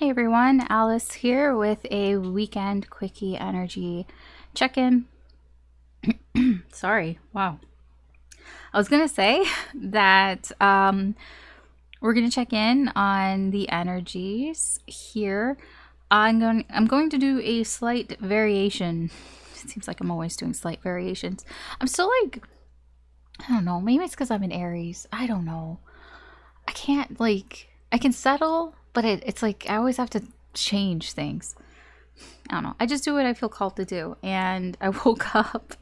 Hey everyone, Alice here with a weekend quickie energy check-in. Sorry, wow. I was gonna say that we're gonna check in on the energies here. I'm going to do a slight variation. It seems like I'm always doing slight variations. I'm still like, I don't know, maybe it's because I'm an Aries. I don't know. I can't I can settle, but it's like I always have to change things. I don't know. I just do what I feel called to do. And I woke up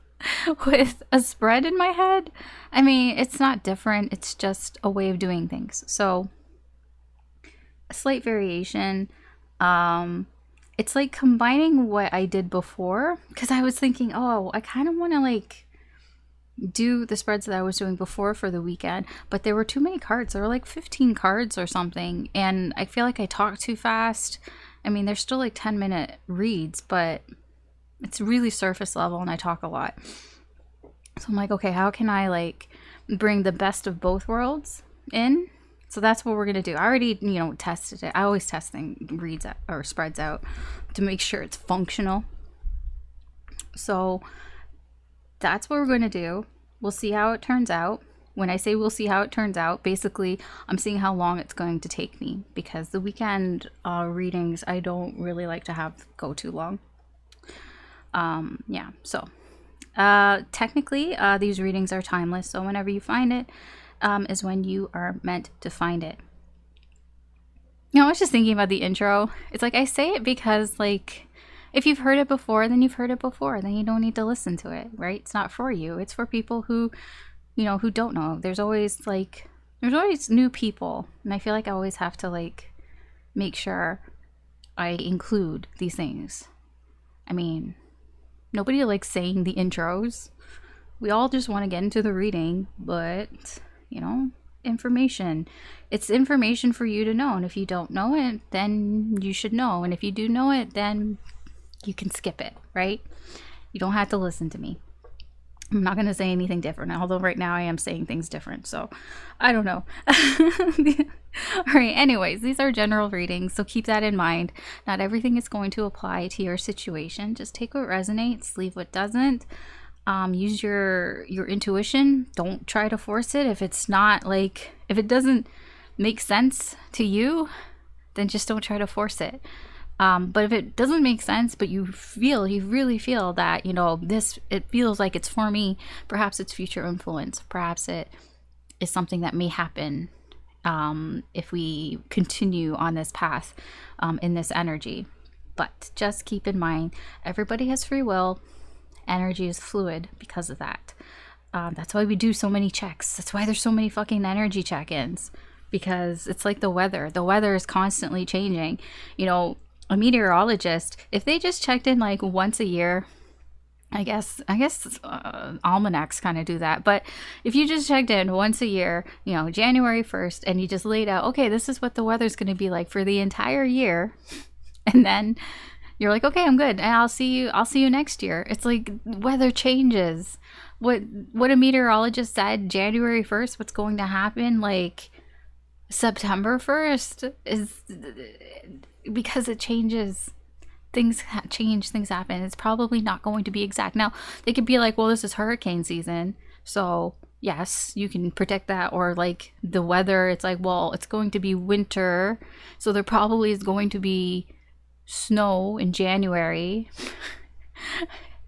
with a spread in my head. I mean, it's not different. It's just a way of doing things. So a slight variation. It's like combining what I did before, because I was thinking, oh, I kind of want to do the spreads that I was doing before for the weekend, but there were too many cards. There were like 15 cards or something, and I feel like I talk too fast. I mean, they're still like 10-minute reads, but it's really surface level and I talk a lot. So I'm like, okay, how can I bring the best of both worlds in? So that's what we're going to do. I already, tested it. I always test reads or spreads out to make sure it's functional. So that's what we're going to do. We'll see how it turns out. When I say we'll see how it turns out, basically I'm seeing how long it's going to take me, because the weekend readings I don't really like to have go too long. So technically these readings are timeless, so whenever you find it is when you are meant to find it. I was just thinking about the intro. It's like I say it because if you've heard it before, then you've heard it before. Then you don't need to listen to it, right? It's not for you. It's for people who, who don't know. There's always new people. And I feel like I always have to make sure I include these things. I mean, nobody likes saying the intros. We all just want to get into the reading, but, information. It's information for you to know. And if you don't know it, then you should know. And if you do know it, then you can skip it, right? You don't have to listen to me. I'm not going to say anything different, although right now I am saying things different, so I don't know. All right, anyways, these are general readings, so keep that in mind. Not everything is going to apply to your situation. Just take what resonates, leave what doesn't. Use your intuition. Don't try to force it. If it's not if it doesn't make sense to you, then just don't try to force it. But if it doesn't make sense, but you really feel that, it feels like it's for me, perhaps it's future influence. Perhaps it is something that may happen if we continue on this path in this energy. But just keep in mind, everybody has free will. Energy is fluid because of that. That's why we do so many checks. That's why there's so many fucking energy check-ins, because it's like the weather. The weather is constantly changing. A meteorologist, if they just checked in once a year, I guess almanacs kind of do that. But if you just checked in once a year, January 1st, and you just laid out, okay, this is what the weather's going to be like for the entire year, and then you're like, okay, I'm good, and I'll see you next year. It's like weather changes. What a meteorologist said January 1st, what's going to happen September 1st is because it changes. Things change, things happen. It's probably not going to be exact. Now, they could be like, well, this is hurricane season, so yes, you can predict that. Or the weather, it's like, well, it's going to be winter, so there probably is going to be snow in January,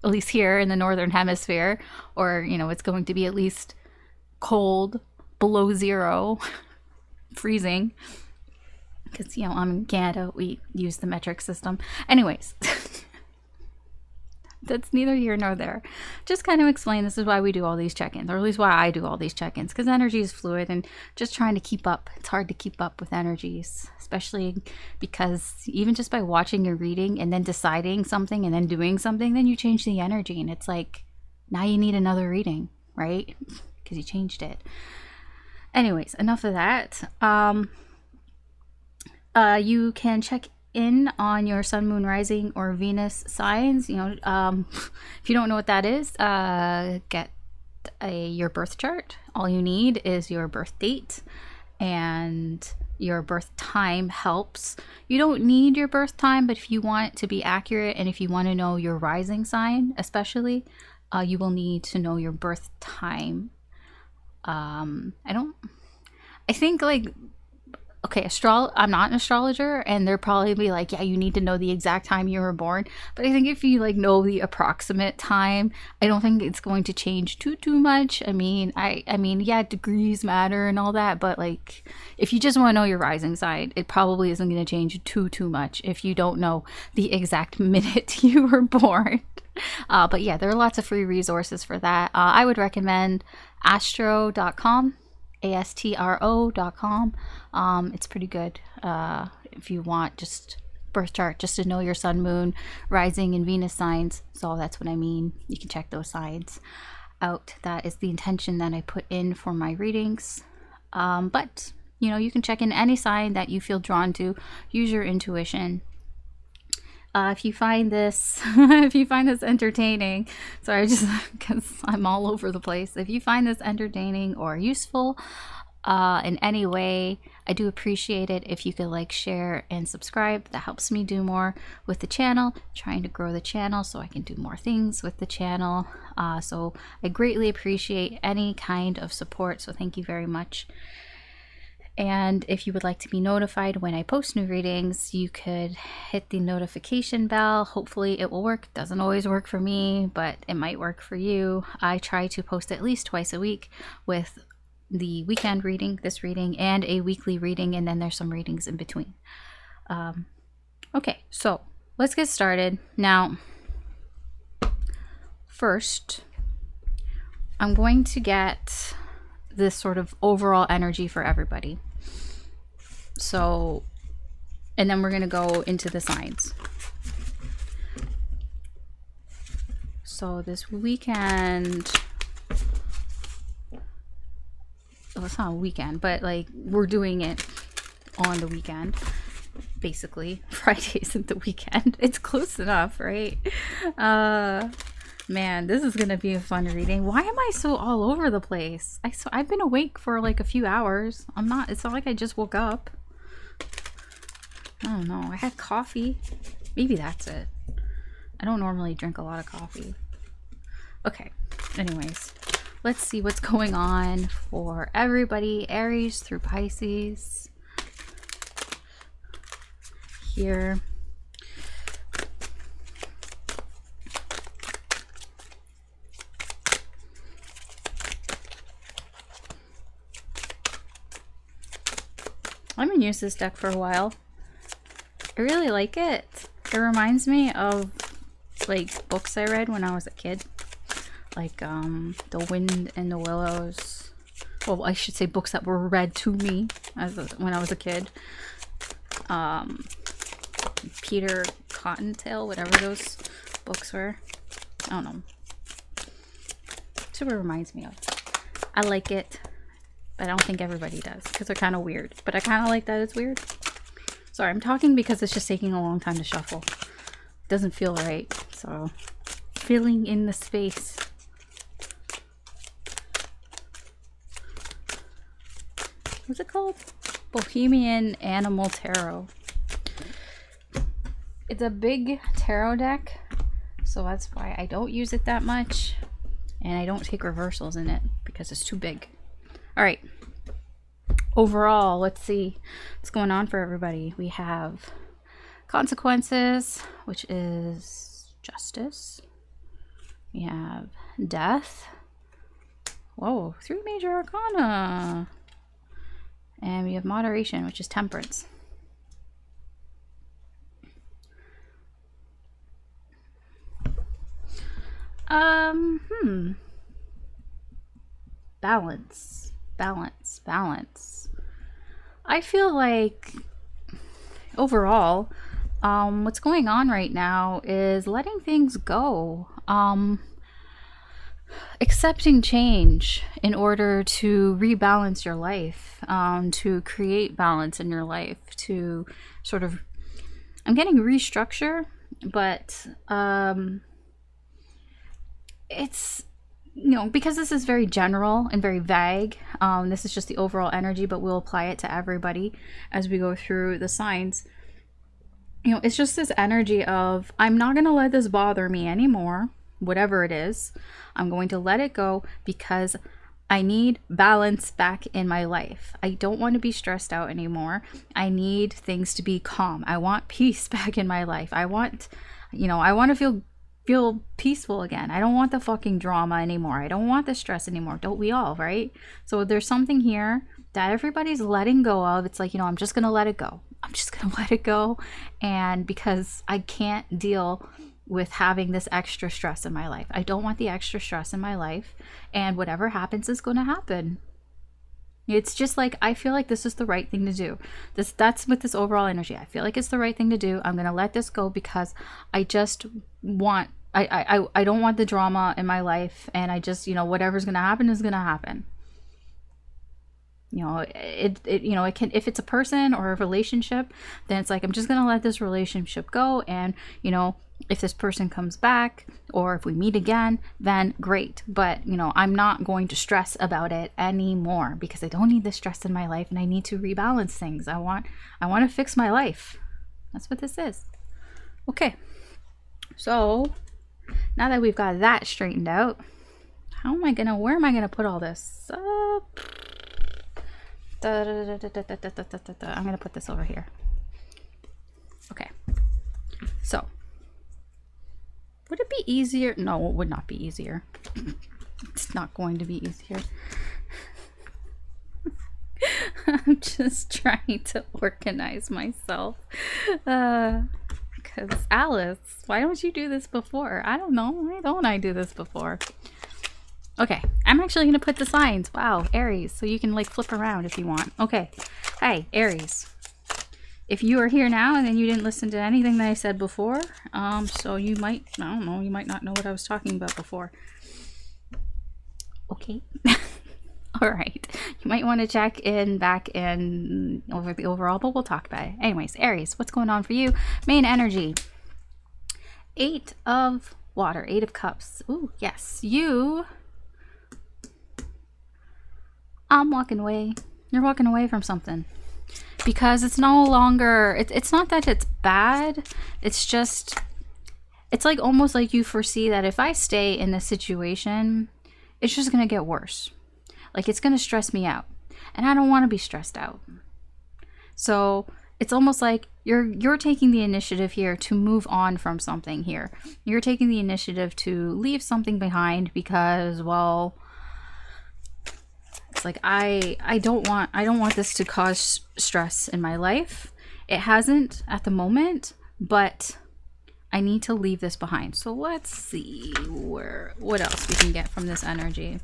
at least here in the northern hemisphere. Or, it's going to be at least cold, below zero, freezing. Because, I'm in Canada, we use the metric system. Anyways, that's neither here nor there. Just kind of explain this is why we do all these check-ins, or at least why I do all these check-ins, because energy is fluid and just trying to keep up. It's hard to keep up with energies, especially because even just by watching your reading and then deciding something and then doing something, then you change the energy. And it's like, now you need another reading, right? Because you changed it. Anyways, enough of that. You can check in on your sun, moon, rising, or Venus signs. If you don't know what that is, get your birth chart. All you need is your birth date and your birth time helps. You don't need your birth time, but if you want it to be accurate and if you want to know your rising sign especially, you will need to know your birth time. I think like, okay, I'm not an astrologer, and they're probably be like, yeah, you need to know the exact time you were born. But I think if you like know the approximate time, I don't think it's going to change too much. I mean, yeah, degrees matter and all that, but like, if you just want to know your rising sign, it probably isn't going to change too much if you don't know the exact minute you were born. But yeah, there are lots of free resources for that. I would recommend astro.com. astro.com. It's pretty good if you want just birth chart, just to know your sun, moon, rising, and Venus signs. So that's what I mean. You can check those signs out. That is the intention that I put in for my readings. But you know, you can check in any sign that you feel drawn to. Use your intuition. If you find this entertaining, sorry, just because I'm all over the place. If you find this entertaining or useful in any way, I do appreciate it if you could like, share, and subscribe. That helps me do more with the channel, trying to grow the channel so I can do more things with the channel. So I greatly appreciate any kind of support. So thank you very much. And if you would like to be notified when I post new readings, you could hit the notification bell. Hopefully it will work. It doesn't always work for me, but it might work for you. I try to post at least twice a week with the weekend reading, this reading, and a weekly reading, and then there's some readings in between. Okay, so let's get started. Now, first, I'm going to get this sort of overall energy for everybody. So, and then we're going to go into the signs. So this weekend, well, it's not a weekend, but like we're doing it on the weekend. Basically, Friday isn't the weekend. It's close enough, right? Man, this is gonna be a fun reading. Why am I so all over the place? I've been awake for like a few hours. It's not like I just woke up. I don't know. I had coffee. Maybe that's it. I don't normally drink a lot of coffee. Okay. Anyways, let's see what's going on for everybody. Aries through Pisces. Here. I'm gonna use this deck for a while. I really like it. It reminds me of like books I read when I was a kid, like The Wind and the Willows. Well, I should say books that were read to me when I was a kid. Peter Cottontail, whatever those books were. I don't know. That's what it reminds me of. I like it. I don't think everybody does because they're kind of weird, but I kind of like that it's weird. Sorry, I'm talking because it's just taking a long time to shuffle. It doesn't feel right, so filling in the space. What's it called? Bohemian Animal Tarot. It's a big tarot deck, so that's why I don't use it that much, and I don't take reversals in it because it's too big. All right, overall, let's see what's going on for everybody. We have consequences, which is justice. We have death. Whoa, 3 major arcana. And we have moderation, which is temperance. Balance. I feel like overall, what's going on right now is letting things go. Accepting change in order to rebalance your life, to create balance in your life, to sort of, I'm getting restructure, but it's you know, because this is very general and very vague, this is just the overall energy, but we'll apply it to everybody as we go through the signs. You know, it's just this energy of, I'm not going to let this bother me anymore, whatever it is. I'm going to let it go because I need balance back in my life. I don't want to be stressed out anymore. I need things to be calm. I want peace back in my life. I want, you know, I want to feel peaceful again. I don't want the fucking drama anymore. I don't want the stress anymore. Don't we all, right? So there's something here that everybody's letting go of. It's like, you know, I'm just going to let it go. I'm just going to let it go. And because I can't deal with having this extra stress in my life. I don't want the extra stress in my life. And whatever happens is going to happen. It's just like, I feel like this is the right thing to do. That's with this overall energy. I feel like it's the right thing to do. I'm going to let this go because I just want, I don't want the drama in my life. And I just, you know, whatever's going to happen is going to happen. You know, you know, it can, if it's a person or a relationship, then it's like, I'm just going to let this relationship go. And, you know, if this person comes back or if we meet again, then great. But, you know, I'm not going to stress about it anymore because I don't need the stress in my life and I need to rebalance things. I want to fix my life. That's what this is. Okay. So now that we've got that straightened out, where am I going to put all this? I'm going to put this over here. Okay. So, would it be easier? No, it would not be easier. It's not going to be easier. I'm just trying to organize myself. Because Alice, why don't you do this before? I don't know. Why don't I do this before? Okay, I'm actually going to put the signs. Wow, Aries. So you can like flip around if you want. Okay. Hey, Aries. If you are here now and then you didn't listen to anything that I said before, so you might, I don't know, you might not know what I was talking about before. Okay. All right. You might want to check in back in over the overall, but we'll talk about it. Anyways, Aries, what's going on for you? Main energy. 8 of water, 8 of cups. Ooh, yes. I'm walking away. You're walking away from something. Because it's no longer, it's not that it's bad. It's just, it's like almost like you foresee that if I stay in this situation, it's just going to get worse. Like it's going to stress me out. And I don't want to be stressed out. So it's almost like you're taking the initiative here to move on from something here. You're taking the initiative to leave something behind because, well, it's like I don't want this to cause stress in my life. It hasn't at the moment, but I need to leave this behind. So let's see what else we can get from this energy.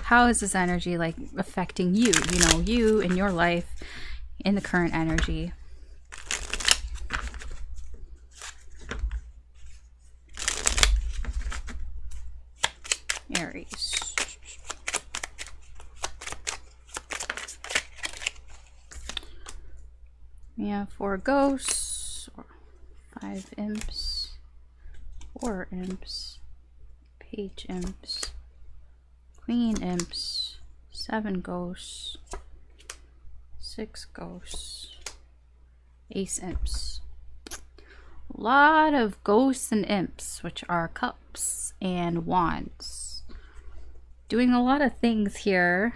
How is this energy like affecting you? You know, you in your life in the current energy. Aries. We have 4 ghosts, 5 imps, 4 imps, page imps, queen imps, 7 ghosts, 6 ghosts, ace imps. A lot of ghosts and imps, which are cups and wands. Doing a lot of things here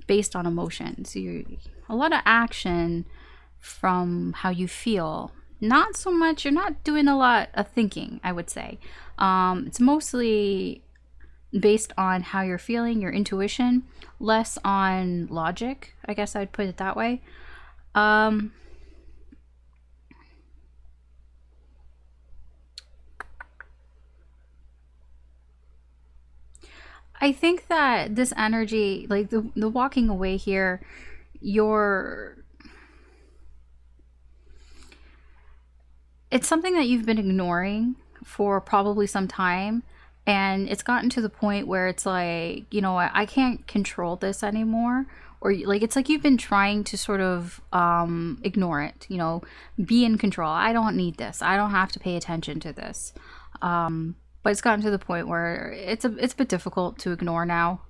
based on emotions. A lot of action from how you feel. Not so much, you're not doing a lot of thinking, I would say. It's mostly based on how you're feeling, your intuition, less on logic, I guess I'd put it that way. I think that this energy, like the walking away here, it's something that you've been ignoring for probably some time, and it's gotten to the point where it's like, you know, I can't control this anymore, or like it's like you've been trying to sort of ignore it, you know, be in control. I don't need this. I don't have to pay attention to this. but it's gotten to the point where it's a bit difficult to ignore now.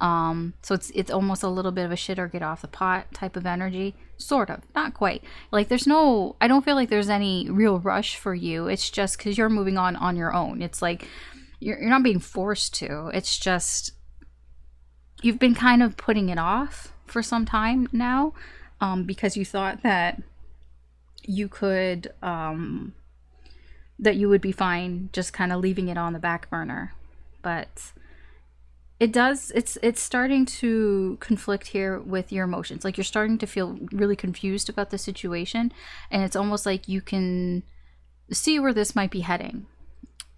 So it's almost a little bit of a shit or get off the pot type of energy, sort of, not quite. Like there's no, I don't feel like there's any real rush for you. It's just because you're moving on your own. It's like you're not being forced to. It's just you've been kind of putting it off for some time now, because you thought that you could, that you would be fine just kind of leaving it on the back burner. But it's starting to conflict here with your emotions. Like you're starting to feel really confused about the situation, and it's almost like you can see where this might be heading.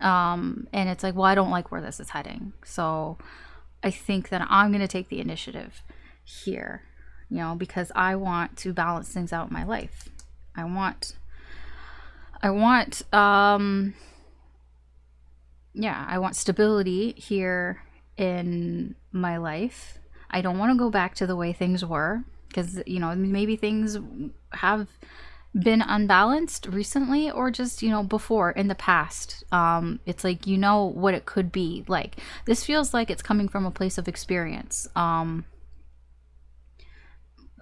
And it's like, well, I don't like where this is heading. So I think that I'm going to take the initiative here, you know, because I want to balance things out in my life. I want stability here in my life. I don't want to go back to the way things were, because, you know, maybe things have been unbalanced recently, or just, you know, before in the past. It's like, you know what it could be like. This feels like it's coming from a place of experience.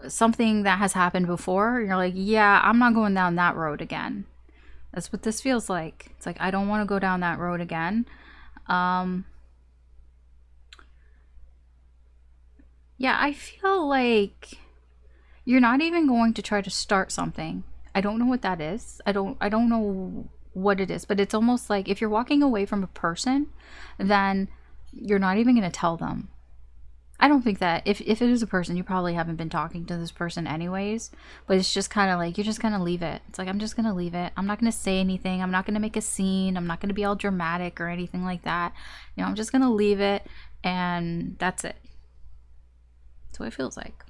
Something that has happened before, you're like, yeah, I'm not going down that road again. That's what this feels like. It's like, I don't want to go down that road again. Yeah, I feel like you're not even going to try to start something. I don't know what that is. I don't know what it is, but it's almost like if you're walking away from a person, then you're not even going to tell them. I don't think that if it is a person, you probably haven't been talking to this person anyways, but it's just kind of like, you're just going to leave it. It's like, I'm just going to leave it. I'm not going to say anything. I'm not going to make a scene. I'm not going to be all dramatic or anything like that. You know, I'm just going to leave it, and that's it. That's what it feels like.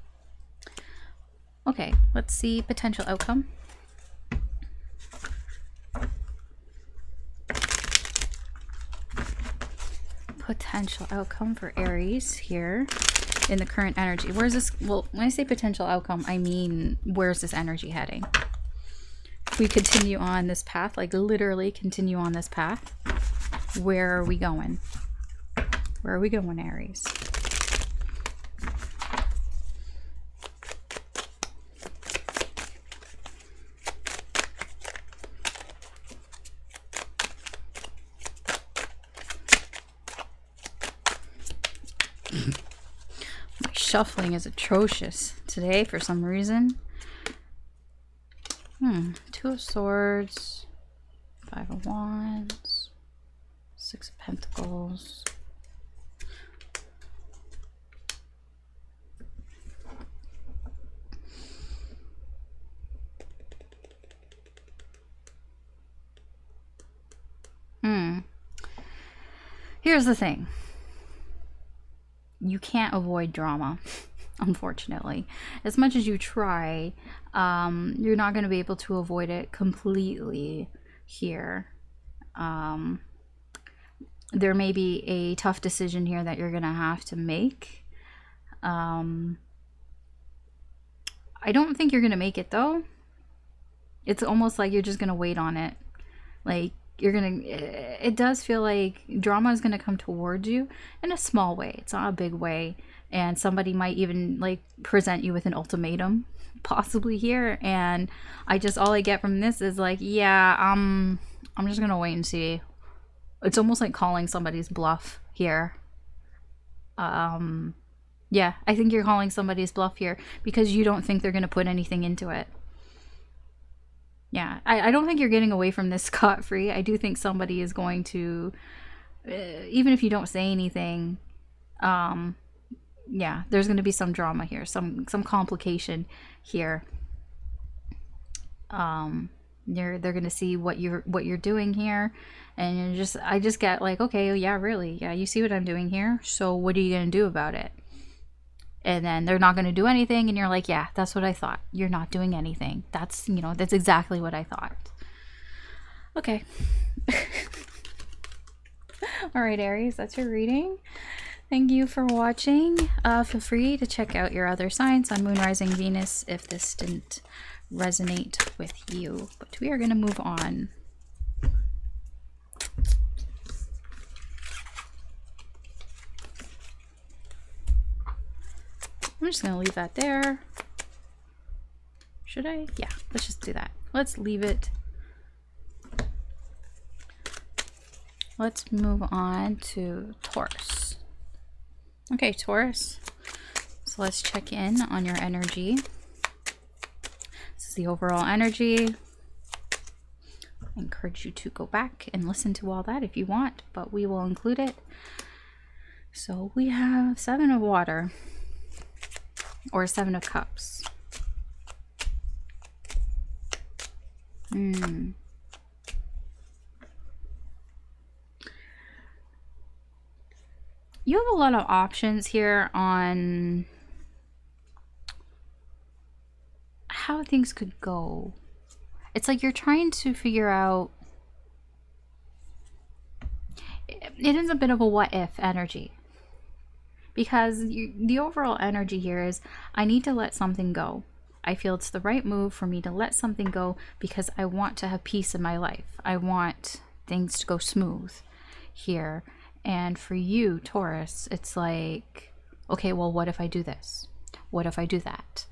Okay, let's see potential outcome. Potential outcome for Aries here in the current energy. Where's this? Well, when I say potential outcome, I mean, where's this energy heading? If we continue on this path, like literally continue on this path, where are we going? Where are we going, Aries? My shuffling is atrocious today for some reason. Two of Swords, Five of Wands, Six of Pentacles. Here's the thing. You can't avoid drama, unfortunately. As much as you try, you're not going to be able to avoid it completely here. There may be a tough decision here that you're going to have to make. I don't think you're going to make it, though. It's almost like you're just going to wait on it. Like, it does feel like drama is going to come towards you in a small way. It's not a big way. And somebody might even like present you with an ultimatum possibly here. And all I get from this is like, yeah, I'm just going to wait and see. It's almost like calling somebody's bluff here. Yeah, I think you're calling somebody's bluff here because you don't think they're going to put anything into it. Yeah, I don't think you're getting away from this scot-free. I do think somebody is going to, even if you don't say anything, yeah, there's going to be some drama here, some complication here. They're going to see what you're doing here, and I just get like, okay, yeah, really, yeah, you see what I'm doing here, so what are you going to do about it? And then they're not going to do anything, and you're like, yeah, that's what I thought. You're not doing anything. That's exactly what I thought. Okay. All right, Aries, that's your reading. Thank you for watching. Feel free to check out your other signs on Moon, Rising, Venus if this didn't resonate with you. But we are going to move on. I'm just going to leave that there. Should I? Yeah, let's just do that. Let's leave it. Let's move on to Taurus. Okay, Taurus. So let's check in on your energy. This is the overall energy. I encourage you to go back and listen to all that if you want, but we will include it. So we have 7 of water, or 7 of cups. You have a lot of options here on how things could go. It's like you're trying to figure out. It is a bit of a what if energy, because the overall energy here is I need to let something go. I feel it's the right move for me to let something go because I want to have peace in my life. I want things to go smooth here. And for you, Taurus, it's like, okay, well, what if I do this? What if I do that?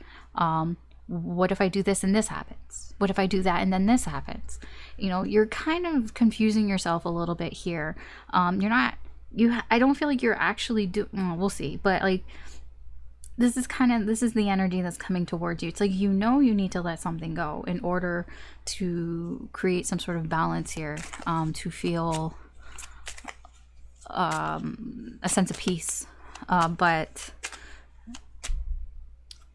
What if I do this and this happens? What if I do that and then this happens? You know, you're kind of confusing yourself a little bit here. You're not, I don't feel like you're actually we'll see, but like, this is the energy that's coming towards you. It's like, you know, you need to let something go in order to create some sort of balance here, to feel a sense of peace. But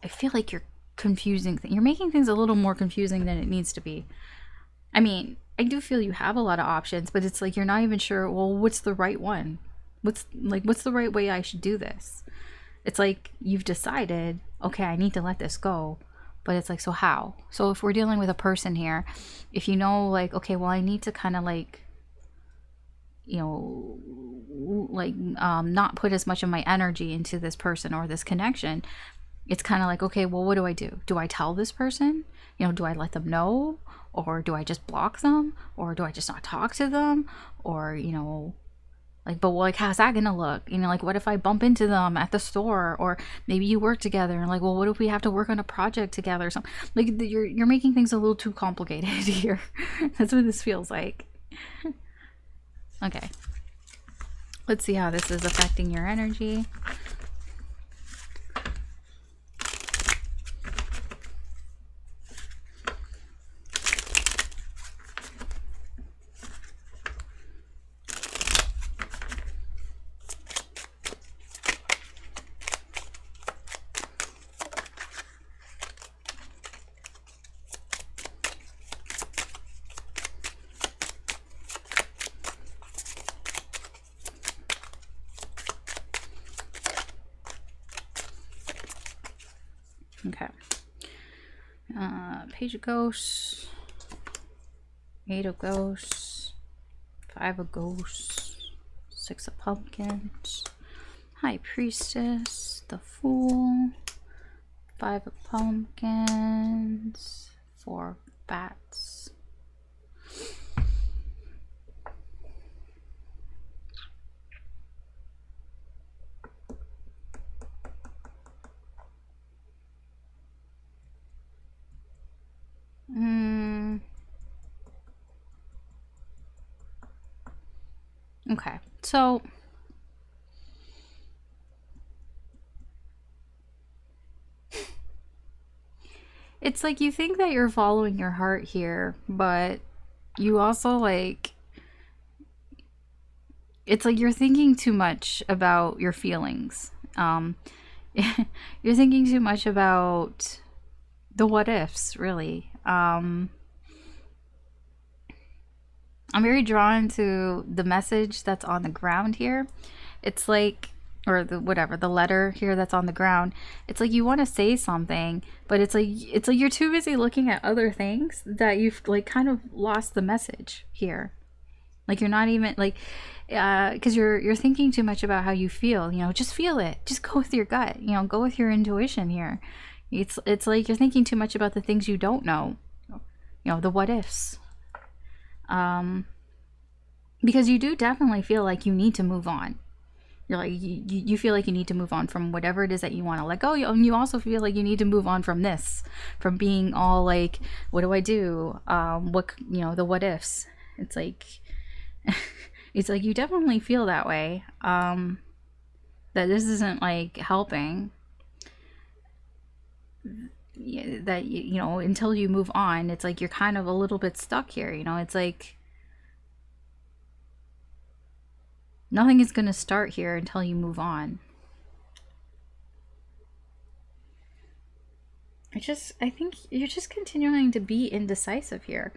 I feel like you're confusing you're making things a little more confusing than it needs to be. I mean, I do feel you have a lot of options, but it's like you're not even sure, well, what's the right one? What's the right way I should do this? It's like you've decided, okay, I need to let this go, but it's like, so how? So if we're dealing with a person here, if you know, like, okay, well, I need to kind of like, you know, like not put as much of my energy into this person or this connection, it's kind of like, okay, well, what do I do? Do I tell this person? You know, do I let them know? Or do I just block them? Or do I just not talk to them? Or, you know, like, but like, how's that gonna look? You know, like, what if I bump into them at the store? Or maybe you work together and like, well, what if we have to work on a project together or something? Like, you're making things a little too complicated here. That's what this feels like. Okay. Let's see how this is affecting your energy. Okay. Page of Ghosts, 8 of Ghosts, 5 of Ghosts, 6 of Pumpkins, High Priestess, the Fool, 5 of Pumpkins, 4 of Bats. Okay, so it's like you think that you're following your heart here, but you also like, it's like you're thinking too much about your feelings. You're thinking too much about the what ifs, really. I'm very drawn to the message that's on the ground here. It's like, or the whatever, the letter here that's on the ground. It's like you want to say something, but it's like you're too busy looking at other things that you've like kind of lost the message here. Like you're not even like, because you're thinking too much about how you feel. You know, just feel it. Just go with your gut. You know, go with your intuition here. It's like you're thinking too much about the things you don't know. You know, the what ifs. Because you do definitely feel like you need to move on. You're like, you feel like you need to move on from whatever it is that you want to let go. And you also feel like you need to move on from this, from being all like, what do I do? What, you know, the what ifs. It's like, it's like you definitely feel that way. That this isn't like helping. That, you know, until you move on, it's like you're kind of a little bit stuck here. You know, it's like nothing is going to start here until you move on. I think you're just continuing to be indecisive here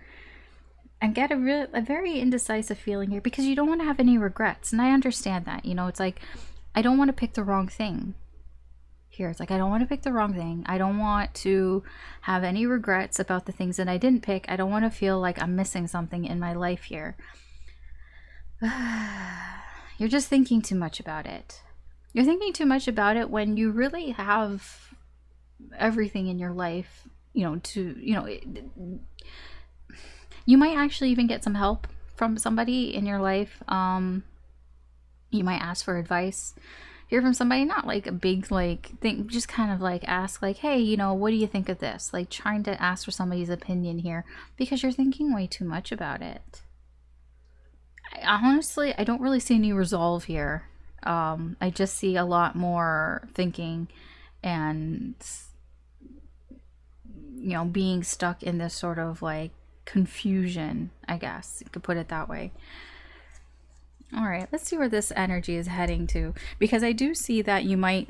and get a very indecisive feeling here because you don't want to have any regrets. And I understand that, you know, it's like, I don't want to pick the wrong thing here. It's like, I don't want to pick the wrong thing. I don't want to have any regrets about the things that I didn't pick. I don't want to feel like I'm missing something in my life here. You're just thinking too much about it. You're thinking too much about it when you really have everything in your life, you know, you might actually even get some help from somebody in your life. You might ask for advice, hear from somebody, not like a big like thing, just kind of like ask like, hey, you know, what do you think of this? Like trying to ask for somebody's opinion here because you're thinking way too much about it. Honestly, I don't really see any resolve here. I just see a lot more thinking and, you know, being stuck in this sort of like confusion, I guess you could put it that way. All right, let's see where this energy is heading to, because I do see that you might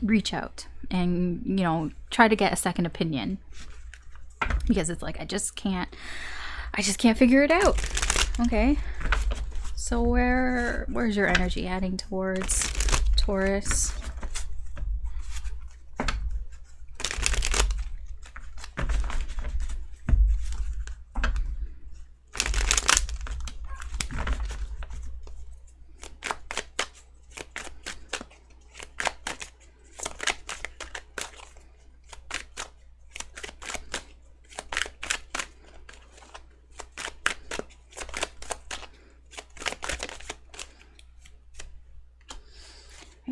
reach out and, you know, try to get a second opinion because it's like, I just can't figure it out. Okay, so where's your energy heading towards, Taurus?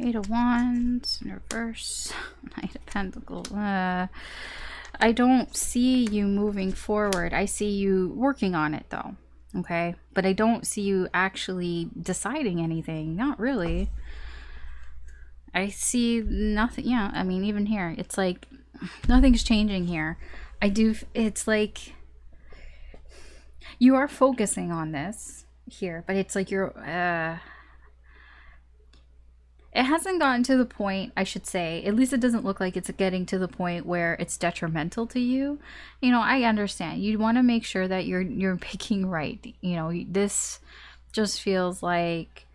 Eight of Wands in reverse, Knight of Pentacles. I don't see you moving forward. I see you working on it though, okay? But I don't see you actually deciding anything. Not really. I see nothing. Yeah, I mean, even here, it's like nothing's changing here. It's like you are focusing on this here, but it's like you're, it hasn't gotten to the point, I should say, at least it doesn't look like it's getting to the point where it's detrimental to you. You know, I understand. You want to make sure that you're picking right. You know, this just feels like,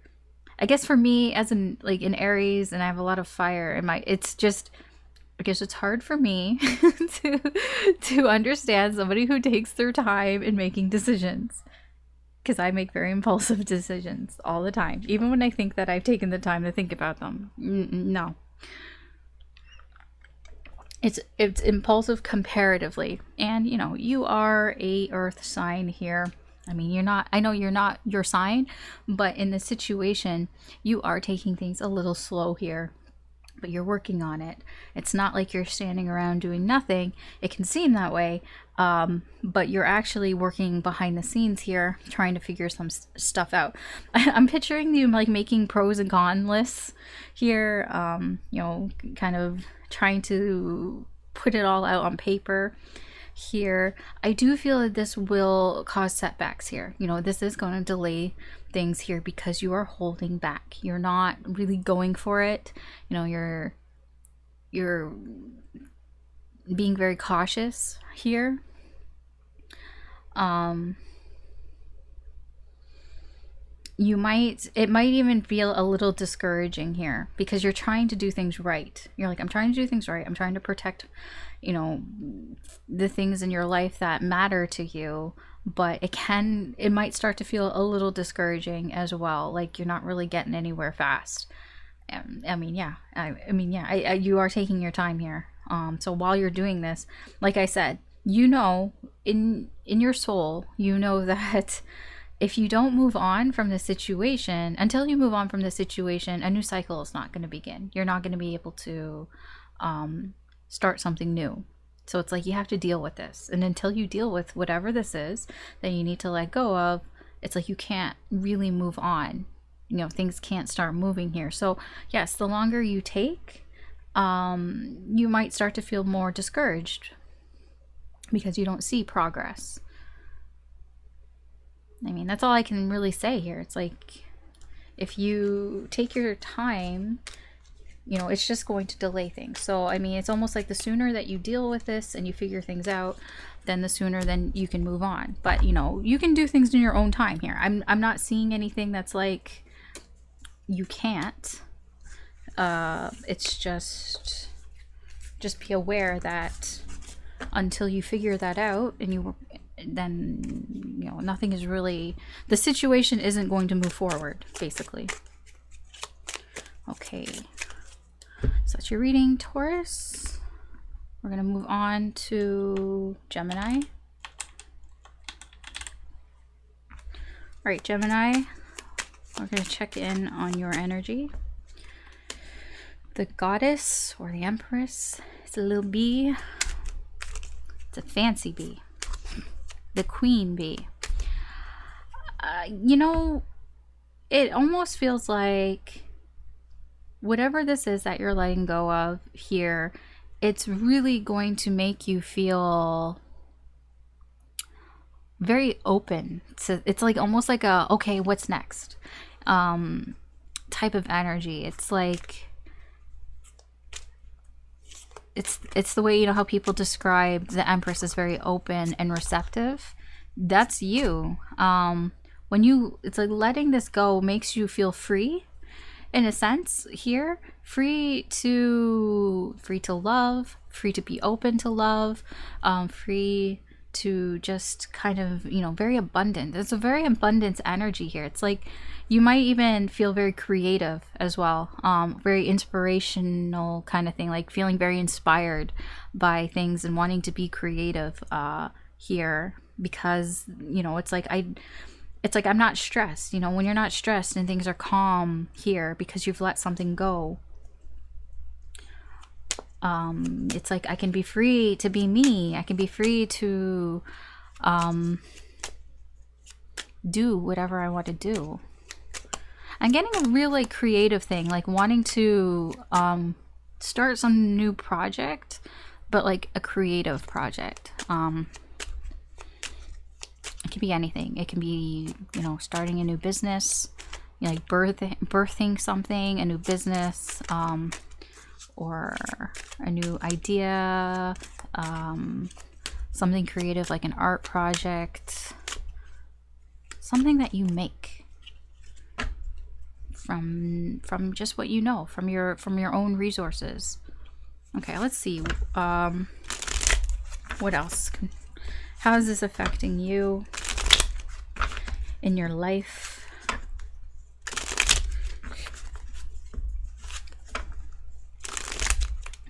I guess for me as an Aries, and I have a lot of fire in my, it's just, I guess it's hard for me to understand somebody who takes their time in making decisions. Because I make very impulsive decisions all the time, even when I think that I've taken the time to think about them. No, it's impulsive comparatively, and you know, you are a Earth sign here. I mean, you're not. I know you're not your sign, but in this situation, you are taking things a little slow here. But you're working on it. It's not like you're standing around doing nothing. It can seem that way, but you're actually working behind the scenes here, trying to figure some stuff out. I'm picturing you like making pros and cons lists here, you know, kind of trying to put it all out on paper here. I do feel that this will cause setbacks here. You know, this is going to delay things here because you are holding back. You're not really going for it. You know, you're being very cautious here. It might even feel a little discouraging here because you're trying to do things right. You're like, I'm trying to do things right. I'm trying to protect, you know, the things in your life that matter to you, but it might start to feel a little discouraging as well. Like you're not really getting anywhere fast. I mean, you are taking your time here. So while you're doing this, like I said, you know, in your soul, you know that if you don't move on from the situation, until you move on from the situation, a new cycle is not going to begin. You're not going to be able to start something new. So it's like you have to deal with this. And until you deal with whatever this is that you need to let go of, it's like you can't really move on. You know, things can't start moving here. So yes, the longer you take, you might start to feel more discouraged because you don't see progress. I mean, that's all I can really say here. It's like, if you take your time, you know, it's just going to delay things. So, I mean, it's almost like the sooner that you deal with this and you figure things out, then the sooner then you can move on. But, you know, you can do things in your own time here. I'm not seeing anything that's like you can't. It's just be aware that until you figure that out and then, you know, nothing is really, the situation isn't going to move forward, basically. Okay. So that's your reading, Taurus. We're going to move on to Gemini. All right, Gemini, we're going to check in on your energy. The goddess or the empress, it's a little bee. It's a fancy bee. The queen bee. You know, it almost feels like whatever this is that you're letting go of here, it's really going to make you feel very open. So it's like almost like a, okay, what's next? Type of energy. It's like, it's the way, you know, how people describe the Empress as very open and receptive. That's you. When you, it's like letting this go makes you feel free, in a sense here, free to love, free to be open to love, free to just kind of, you know, very abundant. There's a very abundance energy here. It's like you might even feel very creative as well, very inspirational kind of thing, like feeling very inspired by things and wanting to be creative here, because, you know, it's like I'm not stressed. You know, when you're not stressed and things are calm here because you've let something go, it's like I can be free to be me. I can be free to do whatever I want to do. I'm getting a real like creative thing, like wanting to start some new project, but like a creative project. It can be anything. It can be, you know, starting a new business, you know, like birthing something, a new business, or a new idea, something creative like an art project, something that you make from just what you know, from your own resources. Okay, let's see. What else? How is this affecting you in your life?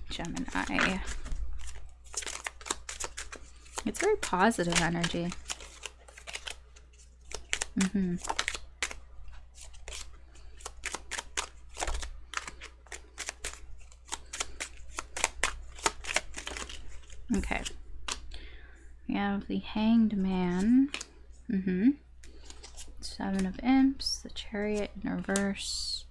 Gemini. It's very positive energy. Okay. We have the Hanged Man. Seven of Imps, the Chariot in reverse,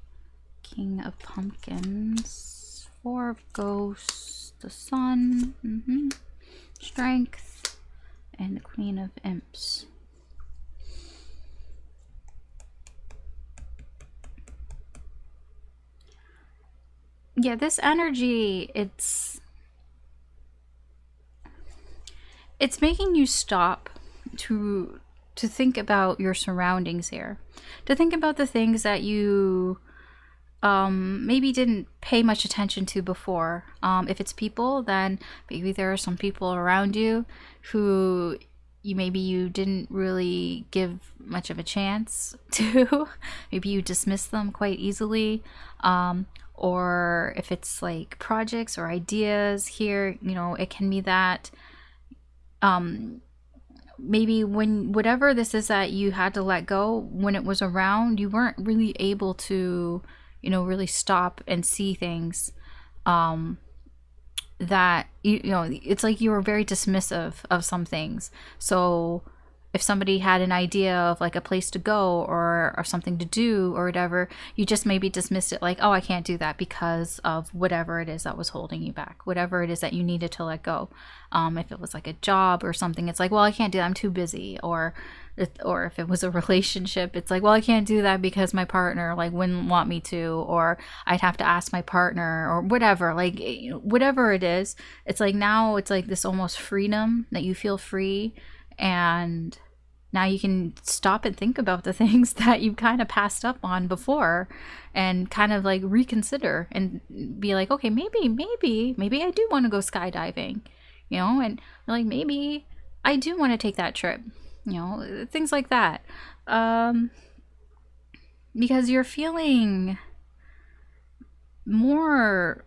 King of Pumpkins, Four of Ghosts, the Sun, Strength, and the Queen of Imps. Yeah, this energy, it's making you stop to think about your surroundings here, to think about the things that you maybe didn't pay much attention to before. If it's people, then maybe there are some people around you who you didn't really give much of a chance to. Maybe you dismiss them quite easily. Or if it's like projects or ideas here, you know, it can be that maybe when whatever this is that you had to let go, when it was around, you weren't really able to, really stop and see things, that it's like you were very dismissive of some things. So if somebody had an idea of like a place to go or something to do or whatever, you just maybe dismissed it like, oh, I can't do that because of whatever it is that was holding you back, whatever it is that you needed to let go. If it was like a job or something, it's like, well, I can't do that, I'm too busy. Or if it was a relationship, it's like, well, I can't do that because my partner like wouldn't want me to, or I'd have to ask my partner, or whatever, like whatever it is. It's like now it's like this almost freedom that you feel free, and now you can stop and think about the things that you kind of passed up on before, and kind of like reconsider and be like, okay, maybe I do want to go skydiving, and like maybe I do want to take that trip, things like that. Because you're feeling more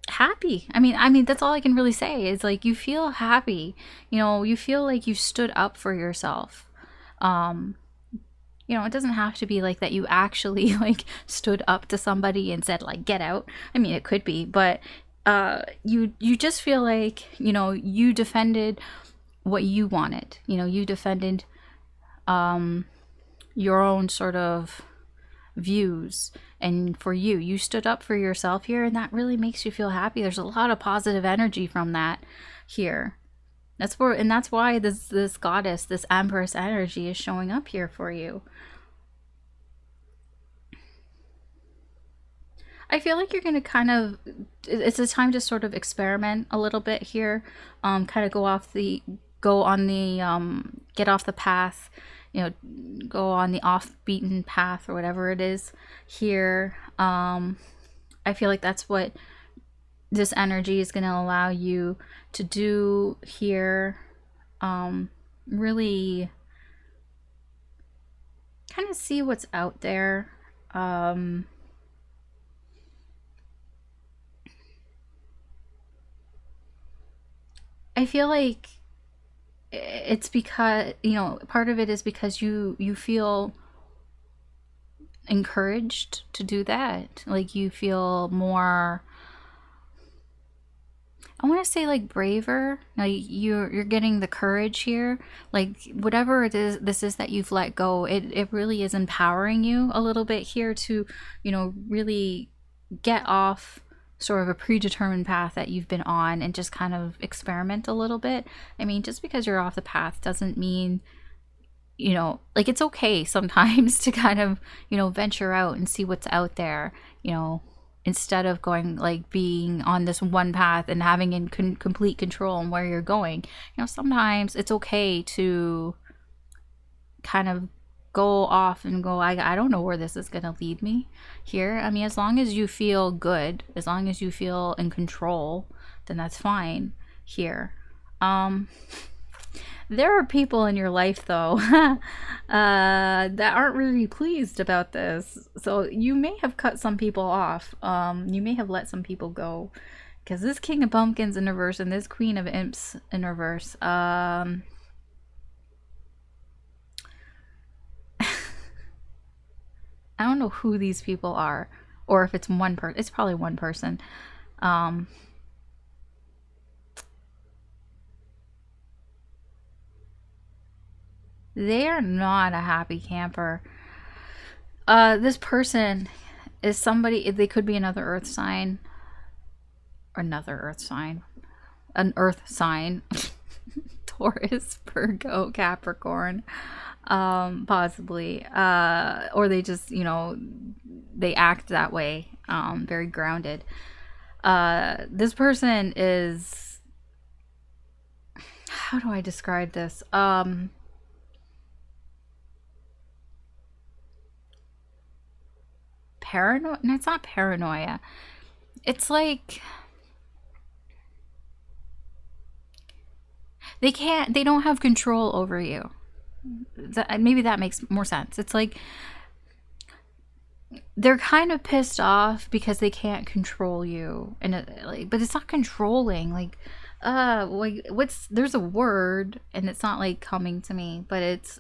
happy. I mean that's all I can really say is like you feel happy. You feel like you stood up for yourself. It doesn't have to be like that you actually like stood up to somebody and said like get out. I mean it could be, but you just feel like you defended what you wanted. You defended your own sort of views, and for you stood up for yourself here, and that really makes you feel happy. There's a lot of positive energy from that here. That's why this goddess, this empress energy is showing up here for you. I feel like you're going to it's a time to sort of experiment a little bit here, kind of get off the path, go on the off-beaten path or whatever it is here. I feel like that's what this energy is going to allow you to do here. Really kind of see what's out there. I feel like it's because, part of it is because you feel encouraged to do that. Like you feel more, I want to say like braver. Now you're getting the courage here. Like whatever this is that you've let go, it really is empowering you a little bit here to, really get off sort of a predetermined path that you've been on and just kind of experiment a little bit. I mean, just because you're off the path doesn't mean, like it's okay sometimes to kind of, venture out and see what's out there, instead of going like being on this one path and having in complete control on where you're going. Sometimes it's okay to kind of go off and go, I don't know where this is going to lead me here. I mean, as long as you feel good, as long as you feel in control, then that's fine here. There are people in your life though that aren't really pleased about this. So you may have cut some people off. You may have let some people go, because this King of Pumpkins in reverse and this Queen of Imps in reverse, I don't know who these people are, or if it's one person. It's probably one person. They are not a happy camper. This person is somebody, they could be another earth sign. An earth sign. Taurus, Virgo, Capricorn. Possibly. Or they just, they act that way. Very grounded. This person is, how do I describe this? Paranoia? No, it's not paranoia. It's like they don't have control over you. Maybe that makes more sense. It's like they're kind of pissed off because they can't control you, and but it's not controlling. Like like there's a word and it's not like coming to me, but it's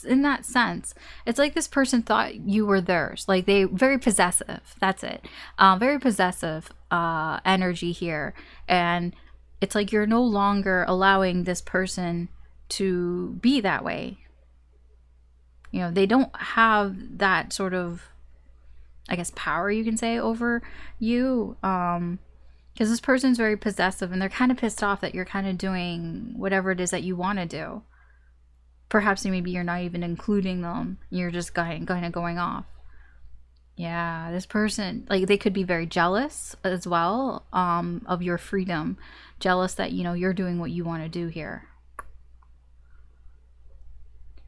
in that sense. It's like this person thought you were theirs. Like they very possessive. That's it. Very possessive energy here. And it's like you're no longer allowing this person to be that way. You know, they don't have that sort of, I guess, power, you can say, over you. Because this person's very possessive and they're kind of pissed off that you're kind of doing whatever it is that you want to do. Perhaps maybe you're not even including them. You're just going off. Yeah, this person, like, they could be very jealous as well, of your freedom. Jealous that, you know, you're doing what you want to do here.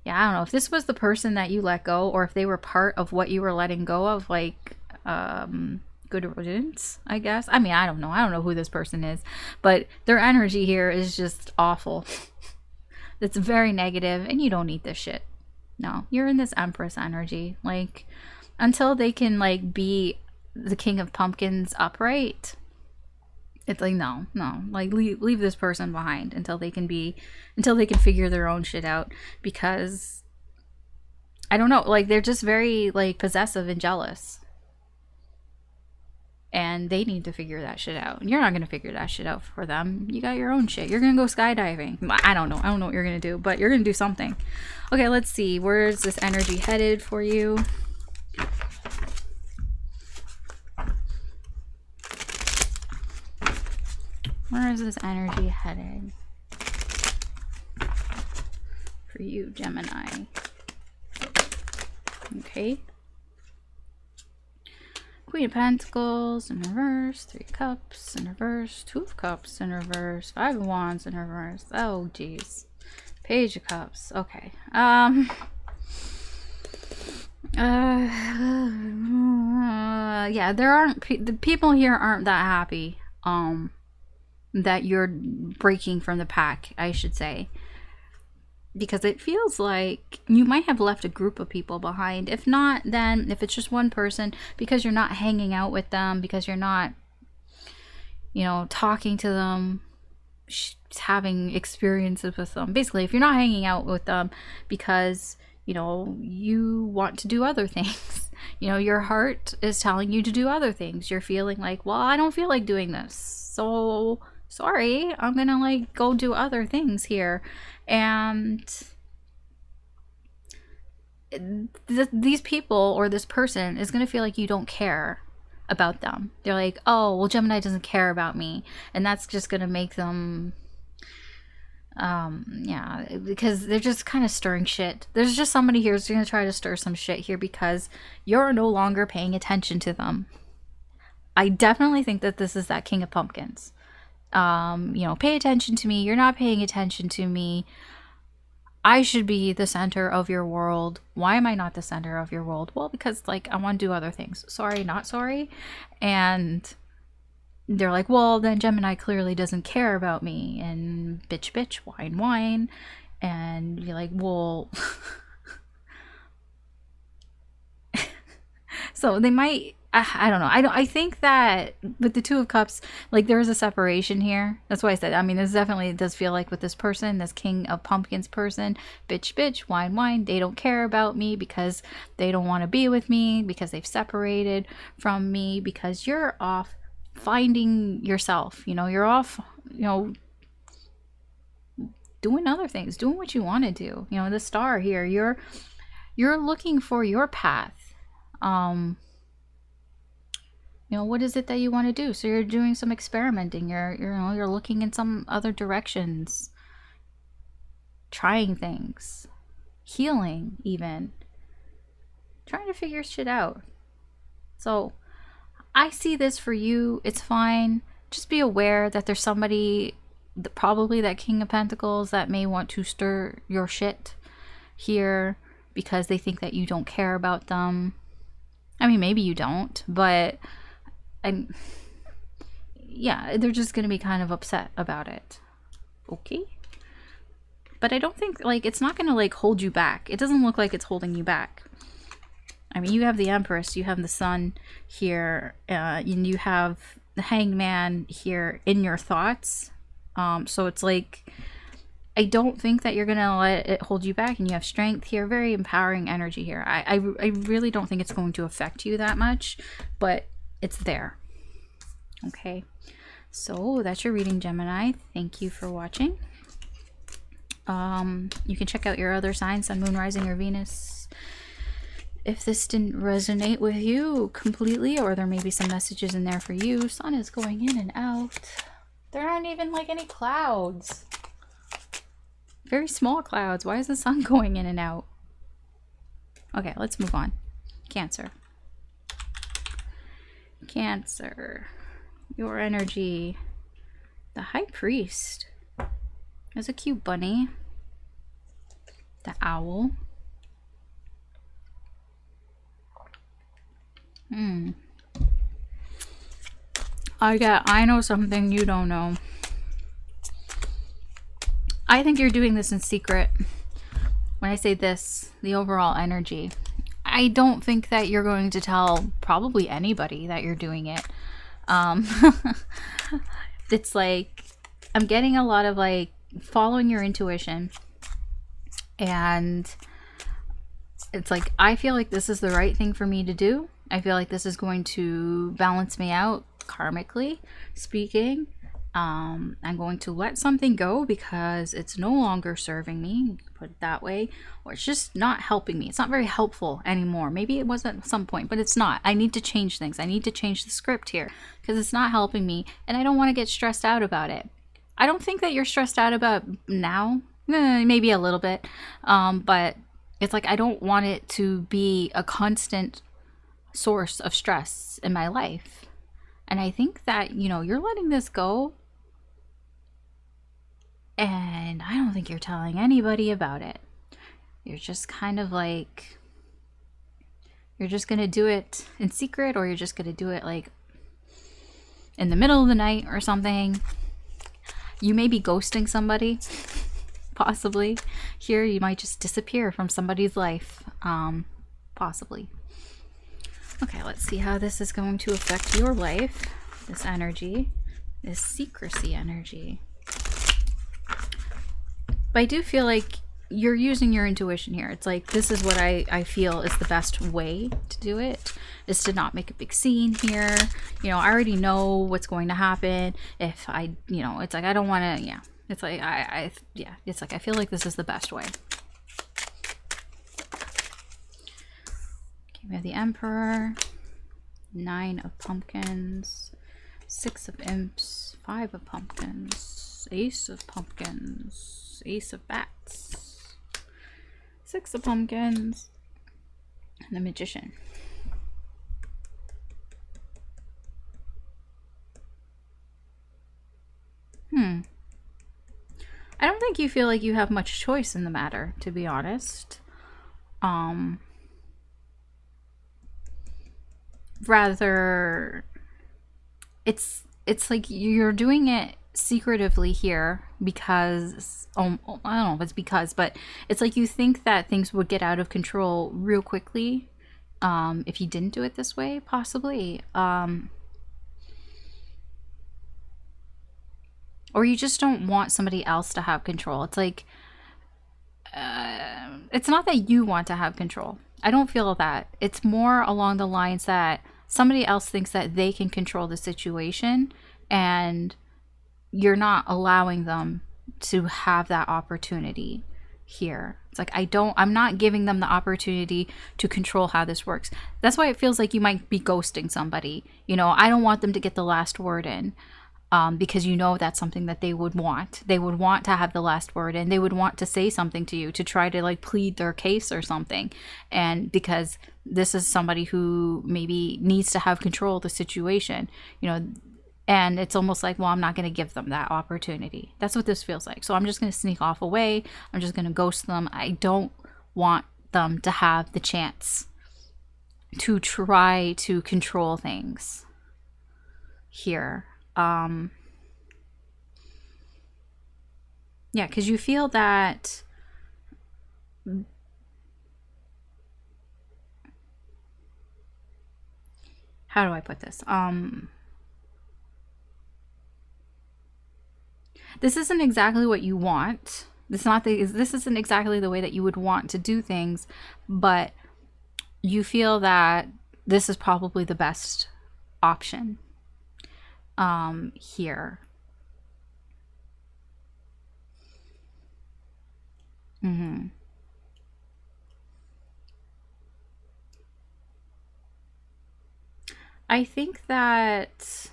Yeah, I don't know if this was the person that you let go or if they were part of what you were letting go of, like, good riddance, I guess. I mean, I don't know who this person is, but their energy here is just awful. It's very negative and you don't need this shit. No, you're in this Empress energy. Like, until they can, like, be the King of Pumpkins upright, it's like, no, like, leave this person behind until they can figure their own shit out. Because I don't know, like, they're just very, like, possessive and jealous. And they need to figure that shit out. You're not going to figure that shit out for them. You got your own shit. You're going to go skydiving. I don't know what you're going to do, but you're going to do something. Okay, let's see. Where is this energy headed for you? Where is this energy headed for you, Gemini? Okay. Queen of Pentacles in reverse, 3 Cups in reverse, 2 of Cups in reverse, 5 of Wands in reverse. Oh, geez. Page of Cups. Okay. Yeah, the people here aren't that happy. That you're breaking from the pack, I should say. Because it feels like you might have left a group of people behind. If not, then if it's just one person, because you're not hanging out with them, because you're not, you know, talking to them, having experiences with them. Basically, if you're not hanging out with them because, you know, you want to do other things. You know, your heart is telling you to do other things. You're feeling like, well, I don't feel like doing this. So, sorry, I'm gonna, like, go do other things here. And these people or this person is going to feel like you don't care about them. They're like, oh, well, Gemini doesn't care about me. And that's just going to make them, yeah, because they're just kind of stirring shit. There's just somebody here who's going to try to stir some shit here because you're no longer paying attention to them. I definitely think that this is that King of Pumpkins. You know, pay attention to me. You're not paying attention to me. I should be the center of your world. Why am I not the center of your world? Well, because, like, I want to do other things. Sorry, not sorry. And they're like, well, then Gemini clearly doesn't care about me. And bitch, whine. And you're like, well... So they might... I don't know. I think that with the 2 of Cups, like, there is a separation here. That's why I said, I mean, this definitely does feel like with this person, this King of Pumpkins person, bitch, whine. They don't care about me because they don't want to be with me, because they've separated from me, because you're off finding yourself. You know, you're off, you know, doing other things, doing what you want to do. You know, the star here, you're looking for your path. You know, what is it that you want to do? So you're doing some experimenting. You're looking in some other directions, trying things, healing, even trying to figure shit out. So I see this for you. It's fine. Just be aware that there's somebody, probably that King of Pentacles, that may want to stir your shit here because they think that you don't care about them. I mean, maybe you don't, but yeah, they're just gonna be kind of upset about it. Okay. But I don't think, like, it's not gonna, like, hold you back. It doesn't look like it's holding you back. I mean, you have the Empress, you have the Sun here, and you have the Hanged Man here in your thoughts. So it's like, I don't think that you're gonna let it hold you back, and you have strength here. Very empowering energy here. I really don't think it's going to affect you that much, but it's there. Okay, so that's your reading, Gemini. Thank you for watching. You can check out your other signs, Sun, Moon, Rising, or Venus. If this didn't resonate with you completely, or there may be some messages in there for you. Sun is going in and out. There aren't even like any clouds. Very small clouds. Why is the sun going in and out? Okay, let's move on. Cancer. Cancer. Your energy. The High Priest. There's a cute bunny. The owl. I know something you don't know. I think you're doing this in secret. When I say this, the overall energy, I don't think that you're going to tell probably anybody that you're doing it. It's like, I'm getting a lot of like following your intuition, and it's like, I feel like this is the right thing for me to do. I feel like this is going to balance me out karmically speaking. I'm going to let something go because it's no longer serving me, you can put it that way, or it's just not helping me. It's not very helpful anymore. Maybe it was at some point, but it's not. I need to change things. I need to change the script here because it's not helping me, and I don't want to get stressed out about it. I don't think that you're stressed out about now. Maybe a little bit, but it's like, I don't want it to be a constant source of stress in my life. And I think that, you know, you're letting this go, and I don't think you're telling anybody about it. You're just kind of like, you're just gonna do it in secret, or you're just gonna do it like in the middle of the night or something. You may be ghosting somebody, possibly. Here, you might just disappear from somebody's life, possibly. Okay, let's see how this is going to affect your life. This energy, this secrecy energy. But I do feel like you're using your intuition here. It's like, this is what I feel is the best way to do it, is to not make a big scene here. You know, I already know what's going to happen. If I, you know, it's like, I don't want to, yeah. It's like, yeah, it's like, I feel like this is the best way. Okay, we have the Emperor, 9 of Pumpkins, 6 of Imps, 5 of Pumpkins, Ace of Pumpkins, Ace of Bats, 6 of Pumpkins, and the Magician. I don't think you feel like you have much choice in the matter, to be honest. Rather, it's like you're doing it secretively here because, I don't know if it's because, but it's like you think that things would get out of control real quickly if you didn't do it this way, possibly. Or you just don't want somebody else to have control. It's like, it's not that you want to have control. I don't feel that. It's more along the lines that somebody else thinks that they can control the situation, and you're not allowing them to have that opportunity here. It's like, I'm not giving them the opportunity to control how this works. That's why it feels like you might be ghosting somebody. You know, I don't want them to get the last word in. Because you know that's something that they would want. They would want to have the last word, and they would want to say something to you to try to like plead their case or something. And because this is somebody who maybe needs to have control of the situation, you know, and it's almost like, well, I'm not going to give them that opportunity. That's what this feels like. So I'm just going to sneak off away. I'm just going to ghost them. I don't want them to have the chance to try to control things here. Yeah, because you feel that how do I put this? This isn't exactly what you want. This isn't exactly the way that you would want to do things, but you feel that this is probably the best option here. I think that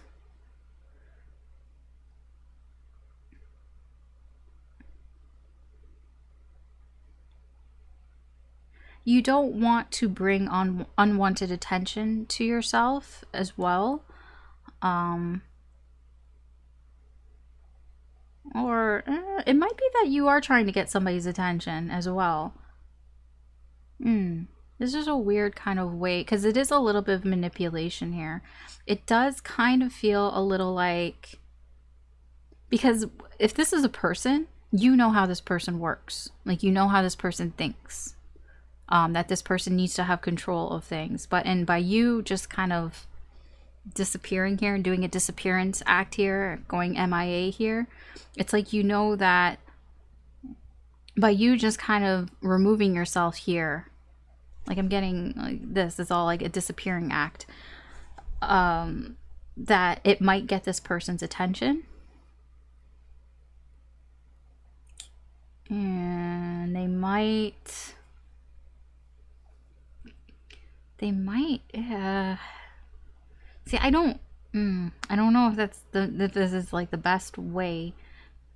you don't want to bring on unwanted attention to yourself as well. Or it might be that you are trying to get somebody's attention as well. This is a weird kind of way, because it is a little bit of manipulation here. It does kind of feel a little like, because if this is a person, you know how this person works. Like, you know how this person thinks. That this person needs to have control of things. And by you just kind of disappearing here and doing a disappearance act here, going MIA here, it's like, you know that by you just kind of removing yourself here, like, I'm getting like this is all like a disappearing act, that it might get this person's attention, and they might see, I don't know if if this is like the best way,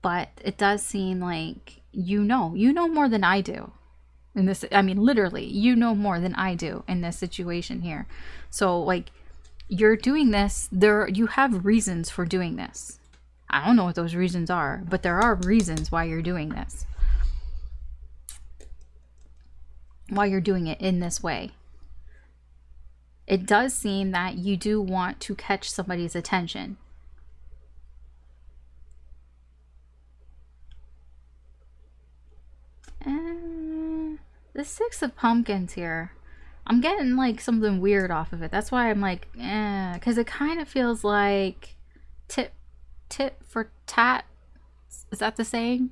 but it does seem like you know more than I do in this. I mean, literally, you know more than I do in this situation here. So, like, you're doing this, you have reasons for doing this. I don't know what those reasons are, but there are reasons why you're doing this. Why you're doing it in this way. It does seem that you do want to catch somebody's attention. The Six of Pumpkins here, I'm getting like something weird off of it. That's why I'm like, because it kind of feels like tit for tat. Is that the saying?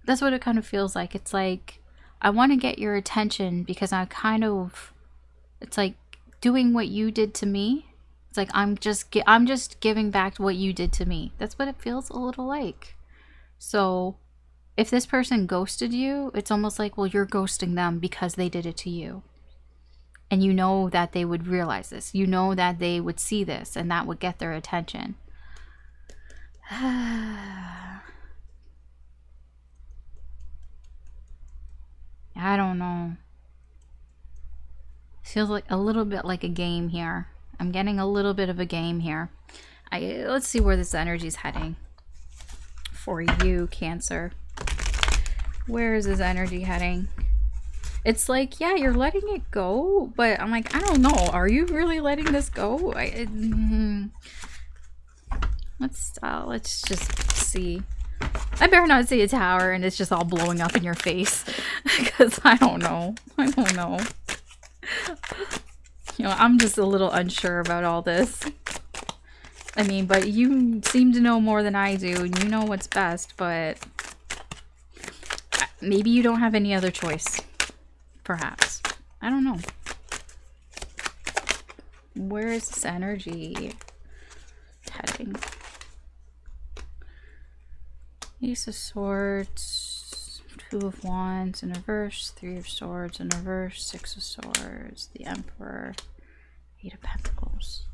That's what it kind of feels like. It's like, I want to get your attention because it's like doing what you did to me. It's like, I'm just giving back what you did to me. That's what it feels a little like. So if this person ghosted you, it's almost like, well, you're ghosting them because they did it to you. And you know that they would realize this. You know that they would see this, and that would get their attention. I don't know. Feels like a little bit like a game here. I'm getting a little bit of a game here. Let's see where this energy is heading for you, Cancer. Where is this energy heading? It's like, yeah, you're letting it go, but I'm like, I don't know. Are you really letting this go? Let's just see. I better not see a tower and it's just all blowing up in your face, because I don't know. You know, I'm just a little unsure about all this. I mean, but you seem to know more than I do, and you know what's best, but maybe you don't have any other choice. Perhaps. I don't know. Where is this energy heading? Ace of Swords, Two of Wands in reverse, Three of Swords in reverse, Six of Swords, the Emperor, Eight of Pentacles.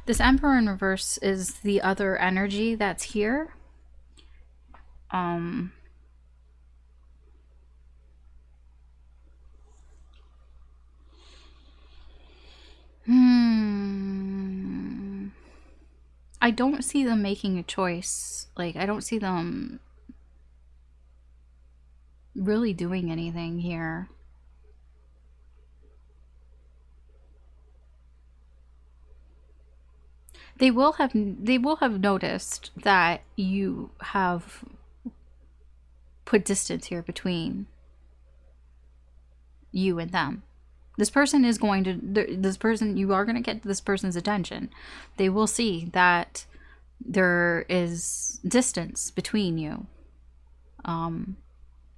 This Emperor in reverse is the other energy that's here. I don't see them making a choice. Like, I don't see them really doing anything here. They will have noticed that you have put distance here between you and them. This person is going to, this person, you are going to get this person's attention. They will see that there is distance between you.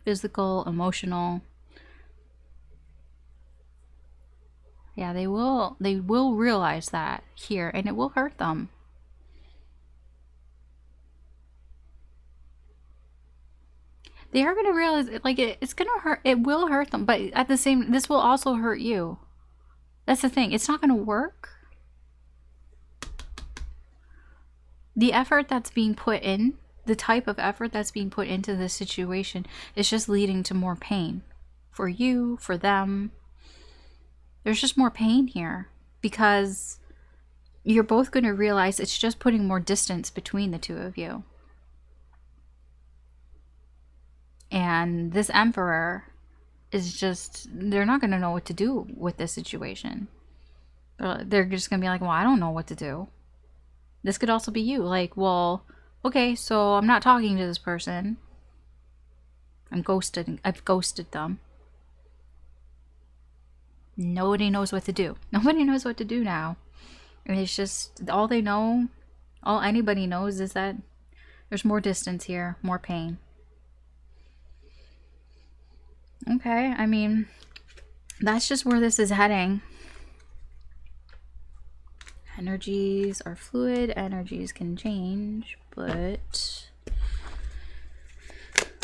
Physical, emotional. Yeah, they will realize that here, and it will hurt them. They are going to realize, like, it's going to hurt. It will hurt them, but at the same, this will also hurt you. That's the thing. It's not going to work. The effort that's being put in, the type of effort that's being put into this situation is just leading to more pain. For you, for them. There's just more pain here because you're both going to realize it's just putting more distance between the two of you. And this Emperor is just, they're not going to know what to do with this situation. They're just going to be like, well, I don't know what to do. This could also be you. Like, well, okay, so I'm not talking to this person. I've ghosted them. Nobody knows what to do. Nobody knows what to do now. It's just, all they know, all anybody knows is that there's more distance here, more pain. Okay, I mean, that's just where this is heading. Energies are fluid, energies can change, but...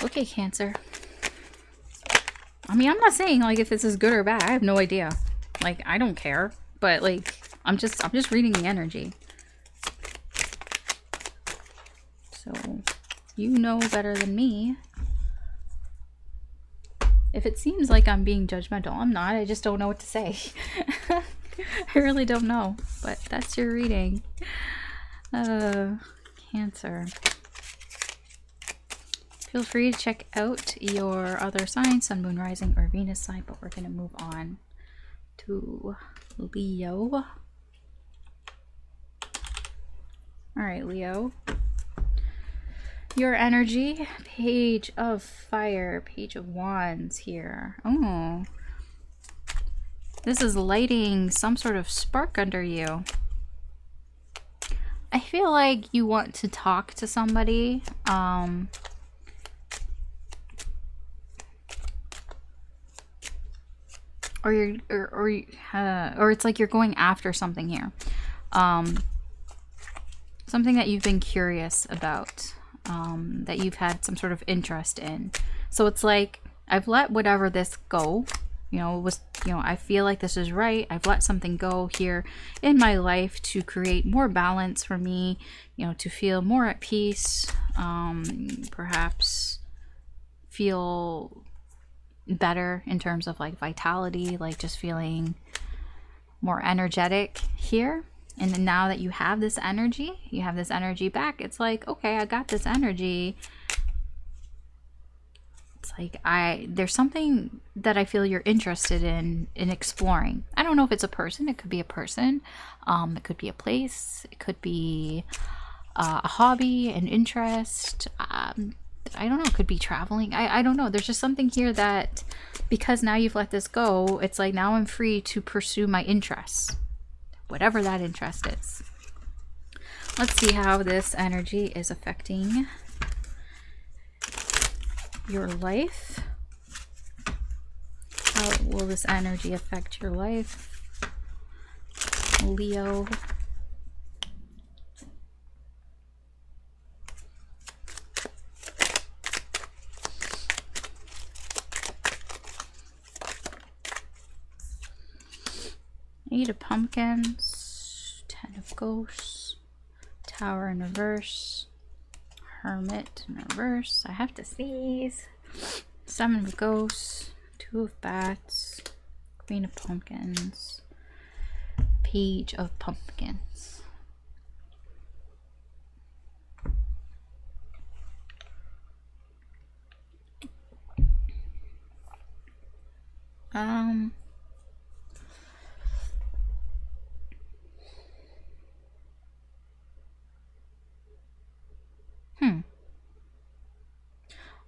Okay, Cancer. I mean, I'm not saying, like, if this is good or bad. I have no idea. Like, I don't care. But, like, I'm just reading the energy. So, you know better than me. If it seems like I'm being judgmental, I'm not. I just don't know what to say. I really don't know. But that's your reading. Cancer. Feel free to check out your other signs, Sun, Moon, Rising, or Venus sign, but we're going to move on to Leo. Alright, Leo. Your energy, Page of Fire, Page of Wands here. Oh. This is lighting some sort of spark under you. I feel like you want to talk to somebody. Or it's like you're going after something here. Something that you've been curious about, that you've had some sort of interest in. So it's like, I've let whatever this go. I feel like this is right. I've let something go here in my life to create more balance for me, to feel more at peace, perhaps feel better in terms of like vitality, like just feeling more energetic here. And then now that you have this energy back, it's like, okay, I got this energy. It's like there's something that I feel you're interested in exploring. I don't know if it's a person. It could be a person. It could be a place. It could be a hobby, an interest. I don't know, it could be traveling. I don't know. There's just something here that, because now you've let this go, it's like now I'm free to pursue my interests. Whatever that interest is. Let's see how this energy is affecting your life. How will this energy affect your life, Leo? Eight of Pumpkins, Ten of Ghosts, Tower in reverse, Hermit in reverse. I have to sneeze. Seven of Ghosts, Two of Bats, Queen of Pumpkins, Page of Pumpkins.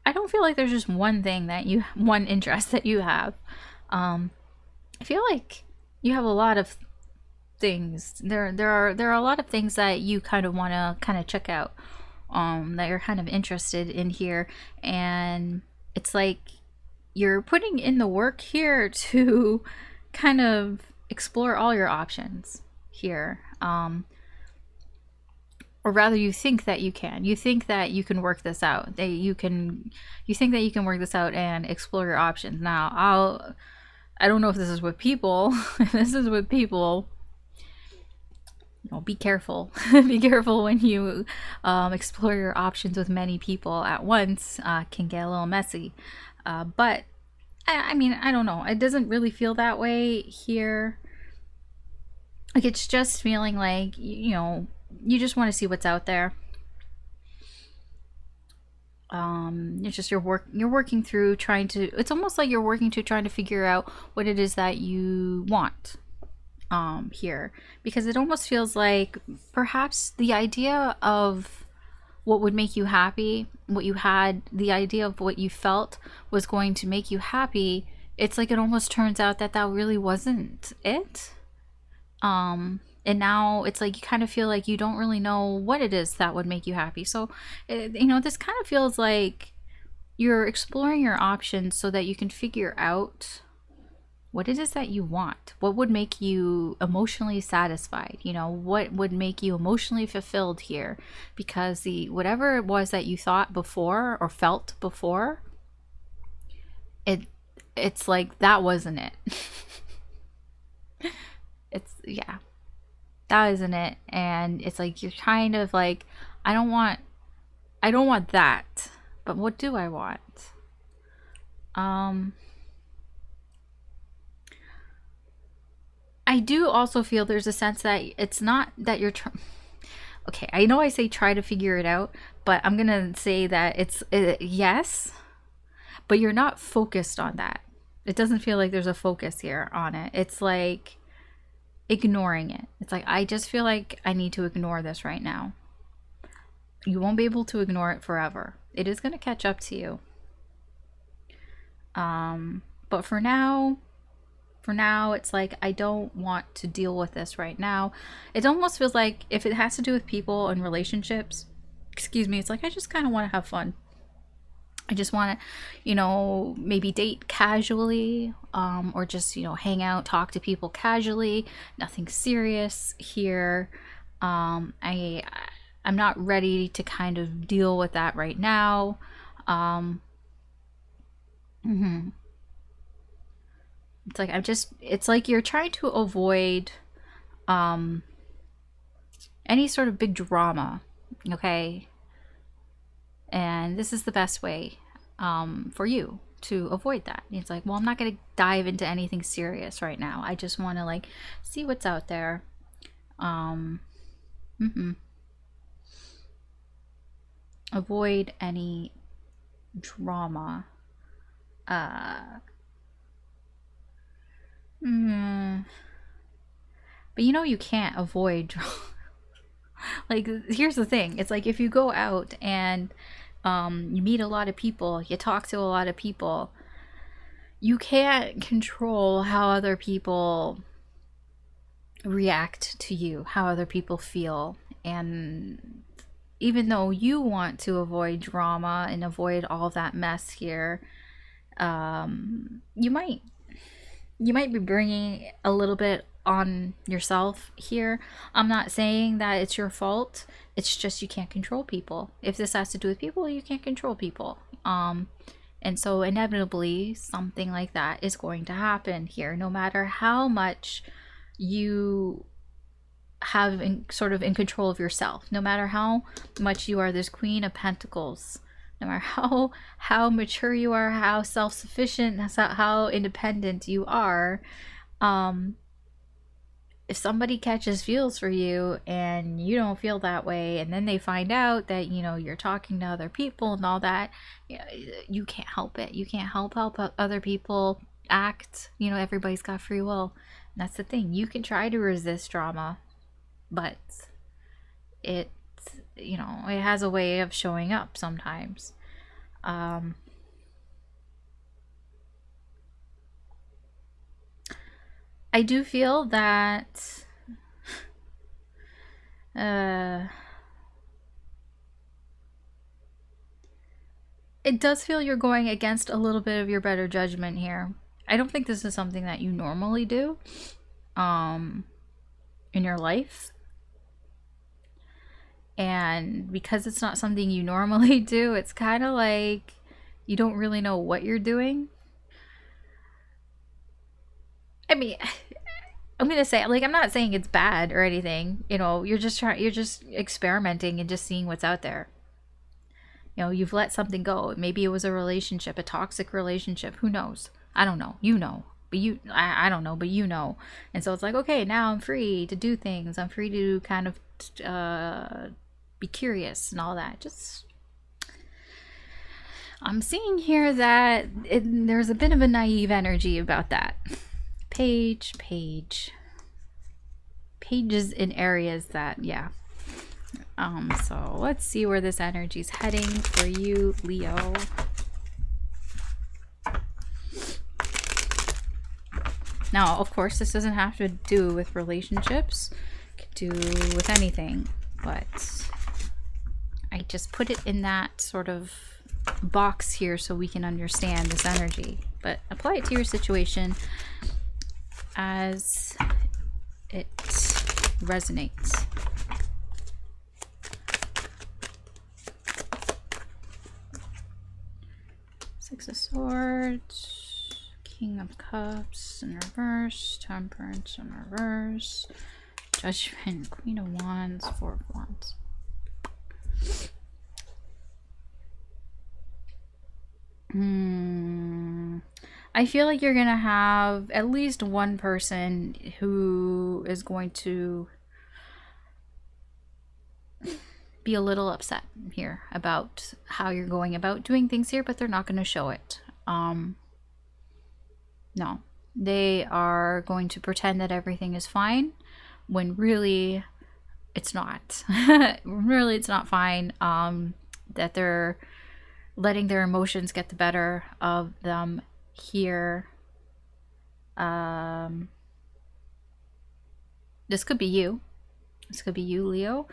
I don't feel like there's just one thing that one interest that you have. I feel like you have a lot of things. There are a lot of things that you kind of want to kind of check out, that you're kind of interested in here, and it's like you're putting in the work here to kind of explore all your options here. Or rather, you think that you can. You think that you can work this out. You think that you can work this out and explore your options. Now, I don't know if this is with people. If this is with people, be careful. Be careful when you explore your options with many people at once. Can get a little messy. But I mean, I don't know. It doesn't really feel that way here. Like, it's just feeling like, you just want to see what's out there. It's just you're working through trying to, it's almost like you're working to trying to figure out what it is that you want here, because it almost feels like perhaps the idea of what would make you happy, what you had, the idea of what you felt was going to make you happy, it's like it almost turns out that really wasn't it. And now it's like you kind of feel like you don't really know what it is that would make you happy. So, this kind of feels like you're exploring your options so that you can figure out what it is that you want. What would make you emotionally satisfied? What would make you emotionally fulfilled here? Because whatever it was that you thought before or felt before, it's like that wasn't it. Yeah. That isn't it. And it's like you're kind of like, I don't want that, but what do I want? I do also feel there's a sense that it's not that you're okay, I know I say try to figure it out, but I'm gonna say that it's yes, but you're not focused on that. It doesn't feel like there's a focus here on it. It's like ignoring it. It's like, I just feel like I need to ignore this right now. You won't be able to ignore it forever. It is going to catch up to you. But for now, it's like, I don't want to deal with this right now. It almost feels like if it has to do with people and relationships, it's like, I just kind of want to have fun. I just want to, maybe date casually, or just, hang out, talk to people casually. Nothing serious here. I'm not ready to kind of deal with that right now. It's like it's like you're trying to avoid any sort of big drama, okay? And this is the best way for you to avoid that. It's like, well, I'm not going to dive into anything serious right now. I just want to like see what's out there. Avoid any drama. But you can't avoid drama. Like, here's the thing. It's like if you go out and you meet a lot of people, you talk to a lot of people, you can't control how other people react to you, how other people feel. And even though you want to avoid drama and avoid all that mess here, you might be bringing a little bit on yourself here. I'm not saying that it's your fault. It's just you can't control people. If this has to do with people, you can't control people. And so inevitably something like that is going to happen here, no matter how much you have sort of in control of yourself, no matter how much you are this Queen of Pentacles, no matter how mature you are, how self-sufficient, how independent you are, if somebody catches feels for you and you don't feel that way, and then they find out that you're talking to other people and all that, you can't help it. You can't help other people act. Everybody's got free will. And that's the thing. You can try to resist drama, but it has a way of showing up sometimes. I do feel that it does feel you're going against a little bit of your better judgment here. I don't think this is something that you normally do in your life. And because it's not something you normally do, it's kind of like you don't really know what you're doing. I mean, I'm going to say, like, I'm not saying it's bad or anything. You know, you're just experimenting and just seeing what's out there. You know, you've let something go. Maybe it was a relationship, a toxic relationship. Who knows? I don't know. You know. But I don't know, but you know. And so it's like, okay, now I'm free to do things. I'm free to kind of be curious and all that. Just, I'm seeing here that there's a bit of a naive energy about that. Pages in areas that, yeah. So let's see where this energy is heading for you, Leo. Now, of course, this doesn't have to do with relationships. It could do with anything, but I just put it in that sort of box here so we can understand this energy. But apply it to your situation as it resonates. Six of Swords, King of Cups in reverse, Temperance in reverse, Judgment, Queen of Wands, Four of Wands. I feel like you're going to have at least one person who is going to be a little upset here about how you're going about doing things here, but they're not going to show it. No, they are going to pretend that everything is fine when really it's not. Really, it's not fine. That they're letting their emotions get the better of them here. This could be you. This could be you, Leo.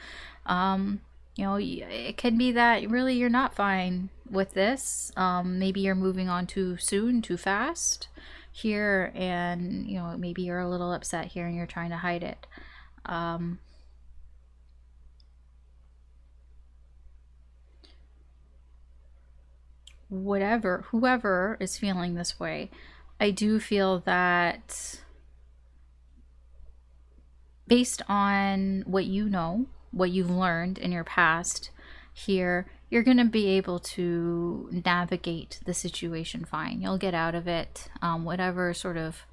You know, it could be that really you're not fine with this. Maybe you're moving on too soon, too fast here, and you know, maybe you're a little upset here and you're trying to hide it. Whoever is feeling this way, I do feel that based on what you know, what you've learned in your past here, you're going to be able to navigate the situation fine. You'll get out of it. Whatever sort of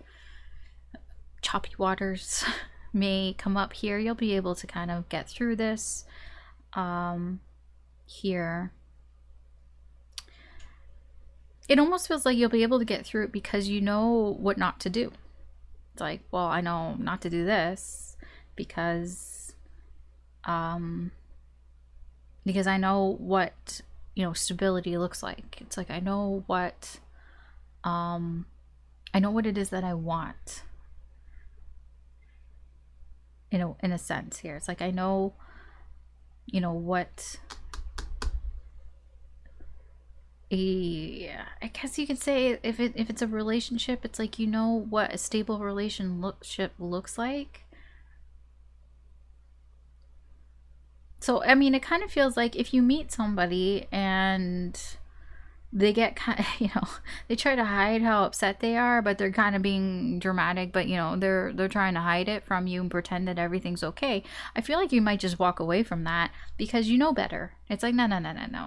choppy waters may come up here, you'll be able to kind of get through this here. It almost feels like you'll be able to get through it because you know what not to do. It's like, well, I know not to do this because I know what, you know, stability looks like. It's like I know what it is that I want. You know, in a sense here. It's like I know, you know, what I guess you could say if it's a relationship, it's like you know what a stable relationship looks like. So, I mean, it kind of feels like if you meet somebody and they get kind of, you know, they try to hide how upset they are, but they're kind of being dramatic, but you know, they're trying to hide it from you and pretend that everything's okay. I feel like you might just walk away from that because you know better. It's like, no,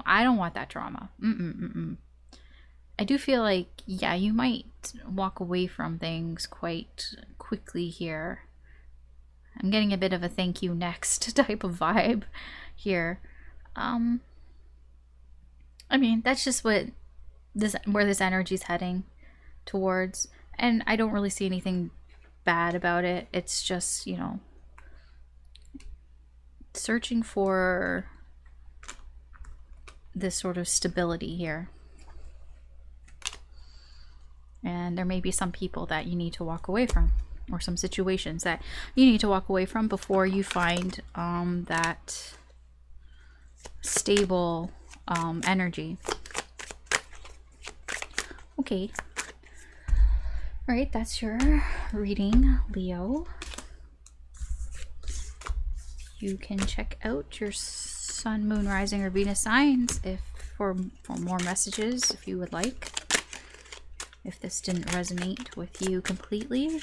I don't want that drama. I do feel like, yeah, you might walk away from things quite quickly here. I'm getting a bit of a thank you next type of vibe here. I mean, that's just where this energy is heading towards. And I don't really see anything bad about it. It's just, you know, searching for this sort of stability here. And there may be some people that you need to walk away from. or some situations that you need to walk away from before you find that stable energy. Okay. All right, that's your reading, Leo. You can check out your sun, moon, rising, or Venus signs if for more messages if you would like. If this didn't resonate with you completely.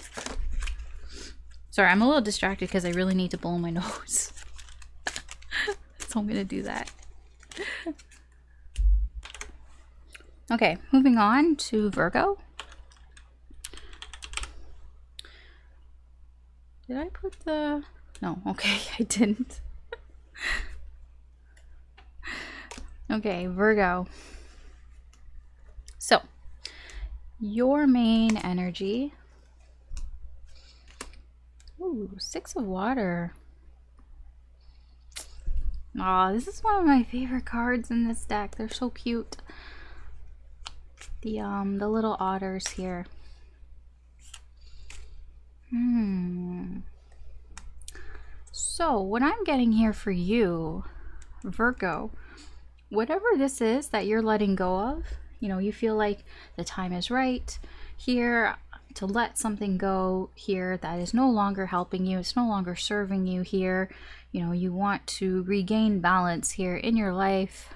Sorry, I'm a little distracted because I really need to blow my nose. So I'm going to do that. Okay, moving on to Virgo. Did I put the... No, okay, I didn't. Okay, Virgo. So, your main energy. Ooh, 6 of water. Aw, this is one of my favorite cards in this deck. They're so cute. The little otters here. So, what I'm getting here for you, Virgo, whatever this is that you're letting go of, you know, you feel like the time is right here to let something go here that is no longer helping you, it's no longer serving you here. You know, you want to regain balance here in your life.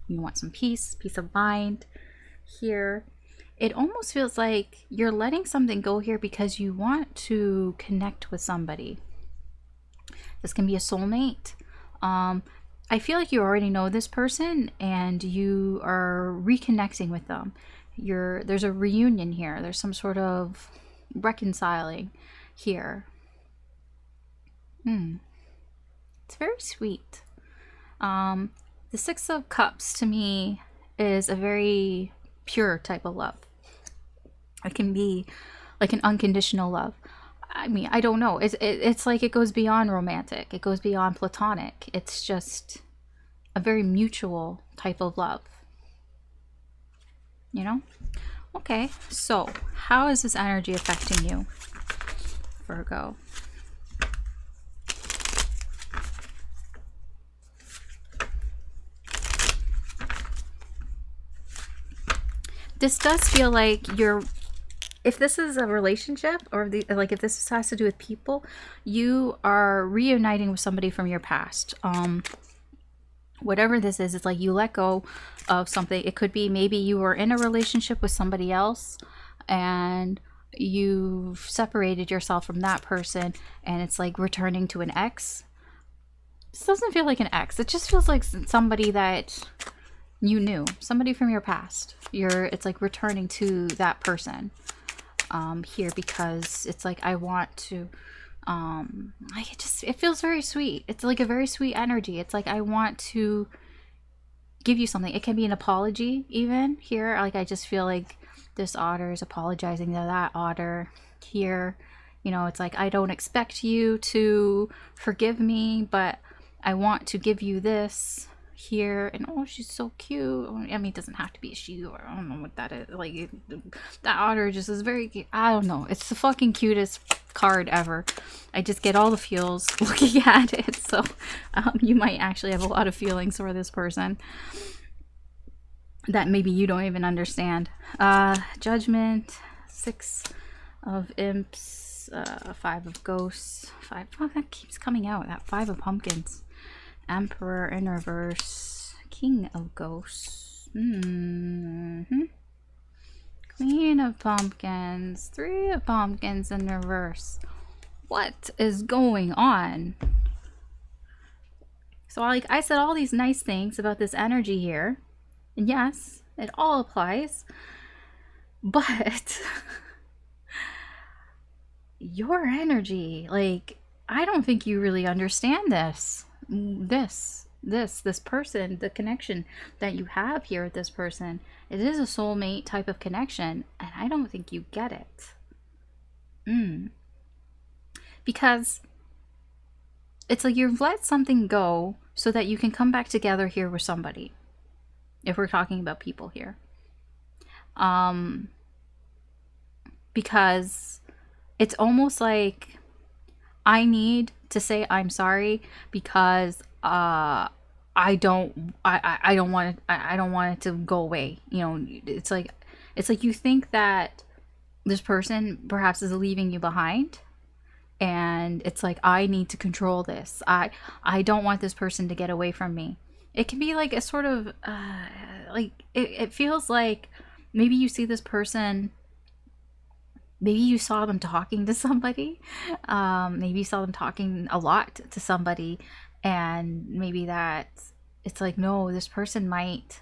You want some peace of mind here. It almost feels like you're letting something go here because you want to connect with somebody. This can be a soulmate. I feel like you already know this person and you are reconnecting with them. There's a reunion here. There's some sort of reconciling here. It's very sweet. The 6 of Cups to me is a very pure type of love. It can be like an unconditional love. I mean, I don't know. It's like it goes beyond romantic. It goes beyond platonic. It's just a very mutual type of love. You know? Okay, so how is this energy affecting you, Virgo? This does feel like if this is a relationship or if this has to do with people, you are reuniting with somebody from your past. Whatever this is, it's like you let go of something. It could be maybe you were in a relationship with somebody else and you've separated yourself from that person and it's like returning to an ex. This doesn't feel like an ex. It just feels like somebody that you knew, somebody from your past. It's like returning to that person here because it's like I want to it feels very sweet. It's like a very sweet energy. It's like I want to give you something. It can be an apology even here. Like I just feel like this otter is apologizing to that otter here. You know, it's like I don't expect you to forgive me, but I want to give you this here. And oh, she's so cute. I mean, it doesn't have to be a she, or I don't know what that is. Like that otter just is very cute. I don't know. It's the fucking cutest card ever. I just get all the feels looking at it. So you might actually have a lot of feelings for this person that maybe you don't even understand. Judgment, 6 of Imps, 5 of Ghosts, 5. Oh, that keeps coming out. That 5 of Pumpkins. Emperor in reverse, King of Ghosts, Queen of Pumpkins, 3 of Pumpkins in reverse. What is going on? So like I said all these nice things about this energy here, and yes, it all applies, but your energy, like, I don't think you really understand this person, the connection that you have here with this person. It is a soulmate type of connection, and I don't think you get it. Because it's like you've let something go so that you can come back together here with somebody, if we're talking about people here. Because it's almost like I need to say I'm sorry because I don't I don't want it to go away. You know, it's like you think that this person perhaps is leaving you behind, and it's like I need to control this. I don't want this person to get away from me. It can be like a sort of like it feels like maybe you see this person, maybe you saw them talking to somebody, maybe you saw them talking a lot to somebody, and maybe that it's like, no, this person might,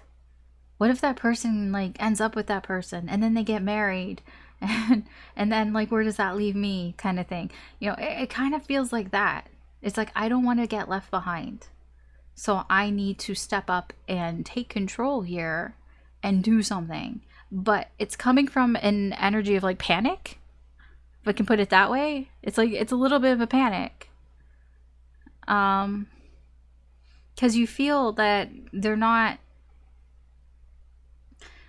what if that person like ends up with that person and then they get married, and then like where does that leave me, kind of thing. You know, it kind of feels like that. It's like I don't want to get left behind, so I need to step up and take control here and do something. But it's coming from an energy of like panic, if I can put it that way. It's like it's a little bit of a panic, because you feel that they're not,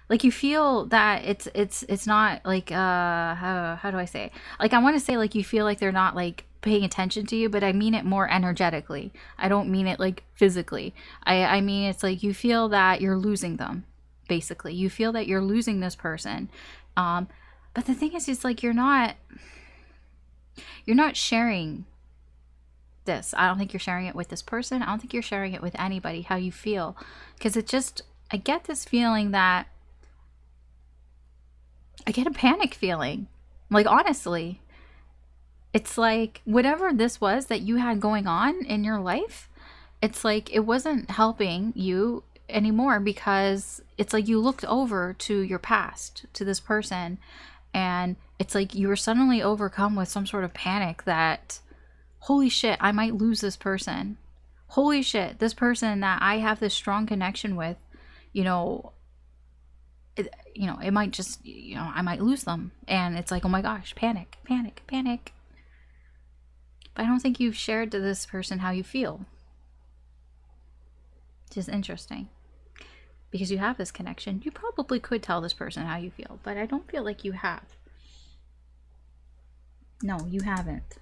like, you feel that it's not like how do I say it? Like, I want to say like you feel like they're not like paying attention to you, but I mean it more energetically. I don't mean it like physically. I mean it's like you feel that you're losing them. Basically, you feel that you're losing this person. But the thing is, it's like you're not sharing this. I don't think you're sharing it with this person. I don't think you're sharing it with anybody, how you feel. Because it just, I get this feeling that, I get a panic feeling. Like, honestly, it's like whatever this was that you had going on in your life, it's like it wasn't helping you anymore, because it's like you looked over to your past, to this person, and it's like you were suddenly overcome with some sort of panic that, holy shit, I might lose this person. Holy shit, this person that I have this strong connection with, you know, it might just, I might lose them. And it's like, oh my gosh, panic, panic, panic. But I don't think you've shared to this person how you feel. Which is interesting. Because you have this connection. You probably could tell this person how you feel, but I don't feel like you have. No, you haven't.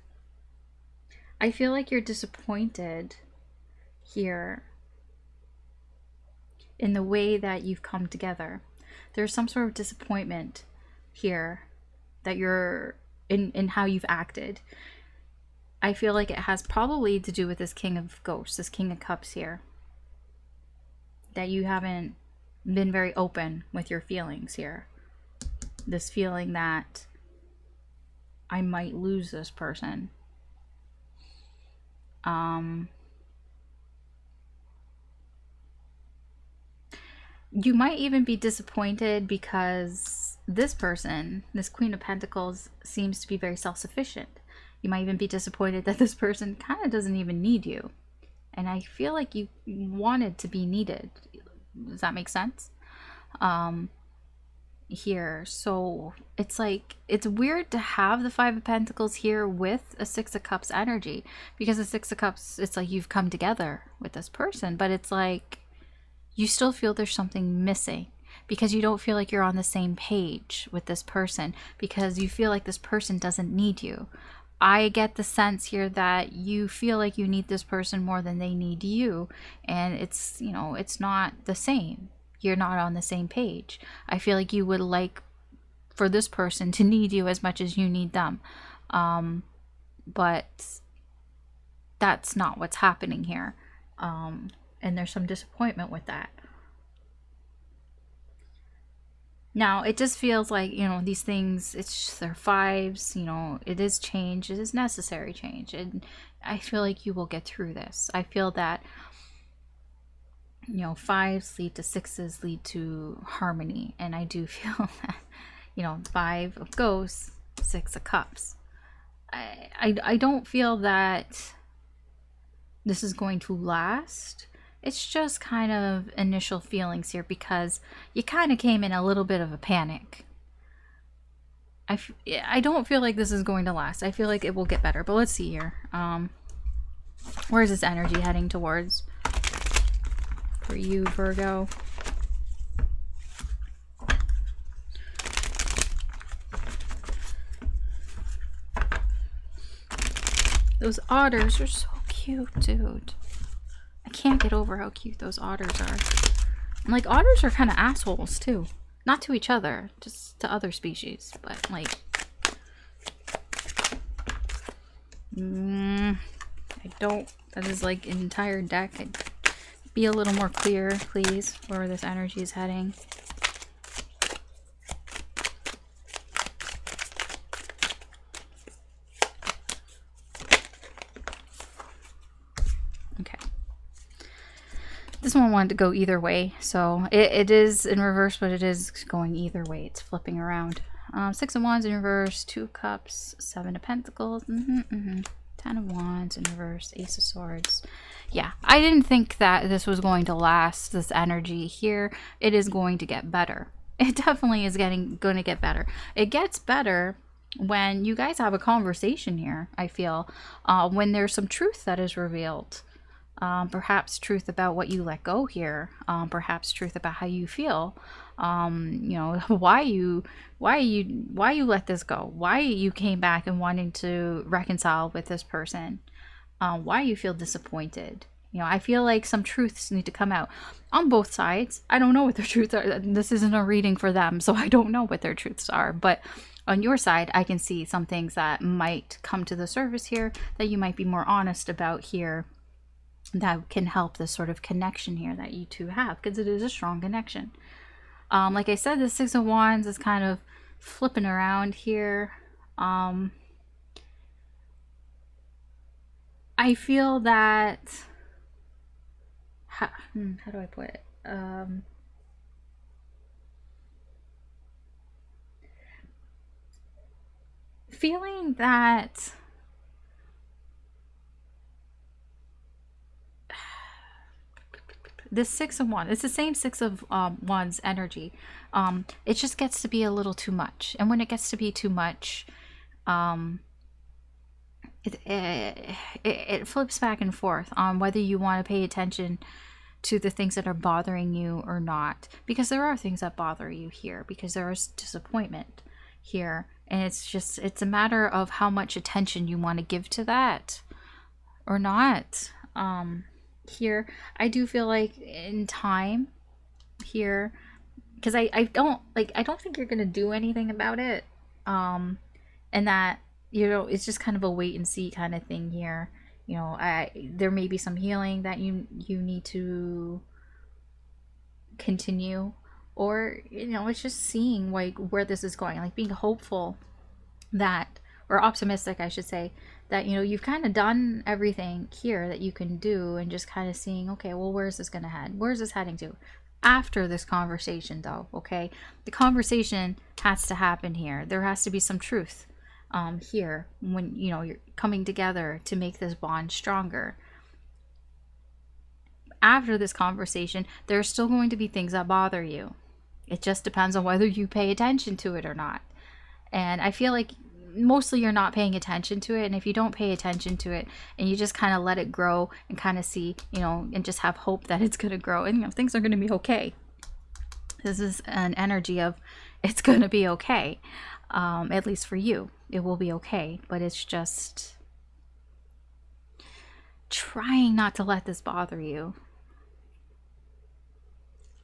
I feel like you're disappointed here in the way that you've come together. There's some sort of disappointment here that you're in how you've acted. I feel like it has probably to do with this King of Ghosts, this King of Cups here. That you haven't been very open with your feelings here. This feeling that I might lose this person. You might even be disappointed because this person, this Queen of Pentacles, seems to be very self-sufficient. You might even be disappointed that this person kind of doesn't even need you. And I feel like you wanted to be needed. Does that make sense? Here. So it's like, it's weird to have the Five of Pentacles here with a Six of Cups energy. Because the Six of Cups, it's like you've come together with this person. But it's like, you still feel there's something missing. Because you don't feel like you're on the same page with this person. Because you feel like this person doesn't need you. I get the sense here that you feel like you need this person more than they need you. And it's, it's not the same. You're not on the same page. I feel like you would like for this person to need you as much as you need them. But that's not what's happening here. And there's some disappointment with that. Now, it just feels like, these things, they're fives, it is change, it is necessary change. And I feel like you will get through this. I feel that, fives lead to sixes, lead to harmony. And I do feel that, Five of Ghosts, Six of Cups. I don't feel that this is going to last. It's just kind of initial feelings here because you kind of came in a little bit of a panic. I don't feel like this is going to last. I feel like it will get better, but let's see here. Where is this energy heading towards for you, Virgo? Those otters are so cute, dude. I can't get over how cute those otters are. And like, otters are kind of assholes too. Not to each other, just to other species. But like, I don't. That is like an entire deck. I'd be a little more clear, please, where this energy is heading. Okay. This one wanted to go either way, so it is in reverse, but it is going either way. It's flipping around. 6 of Wands in reverse, 2 of Cups, 7 of Pentacles, 10 of Wands in reverse, Ace of Swords. Yeah, I didn't think that this was going to last, this energy here. It is going to get better. It definitely is going to get better. It gets better when you guys have a conversation here, I feel, when there's some truth that is revealed. Perhaps truth about what you let go here, perhaps truth about how you feel, you know, why you let this go, why you came back and wanting to reconcile with this person, why you feel disappointed. You know, I feel like some truths need to come out on both sides. I don't know what their truths are. This isn't a reading for them, so I don't know what their truths are, but on your side, I can see some things that might come to the surface here that you might be more honest about here, that can help this sort of connection here that you two have, because it is a strong connection. Like I said, the 6 of Wands is kind of flipping around here. I feel that how do I put it? Feeling that this 6 of Wands, it's the same 6 of Wands energy. It just gets to be a little too much, and when it gets to be too much, it flips back and forth on whether you want to pay attention to the things that are bothering you or not, because there are things that bother you here, because there is disappointment here, and it's a matter of how much attention you want to give to that or not. Here I do feel like in time here, because I don't think you're gonna do anything about it, and that, you know, it's just kind of a wait and see kind of thing here. You know, there may be some healing that you need to continue, or, you know, it's just seeing like where this is going, like being hopeful that, or optimistic I should say, that, you know, you've kind of done everything here that you can do, and just kind of seeing, okay, well, where's this gonna head, where's this heading to after this conversation though. Okay, the conversation has to happen here. There has to be some truth here when, you know, you're coming together to make this bond stronger. After this conversation, there's still going to be things that bother you. It just depends on whether you pay attention to it or not. And I feel like mostly you're not paying attention to it, and if you don't pay attention to it and you just kind of let it grow and kind of see, you know, and just have hope that it's going to grow, and, you know, things are going to be okay. This is an energy of it's going to be okay. At least for you, it will be okay, but it's just trying not to let this bother you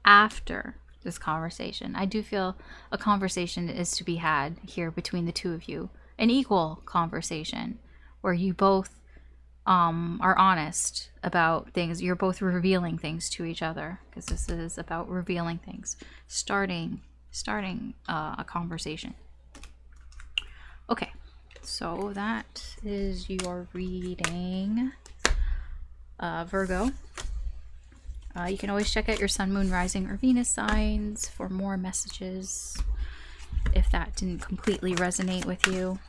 after this conversation. I do feel a conversation is to be had here between the two of you, an equal conversation where you both are honest about things. You're both revealing things to each other, because this is about revealing things, starting a conversation. Okay, so that is your reading, Virgo. You can always check out your sun, moon, rising, or Venus signs for more messages if that didn't completely resonate with you.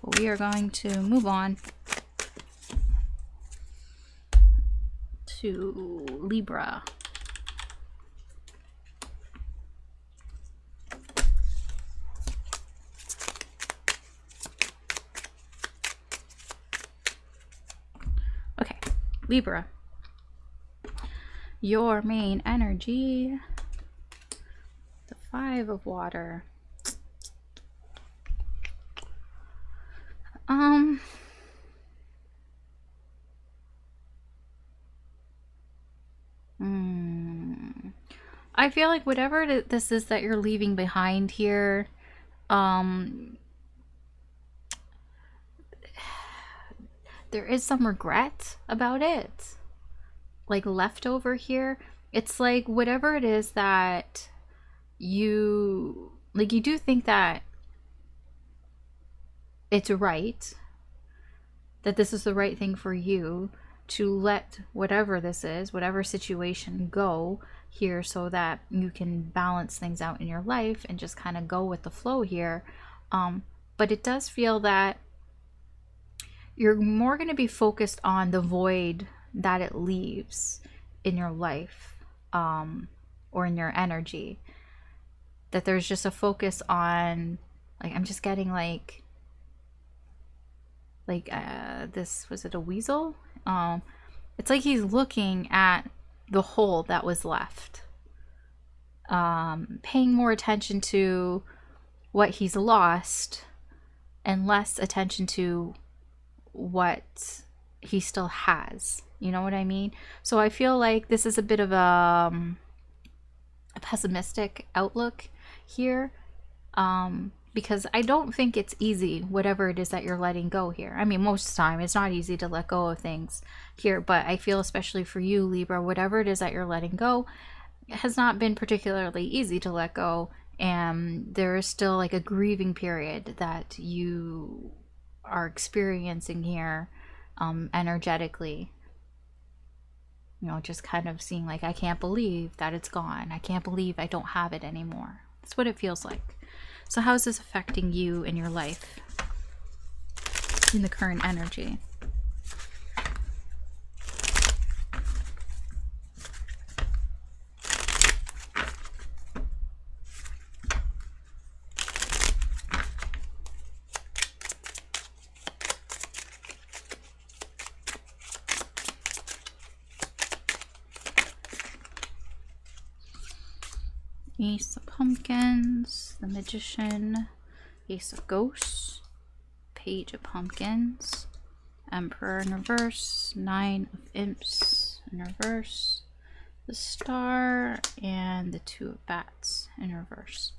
But we are going to move on to Libra. Okay, Libra, your main energy, the 5 of Water. Um, I feel like whatever this is that you're leaving behind here, um, there is some regret about it, like left over here. It's like whatever it is that you like, you do think that it's right, that this is the right thing for you to let whatever this is, whatever situation go here so that you can balance things out in your life and just kind of go with the flow here. But it does feel that you're more going to be focused on the void that it leaves in your life, or in your energy. That there's just a focus on, like, I'm just getting like this, was it a weasel? It's like he's looking at the hole that was left, paying more attention to what he's lost and less attention to what he still has. You know what I mean? So I feel like this is a bit of a pessimistic outlook here, because I don't think it's easy, whatever it is that you're letting go here. I mean, most of the time it's not easy to let go of things here, but I feel especially for you, Libra, whatever it is that you're letting go has not been particularly easy to let go, and there is still like a grieving period that you are experiencing here, energetically. You know, just kind of seeing like, I can't believe that it's gone. I can't believe I don't have it anymore. That's what it feels like. So how is this affecting you in your life, in the current energy? Ace of Pumpkins, the Magician, Ace of Ghosts, Page of Pumpkins, Emperor in reverse, Nine of Imps in reverse, the Star, and the Two of Bats in reverse.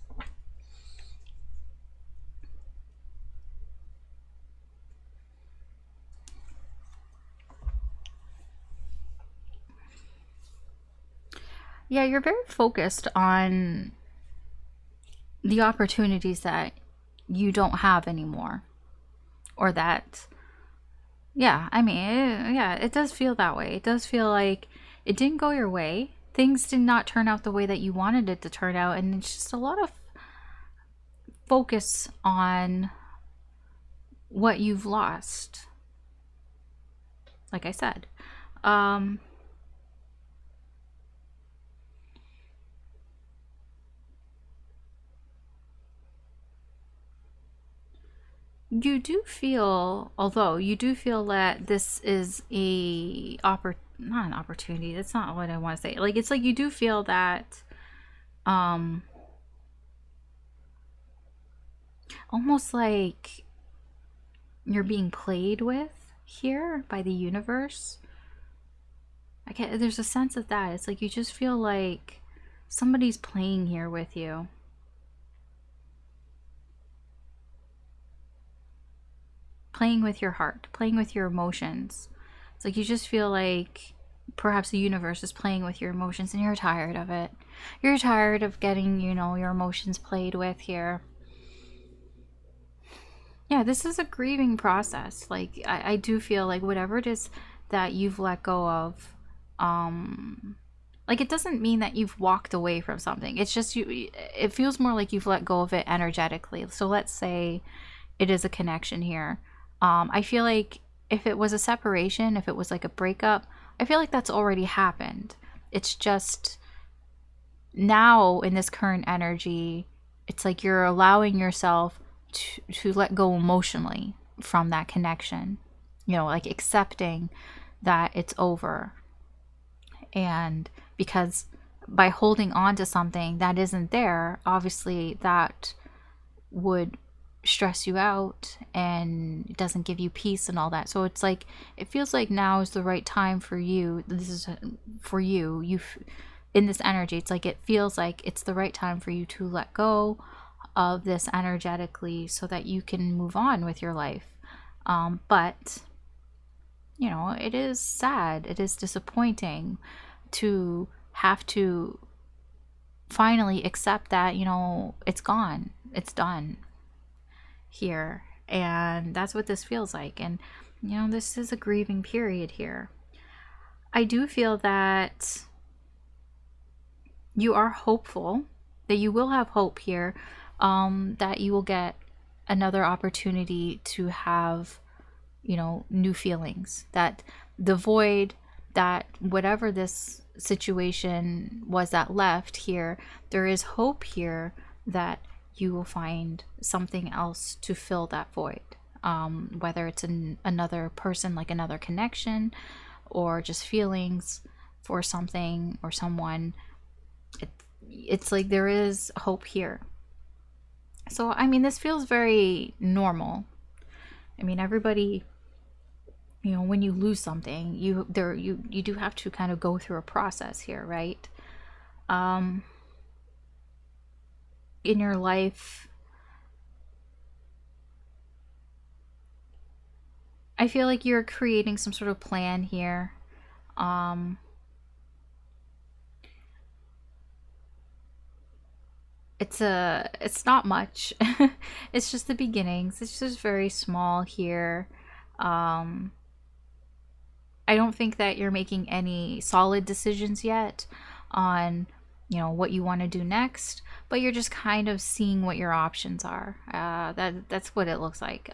Yeah, you're very focused on the opportunities that you don't have anymore. Or that, yeah, I mean, yeah, it does feel that way. It does feel like it didn't go your way. Things did not turn out the way that you wanted it to turn out. And it's just a lot of focus on what you've lost. Like I said. You do feel, although you do feel that this is not an opportunity, that's not what I want to say. Like, it's like you do feel that almost like you're being played with here by the universe. There's a sense of that. It's like you just feel like somebody's playing here with you. Playing with your heart, playing with your emotions. It's like you just feel like perhaps the universe is playing with your emotions and you're tired of it. You're tired of getting, you know, your emotions played with here. Yeah, this is a grieving process. Like, I do feel like whatever it is that you've let go of, like, it doesn't mean that you've walked away from something. It's just it feels more like you've let go of it energetically. So let's say it is a connection here. I feel like if it was a separation, if it was like a breakup, I feel like that's already happened. It's just now in this current energy, it's like you're allowing yourself to let go emotionally from that connection. You know, like accepting that it's over. And because by holding on to something that isn't there, obviously that would stress you out and it doesn't give you peace and all that. So it's like, it feels like now is the right time for you. This is for you. In this energy, it's like, it feels like it's the right time for you to let go of this energetically so that you can move on with your life. But you know, it is sad, it is disappointing to have to finally accept that, you know, it's gone, it's done here. And that's what this feels like. And you know, this is a grieving period here. I do feel that you are hopeful, that you will have hope here, that you will get another opportunity to have, you know, new feelings, that the void, that whatever this situation was that left here, there is hope here that you will find something else to fill that void, whether it's another person, like another connection, or just feelings for something or someone. It's like there is hope here. So I mean, this feels very normal. I mean, everybody, you know, when you lose something, you do have to kind of go through a process here, right? In your life, I feel like you're creating some sort of plan here. It's not much. It's just the beginnings. It's just very small here. I don't think that you're making any solid decisions yet on, you know, what you want to do next, but you're just kind of seeing what your options are. That's what it looks like.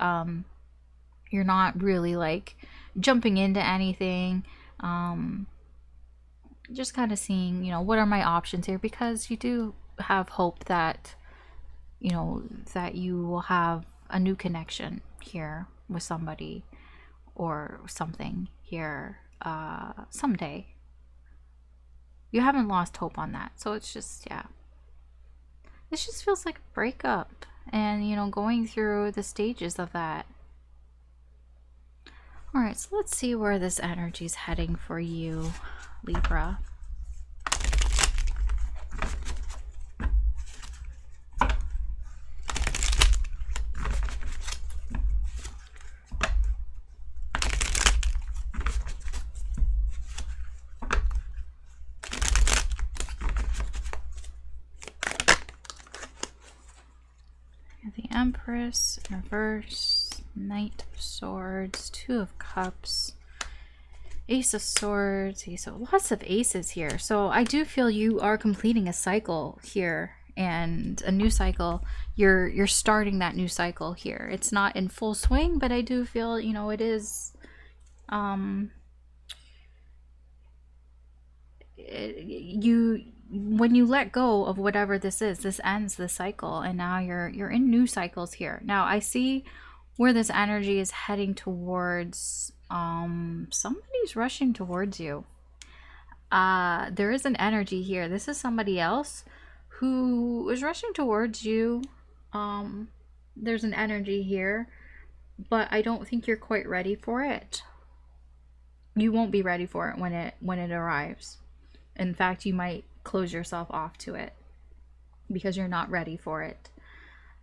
You're not really like jumping into anything. Just kind of seeing, you know, what are my options here, because you do have hope that, you know, that you will have a new connection here with somebody or something here someday. You haven't lost hope on that. So it's just, yeah, this just feels like a breakup, and you know, going through the stages of that. All right, so let's see where this energy is heading for you, Libra. The Empress in reverse, Knight of Swords, Two of Cups, Ace of Swords, lots of aces here. So I do feel you are completing a cycle here, and a new cycle. You're starting that new cycle here. It's not in full swing, but I do feel, you know, it is when you let go of whatever this is, this ends the cycle, and now you're in new cycles here. Now I see where this energy is heading towards. Somebody's rushing towards you. There is an energy here. This is somebody else who is rushing towards you. There's an energy here, but I don't think you're quite ready for it. You won't be ready for it when it arrives. In fact, you might close yourself off to it because you're not ready for it.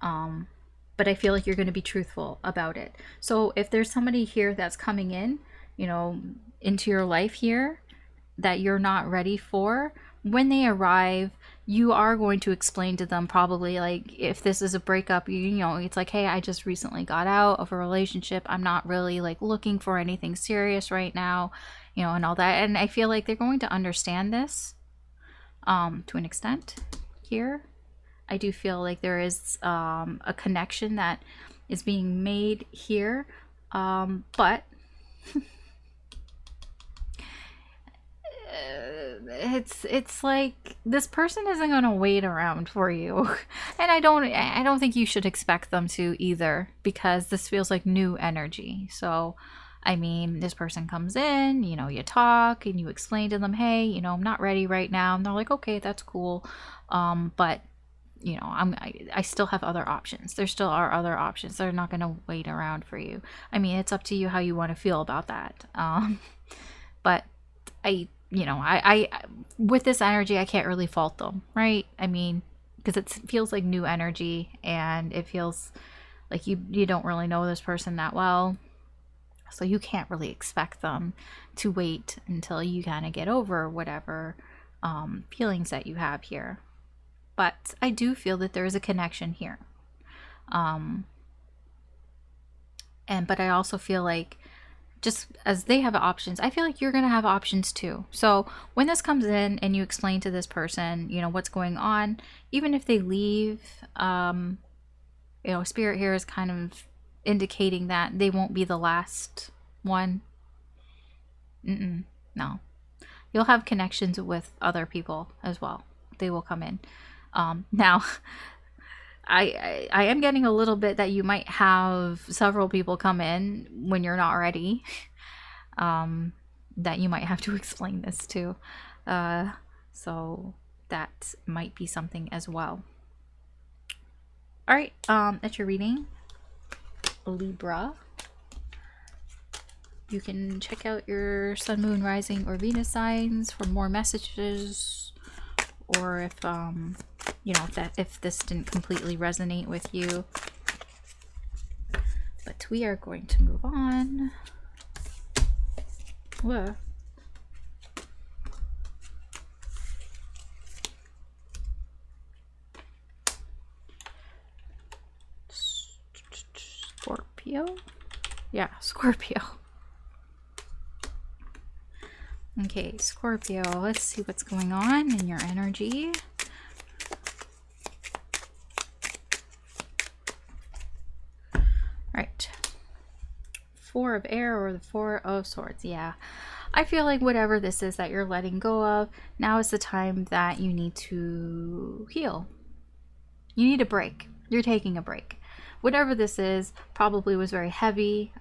But I feel like you're going to be truthful about it. So if there's somebody here that's coming in, you know, into your life here that you're not ready for, when they arrive, you are going to explain to them, probably, like, if this is a breakup, you know, it's like, hey, I just recently got out of a relationship. I'm not really like looking for anything serious right now, you know, and all that. And I feel like they're going to understand this to an extent here. I do feel like there is a connection that is being made here, but it's like this person isn't going to wait around for you, and I don't think you should expect them to either, because this feels like new energy. So I mean, this person comes in, you know, you talk and you explain to them, hey, you know, I'm not ready right now, and they're like, okay, that's cool, but you know, I still have other options. There still are other options. They're not going to wait around for you. I mean, it's up to you how you want to feel about that. But you know, I with this energy, I can't really fault them, right? I mean, because it feels like new energy, and it feels like you don't really know this person that well. So you can't really expect them to wait until you kind of get over whatever feelings that you have here. But I do feel that there is a connection here. But I also feel like, just as they have options, I feel like you're going to have options too. So when this comes in and you explain to this person, you know, what's going on, even if they leave, you know, Spirit here is kind of indicating that they won't be the last one. No. You'll have connections with other people as well. They will come in. Now, I am getting a little bit that you might have several people come in when you're not ready. That you might have to explain this to. So that might be something as well. All right, that's your reading, Libra. You can check out your sun, moon, rising, or Venus signs for more messages, or if you know, if this didn't completely resonate with you. But we are going to move on. Whoa. Scorpio? Yeah, Scorpio. Okay, Scorpio, let's see what's going on in your energy. Right. Four of Air or the Four of Swords. Yeah. I feel like whatever this is that you're letting go of, now is the time that you need to heal. You need a break. You're taking a break. Whatever this is probably was very heavy,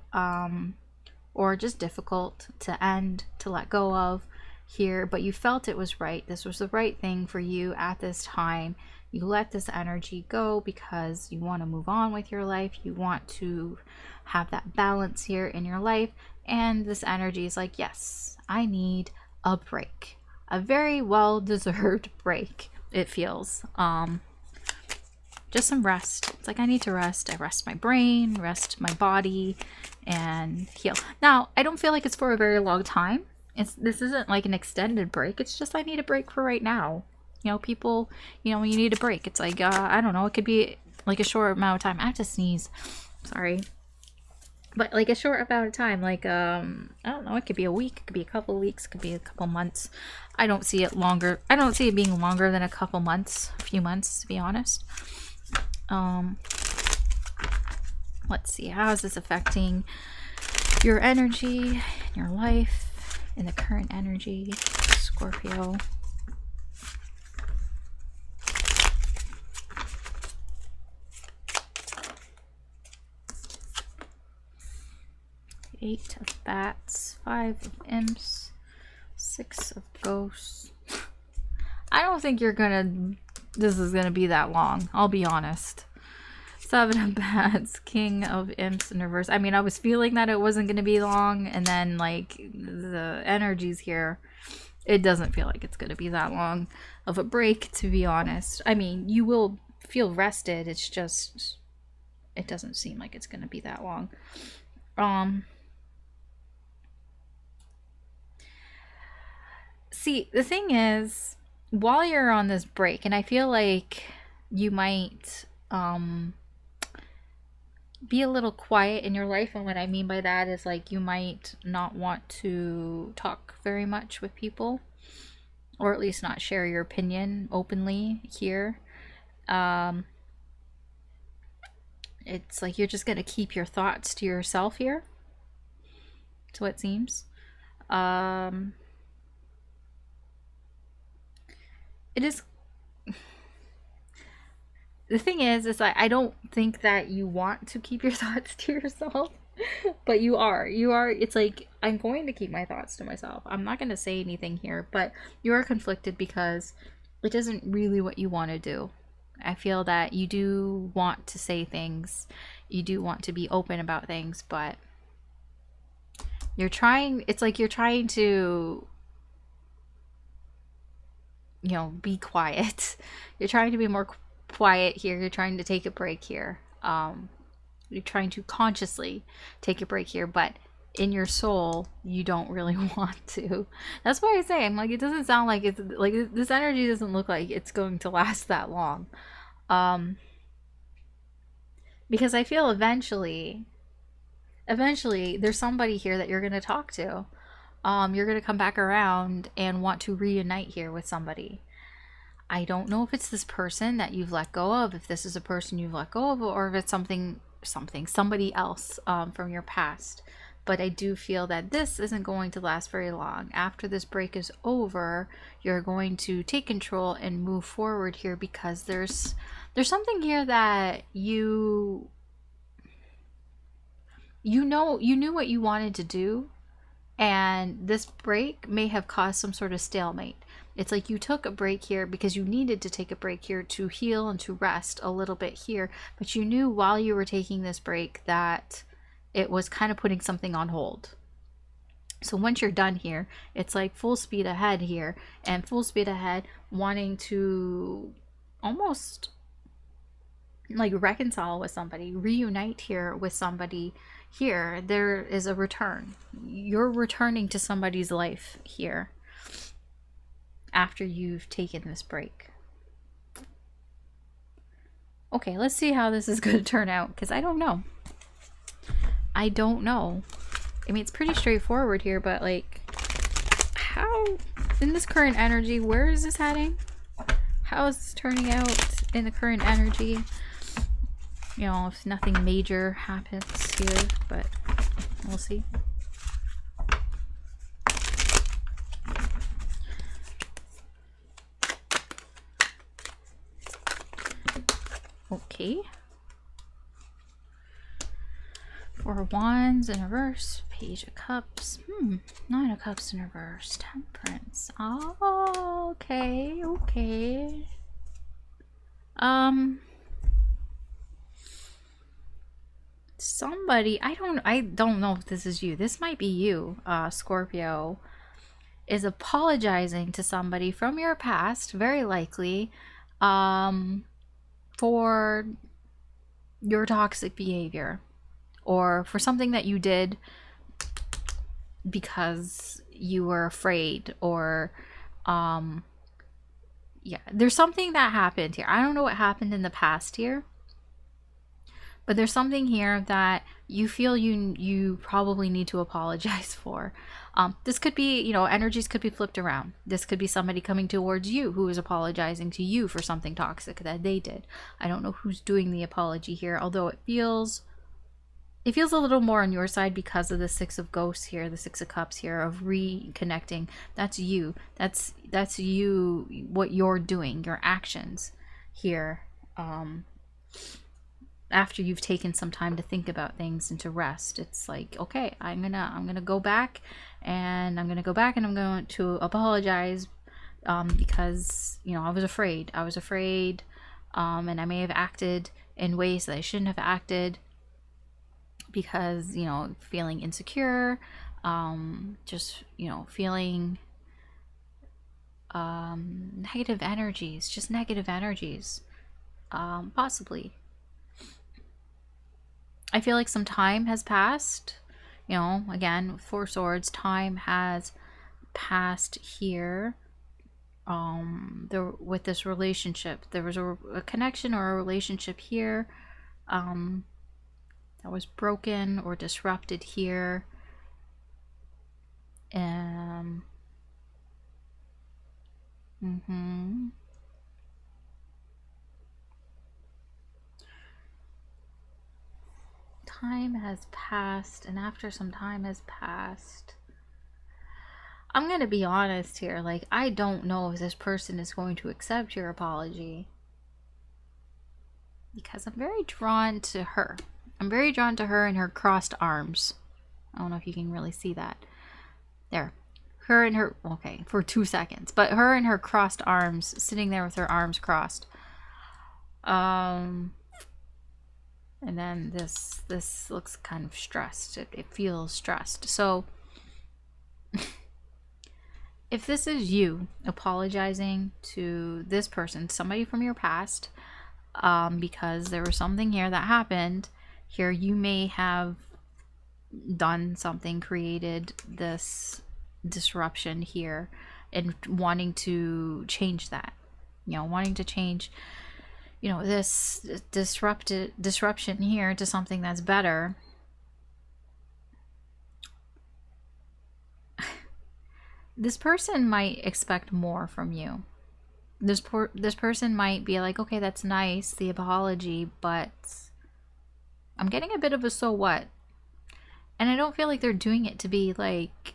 or just difficult to end, to let go of here, but you felt it was right. This was the right thing for you at this time. You let this energy go because you want to move on with your life. You want to have that balance here in your life. And this energy is like, yes, I need a break. A very well-deserved break, it feels. Just some rest. It's like, I need to rest. I rest my brain, rest my body, and heal. Now, I don't feel like it's for a very long time. This isn't like an extended break. It's just, I need a break for right now. You know, people, you know, when you need a break, it's like, I don't know, it could be like a short amount of time. I have to sneeze. Sorry. But like a short amount of time, like, I don't know, it could be a week, it could be a couple of weeks, it could be a couple months. I don't see it longer. I don't see it being longer than a couple months, a few months, to be honest. Let's see, how is this affecting your energy, your life, in the current energy, Scorpio? Eight of Bats, 5 of Imps, 6 of Ghosts. I don't think this is gonna be that long, I'll be honest. 7 of Bats, King of Imps in reverse. I mean, I was feeling that it wasn't gonna be long, and then like the energies here, it doesn't feel like it's gonna be that long of a break, to be honest. I mean, you will feel rested, it's just, it doesn't seem like it's gonna be that long. See, the thing is, while you're on this break, and I feel like you might be a little quiet in your life, and what I mean by that is like you might not want to talk very much with people, or at least not share your opinion openly here. It's like you're just going to keep your thoughts to yourself here. That's what it seems. It is, the thing is like, I don't think that you want to keep your thoughts to yourself, but you are, it's like, I'm going to keep my thoughts to myself. I'm not going to say anything here, but you are conflicted because it isn't really what you want to do. I feel that you do want to say things, you do want to be open about things, but you're trying, it's like you're trying to, you know, be quiet. You're trying to be more quiet here. You're trying to take a break here. You're trying to consciously take a break here, but in your soul, you don't really want to. That's why I say, I'm like, it doesn't sound like it's like this energy doesn't look like it's going to last that long. Because I feel eventually there's somebody here that you're going to talk to. You're going to come back around and want to reunite here with somebody. I don't know if it's this person that you've let go of, if this is a person you've let go of, or if it's somebody else from your past. But I do feel that this isn't going to last very long. After this break is over, you're going to take control and move forward here, because there's something here that you knew what you wanted to do, and this break may have caused some sort of stalemate. It's like you took a break here because you needed to take a break here to heal and to rest a little bit here, but you knew while you were taking this break that it was kind of putting something on hold. So once you're done here, it's like full speed ahead here, and full speed ahead, wanting to almost like reconcile with somebody, reunite here with somebody here. There is a return. You're returning to somebody's life here after you've taken this break. Okay, let's see how this is going to turn out, because I don't know. I don't know. I mean, it's pretty straightforward here, but like, how, in this current energy, where is this heading? How is this turning out in the current energy? You know, if nothing major happens here, but we'll see. Okay. Four of Wands in reverse, Page of Cups, Nine of Cups in reverse, Temperance. Oh, okay, okay. Somebody, I don't know if this is you. This might be you, Scorpio, is apologizing to somebody from your past, very likely, for your toxic behavior, or for something that you did because you were afraid, or yeah, there's something that happened here. I don't know what happened in the past here, but there's something here that you feel you probably need to apologize for. This could be, you know, energies could be flipped around. This could be somebody coming towards you who is apologizing to you for something toxic that they did. I don't know who's doing the apology here, although it feels a little more on your side because of the Six of Ghosts here, the Six of Cups here, of reconnecting. That's you. That's you, what you're doing, your actions here. After you've taken some time to think about things and to rest, it's like, okay, I'm gonna go back, and I'm going to apologize, because, you know, I was afraid, and I may have acted in ways that I shouldn't have acted, because, you know, feeling insecure, just, you know, feeling negative energies, possibly. I feel like some time has passed, you know, again, with Four Swords, time has passed here. With this relationship, there was a connection or a relationship here that was broken or disrupted here. Time has passed, and after some time has passed, I'm gonna be honest here, like, I don't know if this person is going to accept your apology, because I'm very drawn to her. I'm very drawn to her and her crossed arms. I don't know if you can really see that. There. Her and her, okay, for 2 seconds, but her and her crossed arms, sitting there with her arms crossed. And then this looks kind of stressed. It feels stressed. So if this is you apologizing to this person, somebody from your past, because there was something here that happened here, you may have done something, created this disruption here, and wanting to change that, wanting to change, this disruption here to something that's better. This person might expect more from you. This person might be like, okay, that's nice, the apology, but I'm getting a bit of a so what. And I don't feel like they're doing it to be like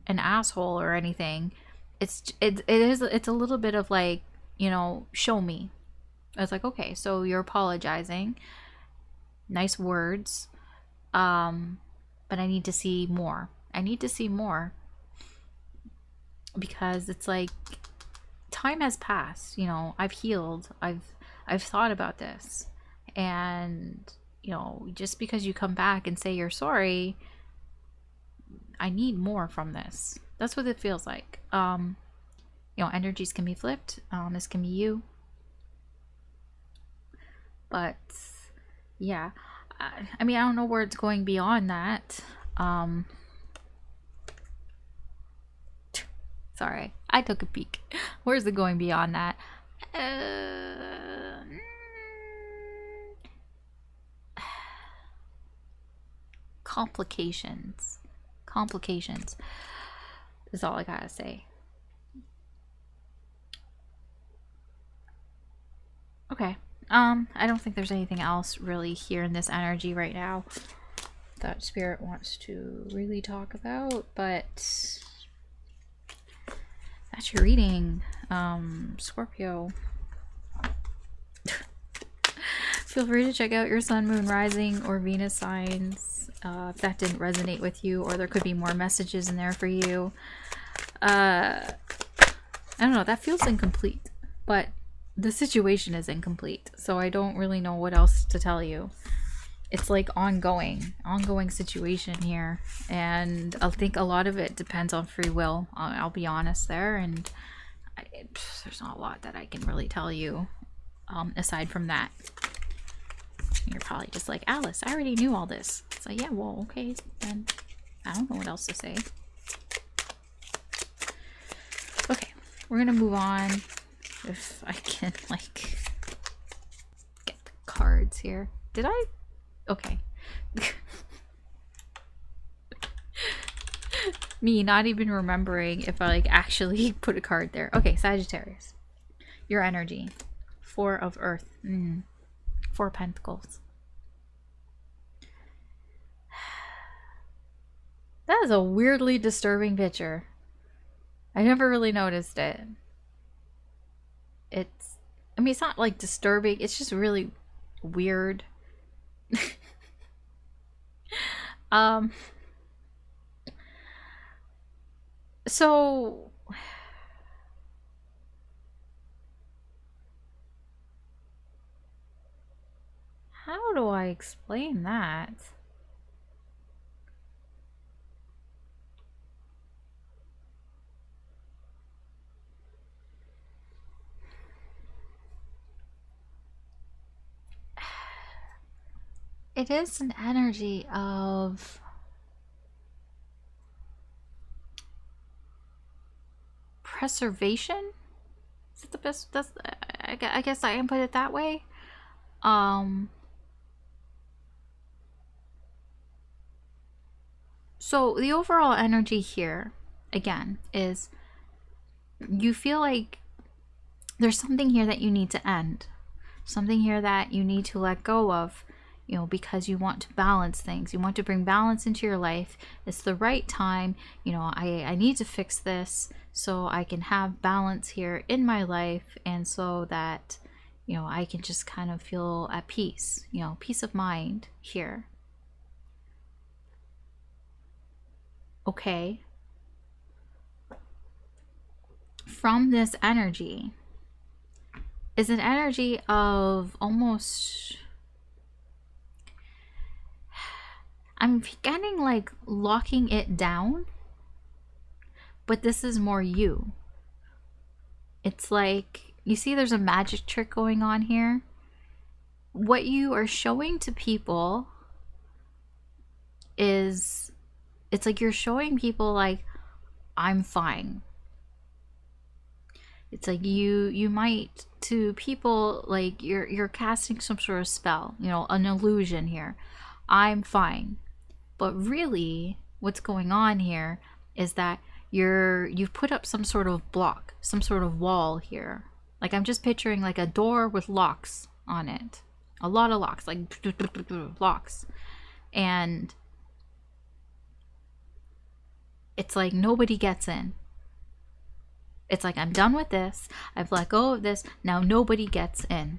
an asshole or anything. It's a little bit of like, show me. It's like, okay, so you're apologizing. Nice words. But I need to see more. I need to see more. Because it's like time has passed, I've healed. I've thought about this. And just because you come back and say you're sorry, I need more from this. That's what it feels like. Energies can be flipped. This can be you. But yeah, I mean, I don't know where it's going beyond that. Sorry, I took a peek. Where's it going beyond that? Complications is all I gotta say. Okay, I don't think there's anything else really here in this energy right now that Spirit wants to really talk about, but that's your reading, Scorpio. Feel free to check out your sun, moon, rising, or Venus signs if that didn't resonate with you, or there could be more messages in there for you. I don't know, that feels incomplete, but the situation is incomplete, so I don't really know what else to tell you. It's like ongoing situation here, and I think a lot of it depends on free will. I'll be honest there, and there's not a lot that I can really tell you aside from that. You're probably just like, Alice, I already knew all this. It's like, yeah, well, okay, then I don't know what else to say. Okay, we're gonna move on. If I can, like, get the cards here. Did I? Okay. Me not even remembering if I, like, actually put a card there. Okay, Sagittarius. Your energy. 4 of Earth. 4 Pentacles. That is a weirdly disturbing picture. I never really noticed it. I mean, it's not like disturbing, it's just really weird. So how do I explain that? It is an energy of preservation. Is it the best? That's, I guess I can put it that way. So the overall energy here, again, is you feel like there's something here that you need to end. Something here that you need to let go of, because you want to balance things. You want to bring balance into your life. It's the right time. I need to fix this so I can have balance here in my life, and so that, I can just kind of feel at peace, peace of mind here. Okay. From this energy, is an energy of almost, I'm getting like locking it down, but this is more you. It's like, you see there's a magic trick going on here. What you are showing to people is, it's like you're showing people like, I'm fine. It's like you might, to people, like you're casting some sort of spell, you know, an illusion here. I'm fine. But really what's going on here is that you've put up some sort of block, some sort of wall here. Like, I'm just picturing like a door with locks on it. A lot of locks, like locks. And it's like nobody gets in. It's like, I'm done with this. I've let go of this. Now nobody gets in.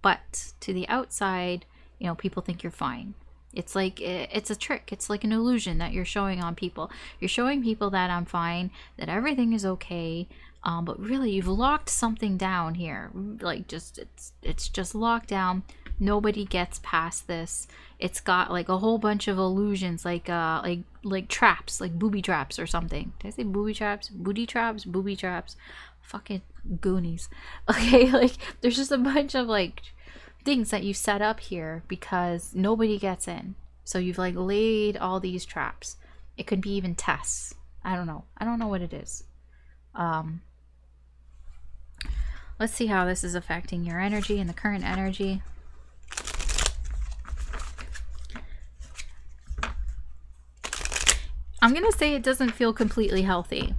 But to the outside, you know, people think you're fine. It's like, it's a trick. It's like an illusion that you're showing on people. You're showing people that I'm fine, that everything is okay. But really, you've locked something down here. Like, just, it's just locked down. Nobody gets past this. It's got like a whole bunch of illusions, like traps, like booby traps or something. Did I say booby traps? Booty traps? Booby traps? Fucking Goonies. Okay, like there's just a bunch of like things that you set up here because nobody gets in. So you've like laid all these traps. It could be even tests. I don't know. I don't know what it is. Let's see how this is affecting your energy and the current energy. I'm gonna say it doesn't feel completely healthy.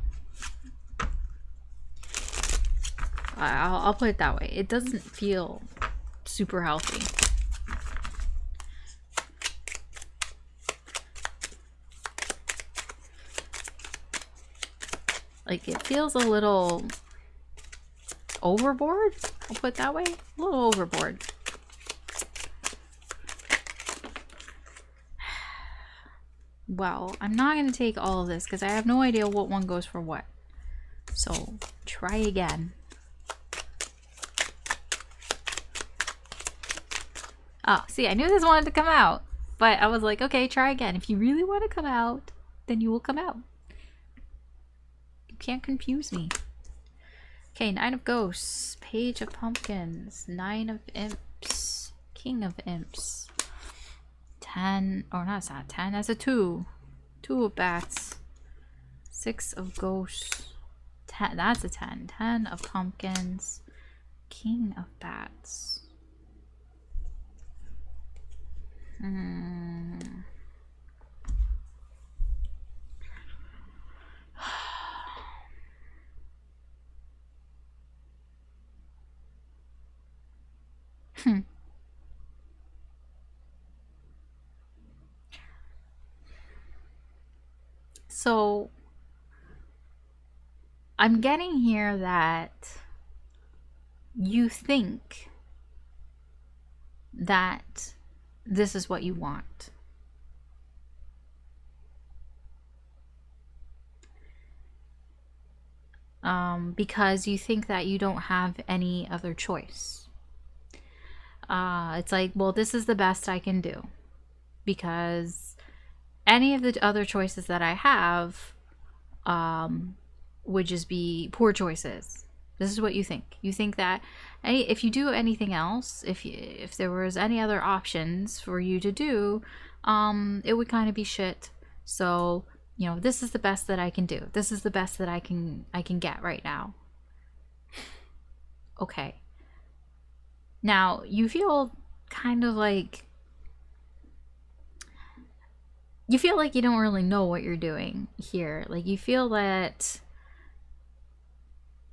I'll put it that way. It doesn't feel super healthy. Like, it feels a little overboard. I'll put it that way. A little overboard. Well, I'm not going to take all of this because I have no idea what one goes for what. So, try again. Oh, see, I knew this wanted to come out. But I was like, okay, try again. If you really want to come out, then you will come out. You can't confuse me. Okay, Nine of Ghosts, Page of Pumpkins, Nine of Imps, King of Imps. 10, or no, it's not 10, that's a 2. 2 of Bats. 6 of Ghosts. 10, that's a 10. 10 of Pumpkins. King of Bats. So, I'm getting here that you think that this is what you want. Because you think that you don't have any other choice. It's like, well, this is the best I can do. Because any of the other choices that I have would just be poor choices. This is what you think. You think that if you do anything else, if there was any other options for you to do, it would kind of be shit. So, you know, this is the best that I can do. This is the best that I can get right now. Okay. Now, you feel kind of like, you feel like you don't really know what you're doing here. Like, you feel that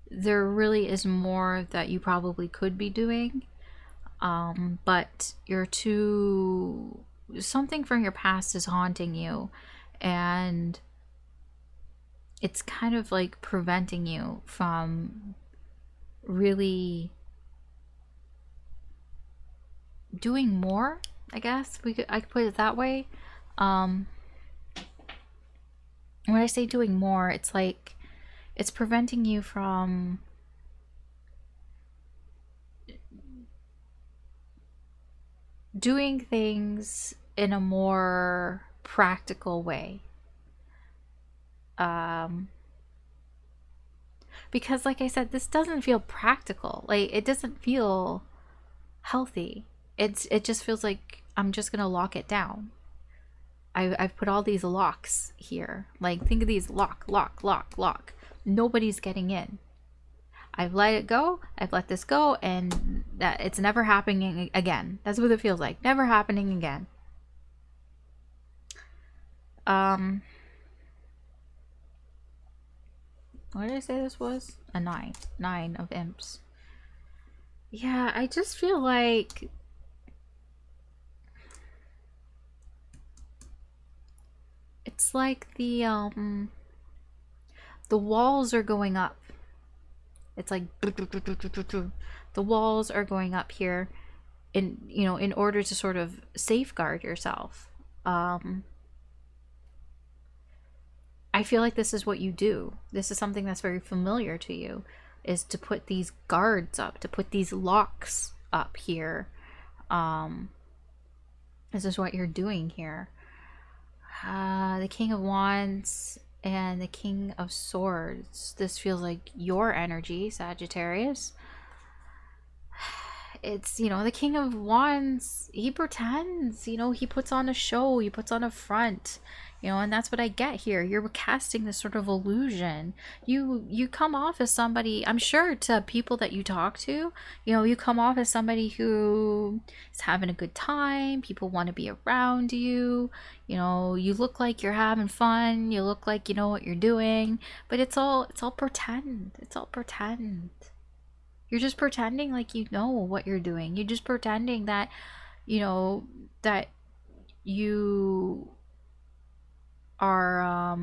there really is more that you probably could be doing, but you're too, something from your past is haunting you, and it's kind of like preventing you from really doing more, I guess I could put it that way. When I say doing more, it's like it's preventing you from doing things in a more practical way. Because like I said, this doesn't feel practical. Like, it doesn't feel healthy. It just feels like I'm just gonna lock it down. I've put all these locks here. Like, think of these lock. Nobody's getting in. I've let it go. I've let this go, and that it's never happening again. That's what it feels like. Never happening again. What did I say this was? A 9. 9 of imps. Yeah, I just feel like it's like the walls are going up. It's like the walls are going up here in order to sort of safeguard yourself. I feel like this is what you do. This is something that's very familiar to you, is to put these guards up, to put these locks up here. This is what you're doing here. The King of Wands and the King of Swords. This feels like your energy, Sagittarius. It's, the King of Wands, he pretends, he puts on a show, he puts on a front, and that's what I get here. You're casting this sort of illusion. You come off as somebody, I'm sure to people that you talk to, you come off as somebody who is having a good time. People want to be around you. You look like you're having fun. You look like you know what you're doing, but it's all pretend. It's all pretend. You're just pretending like you know what you're doing. You're just pretending that, that you are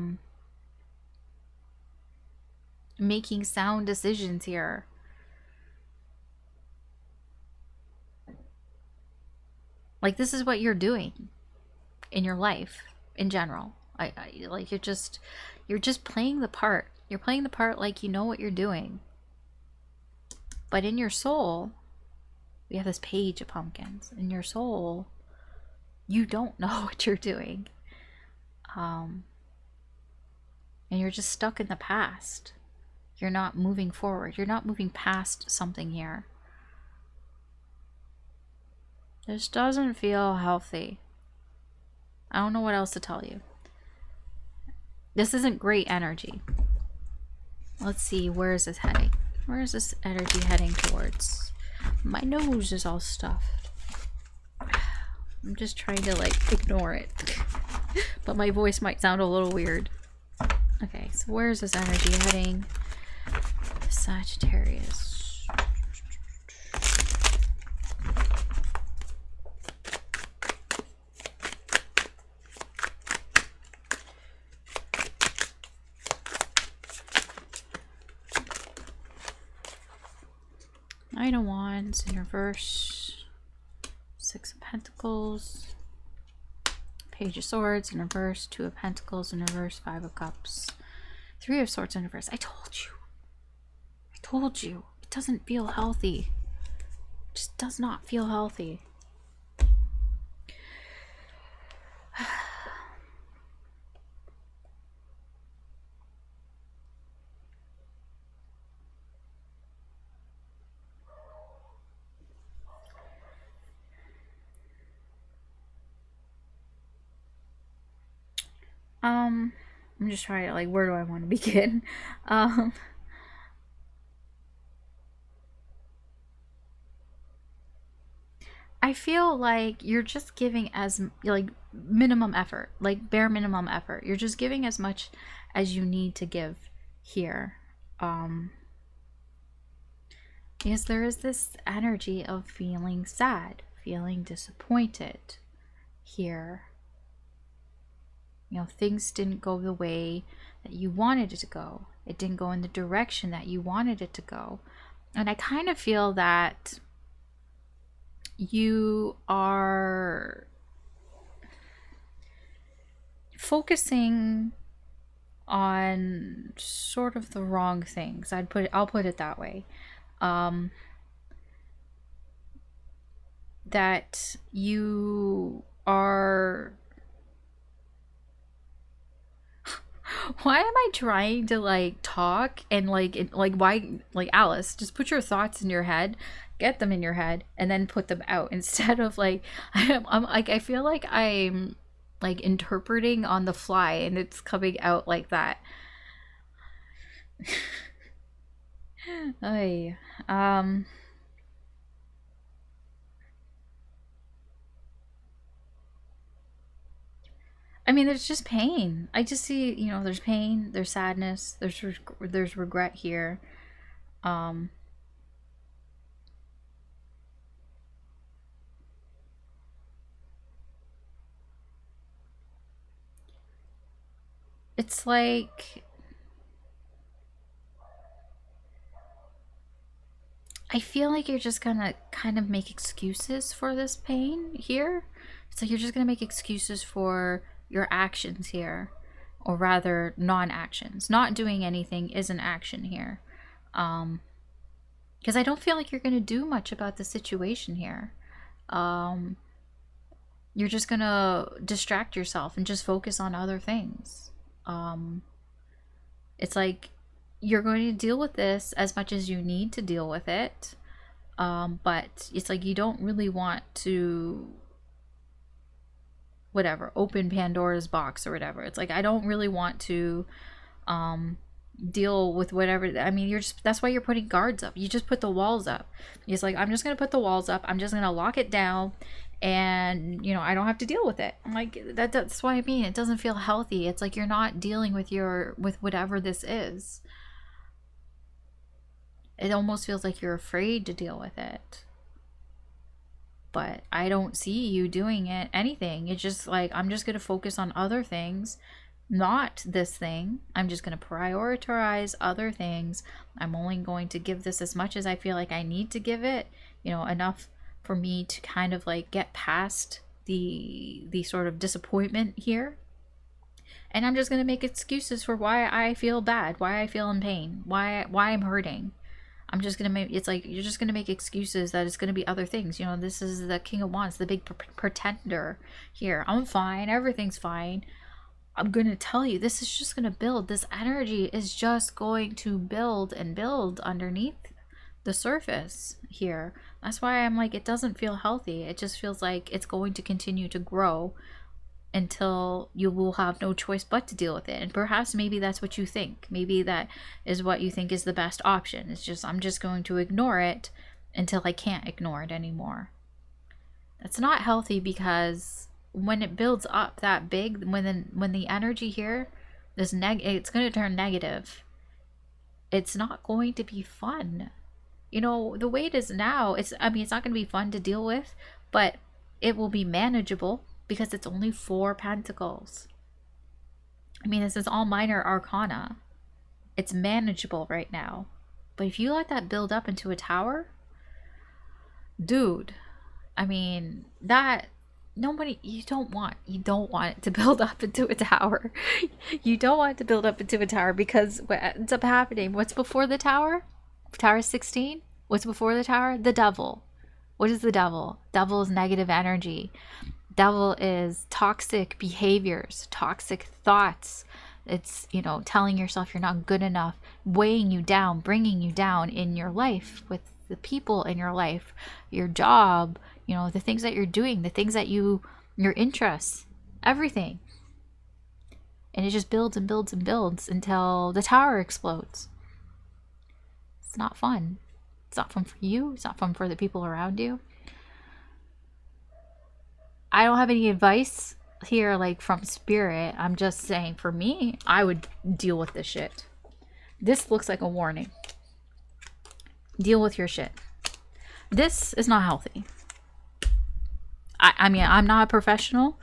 making sound decisions here. Like, this is what you're doing in your life in general. I like, you're just playing the part. You're playing the part like you know what you're doing. But in your soul, we have this Page of Pumpkins. In your soul, you don't know what you're doing. And you're just stuck in the past. You're not moving forward. You're not moving past something here. This doesn't feel healthy. I don't know what else to tell you. This isn't great energy. Let's see, where is this heading? Where is this energy heading towards? My nose is all stuffed. I'm just trying to ignore it. But my voice might sound a little weird. Okay, so where is this energy heading? Sagittarius. Knight of Wands in reverse, 6 of Pentacles, Page of Swords in reverse, 2 of Pentacles in reverse, 5 of Cups, 3 of Swords in reverse. I told you, it doesn't feel healthy. It just does not feel healthy. I'm just trying to, where do I want to begin? I feel like you're just giving as, minimum effort, bare minimum effort. You're just giving as much as you need to give here. Because there is this energy of feeling sad, feeling disappointed here. Things didn't go the way that you wanted it to go. It didn't go in the direction that you wanted it to go. And I kind of feel that you are focusing on sort of the wrong things. I'll put it that way. that you are... Why am I trying to like talk and like why, like, Alice, just put your thoughts in your head, get them in your head, and then put them out instead of like I'm like, I feel like I'm like interpreting on the fly and it's coming out like that. Ay, I mean, there's just pain. I just see, you know, there's pain, there's sadness, there's regret here. Um, it's like I feel like you're just gonna kind of make excuses for this pain here. It's like you're just gonna make excuses for your actions here, or rather, non-actions. Not doing anything is an action here. Because I don't feel like you're gonna do much about the situation here. Um, you're just gonna distract yourself and just focus on other things. Um, it's like you're going to deal with this as much as you need to deal with it. But it's like you don't really want to, whatever, open Pandora's box or whatever. It's like I don't really want to deal with whatever. I mean, you're just, that's why you're putting guards up. You just put the walls up. It's like, I'm just gonna put the walls up, I'm just gonna lock it down, and you know, I don't have to deal with it. I'm like, that's why I mean, it doesn't feel healthy. It's like you're not dealing with with whatever this is. It almost feels like you're afraid to deal with it. But I don't see you doing anything. It's just like, I'm just going to focus on other things, not this thing. I'm just going to prioritize other things. I'm only going to give this as much as I feel like I need to give it, you know, enough for me to kind of like get past the sort of disappointment here. And I'm just going to make excuses for why I feel bad, why I feel in pain, why I'm hurting. I'm just gonna make, it's like you're just gonna make excuses that it's gonna be other things. You know, this is the King of Wands, the big pretender here. I'm fine, everything's fine. I'm gonna tell you, this is just gonna build. This energy is just going to build and build underneath the surface here. That's why I'm like, it doesn't feel healthy. It just feels like it's going to continue to grow until you will have no choice but to deal with it. And perhaps maybe that's what you think. Maybe that is what you think is the best option. It's just, I'm just going to ignore it until I can't ignore it anymore. That's not healthy, because when it builds up that big, when the energy here, it's going to turn negative. It's not going to be fun. You know, the way it is now, I mean, it's not going to be fun to deal with, but it will be manageable, because it's only 4 pentacles. I mean, this is all minor arcana. It's manageable right now. But if you let that build up into a tower, dude, I mean, that you don't want it to build up into a tower. You don't want it to build up into a tower, because what ends up happening, what's before the tower? Tower 16? What's before the tower? The devil. What is the devil? Devil is negative energy. Devil is toxic behaviors, toxic thoughts. It's, you know, telling yourself you're not good enough, weighing you down, bringing you down in your life, with the people in your life, your job, you know, the things that you're doing, the things that your interests, everything. And it just builds and builds and builds until the tower explodes. It's not fun. It's not fun for you. It's not fun for the people around you. I don't have any advice here, like, from spirit. I'm just saying, for me, I would deal with this shit. This looks like a warning. Deal with your shit. This is not healthy. I mean, I'm not a professional.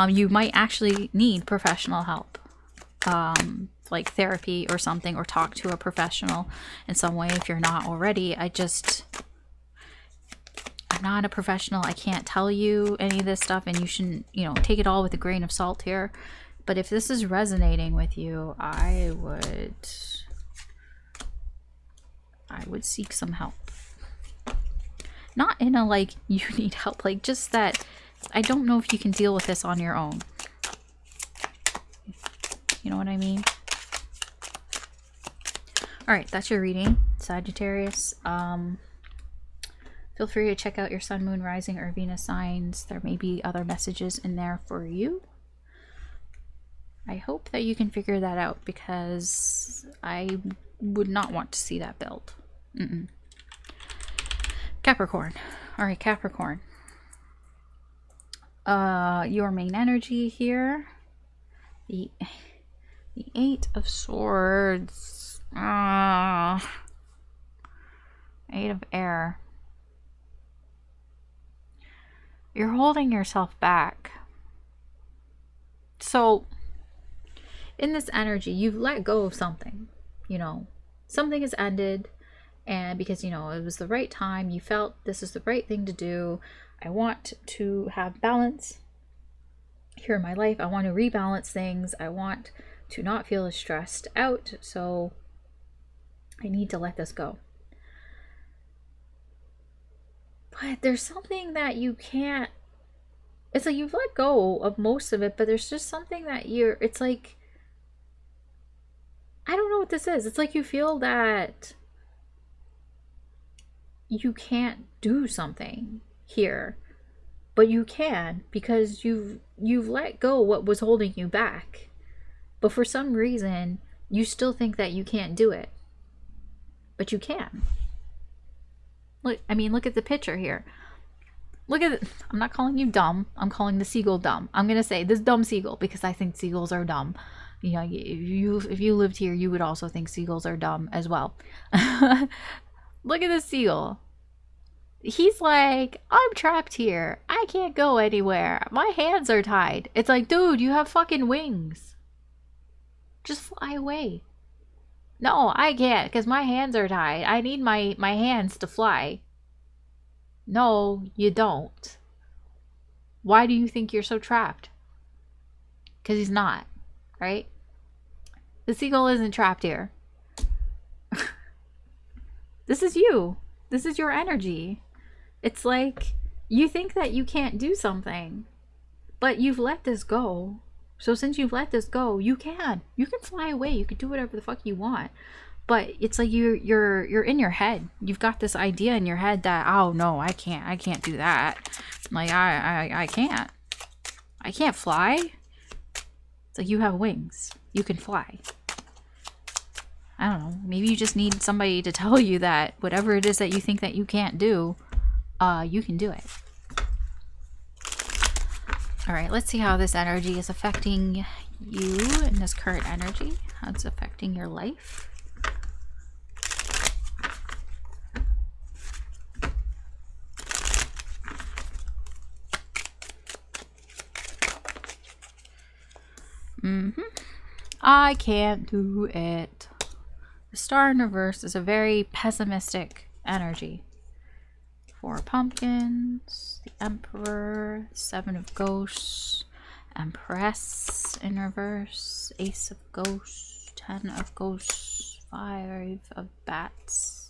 You might actually need professional help. Like therapy or something, or talk to a professional in some way if you're not already. I'm not a professional. I can't tell you any of this stuff, and you shouldn't, you know, take it all with a grain of salt here. But if this is resonating with you, I would seek some help. Not in a like you need help, like just that I don't know if you can deal with this on your own. You know what I mean? Alright, that's your reading, Sagittarius. Feel free to check out your sun, moon, rising, or Venus signs. There may be other messages in there for you. I hope that you can figure that out, because I would not want to see that build. Capricorn. All right, Capricorn. Your main energy here. The Eight of Swords. Eight of Air. You're holding yourself back. So, in this energy, you've let go of something. You know, something has ended, and because, you know, it was the right time, you felt this is the right thing to do. I want to have balance here in my life. I want to rebalance things. I want to not feel as stressed out, so I need to let this go. But there's something that you can't, it's like you've let go of most of it, but there's just something that it's like, I don't know what this is. It's like you feel that you can't do something here, but you can, because you've let go what was holding you back. But for some reason, you still think that you can't do it. But you can. Look, I mean, look at the picture here. Look at it. I'm not calling you dumb. I'm calling the seagull dumb. I'm going to say this dumb seagull because I think seagulls are dumb. You know, if you lived here, you would also think seagulls are dumb as well. Look at this seagull. He's like, I'm trapped here. I can't go anywhere. My hands are tied. It's like, dude, you have fucking wings. Just fly away. No, I can't because my hands are tied. I need my hands to fly. No, you don't. Why do you think you're so trapped? Because he's not, right? The seagull isn't trapped here. This is you. This is your energy. It's like you think that you can't do something, but you've let this go. So since you've let this go, you can fly away. You can do whatever the fuck you want. But it's like you're in your head. You've got this idea in your head that, oh no, I can't do that. Like I can't fly. It's like you have wings. You can fly. I don't know. Maybe you just need somebody to tell you that whatever it is that you think that you can't do, you can do it. All right, let's see how this energy is affecting you in this current energy. How it's affecting your life. I can't do it. The Star in reverse is a very pessimistic energy. 4 pumpkins, the Emperor, 7 of ghosts, Empress in reverse, Ace of ghosts, 10 of ghosts, 5 of bats.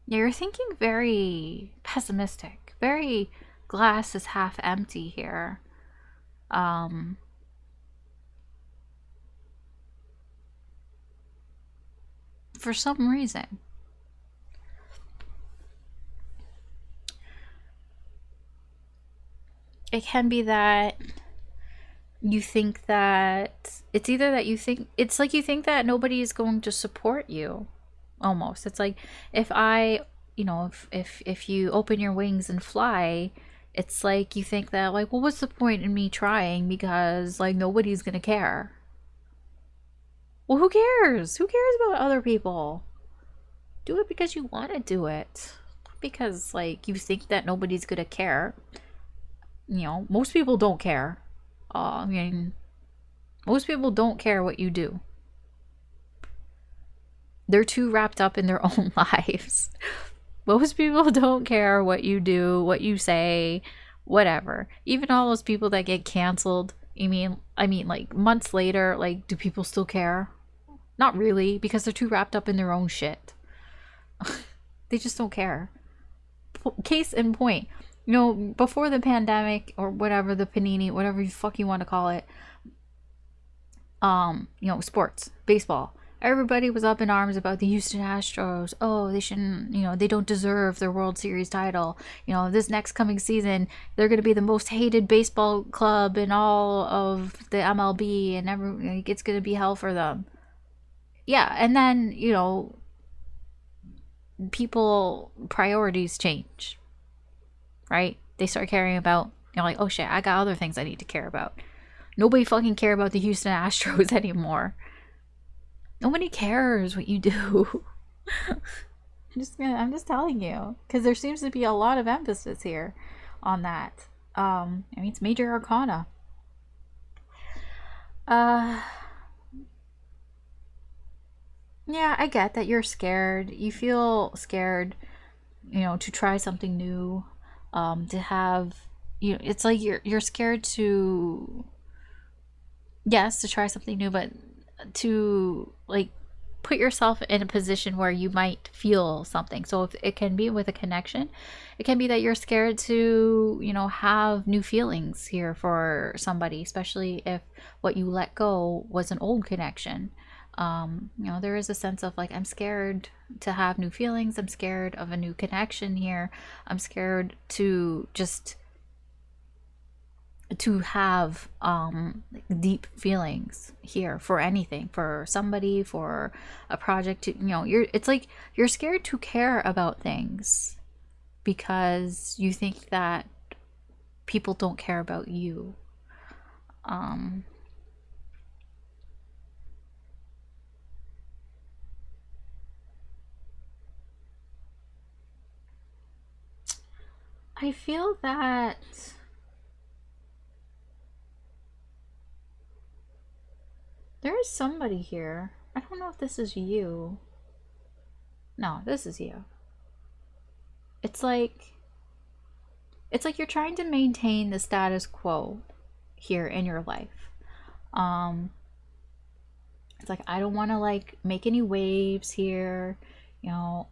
Yeah, you're thinking very pessimistic, very glass is half empty here. For some reason. It can be that you think that it's either that you think it's like you think that nobody is going to support you. Almost. It's like if if you open your wings and fly, it's like you think that like, well, what's the point in me trying because like nobody's gonna care. Well, who cares? Who cares about other people? Do it because you want to do it. Not because, like, you think that nobody's going to care. You know, most people don't care. I mean, most people don't care what you do. They're too wrapped up in their own lives. Most people don't care what you do, what you say, whatever. Even all those people that get canceled. I mean, like months later, like, do people still care? Not really, because they're too wrapped up in their own shit. They just don't care. Case in point, you know, before the pandemic or whatever, the panini, whatever you fuck you want to call it, you know, sports, baseball. Everybody was up in arms about the Houston Astros. Oh, they shouldn't, you know, they don't deserve their World Series title. You know, this next coming season, they're going to be the most hated baseball club in all of the MLB, and it's going to be hell for them. Yeah, and then, you know, people priorities change, right? They start caring about, you know, like, oh shit, I got other things I need to care about. Nobody fucking care about the Houston Astros anymore. Nobody cares what you do. I'm just telling you, because there seems to be a lot of emphasis here on that. I mean, it's major arcana. Yeah, I get that you're scared. You feel scared, you know, to try something new, to have, you know, it's like you're scared to, yes, to try something new, but to like put yourself in a position where you might feel something. So if it can be with a connection, it can be that you're scared to, you know, have new feelings here for somebody, especially if what you let go was an old connection. You know, there is a sense of like, I'm scared to have new feelings. I'm scared of a new connection here. I'm scared to just to have deep feelings here for anything, for somebody, for a project. To, you know, it's like you're scared to care about things because you think that people don't care about you. I feel that there is somebody here. I don't know if this is you. No, this is you. It's like you're trying to maintain the status quo here in your life. It's like, I don't want to like make any waves here. You know,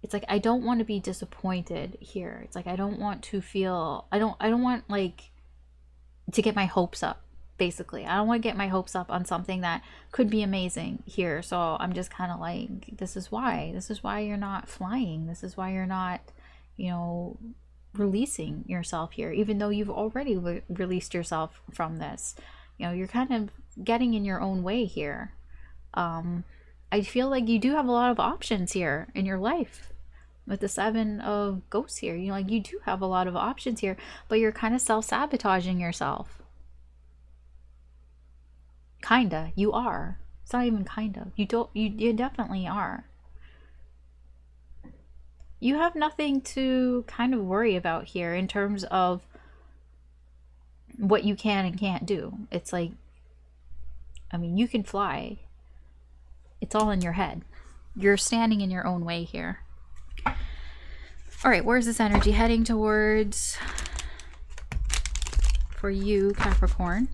it's like I don't want to be disappointed here. It's like I don't want to feel I don't want like to get my hopes up, basically. I don't want to get my hopes up on something that could be amazing here. So I'm just kind of like, this is why you're not flying. This is why you're not, you know, releasing yourself here, even though you've already released yourself from this. You know, you're kind of getting in your own way here. I feel like you do have a lot of options here in your life with the 7 of ghosts here. You know, like you do have a lot of options here, but you're kind of self-sabotaging yourself. Kinda. You are. It's not even kind of. You definitely are. You have nothing to kind of worry about here in terms of what you can and can't do. It's like, I mean, you can fly. It's all in your head. You're standing in your own way here. All right, where's this energy heading towards for you, Capricorn?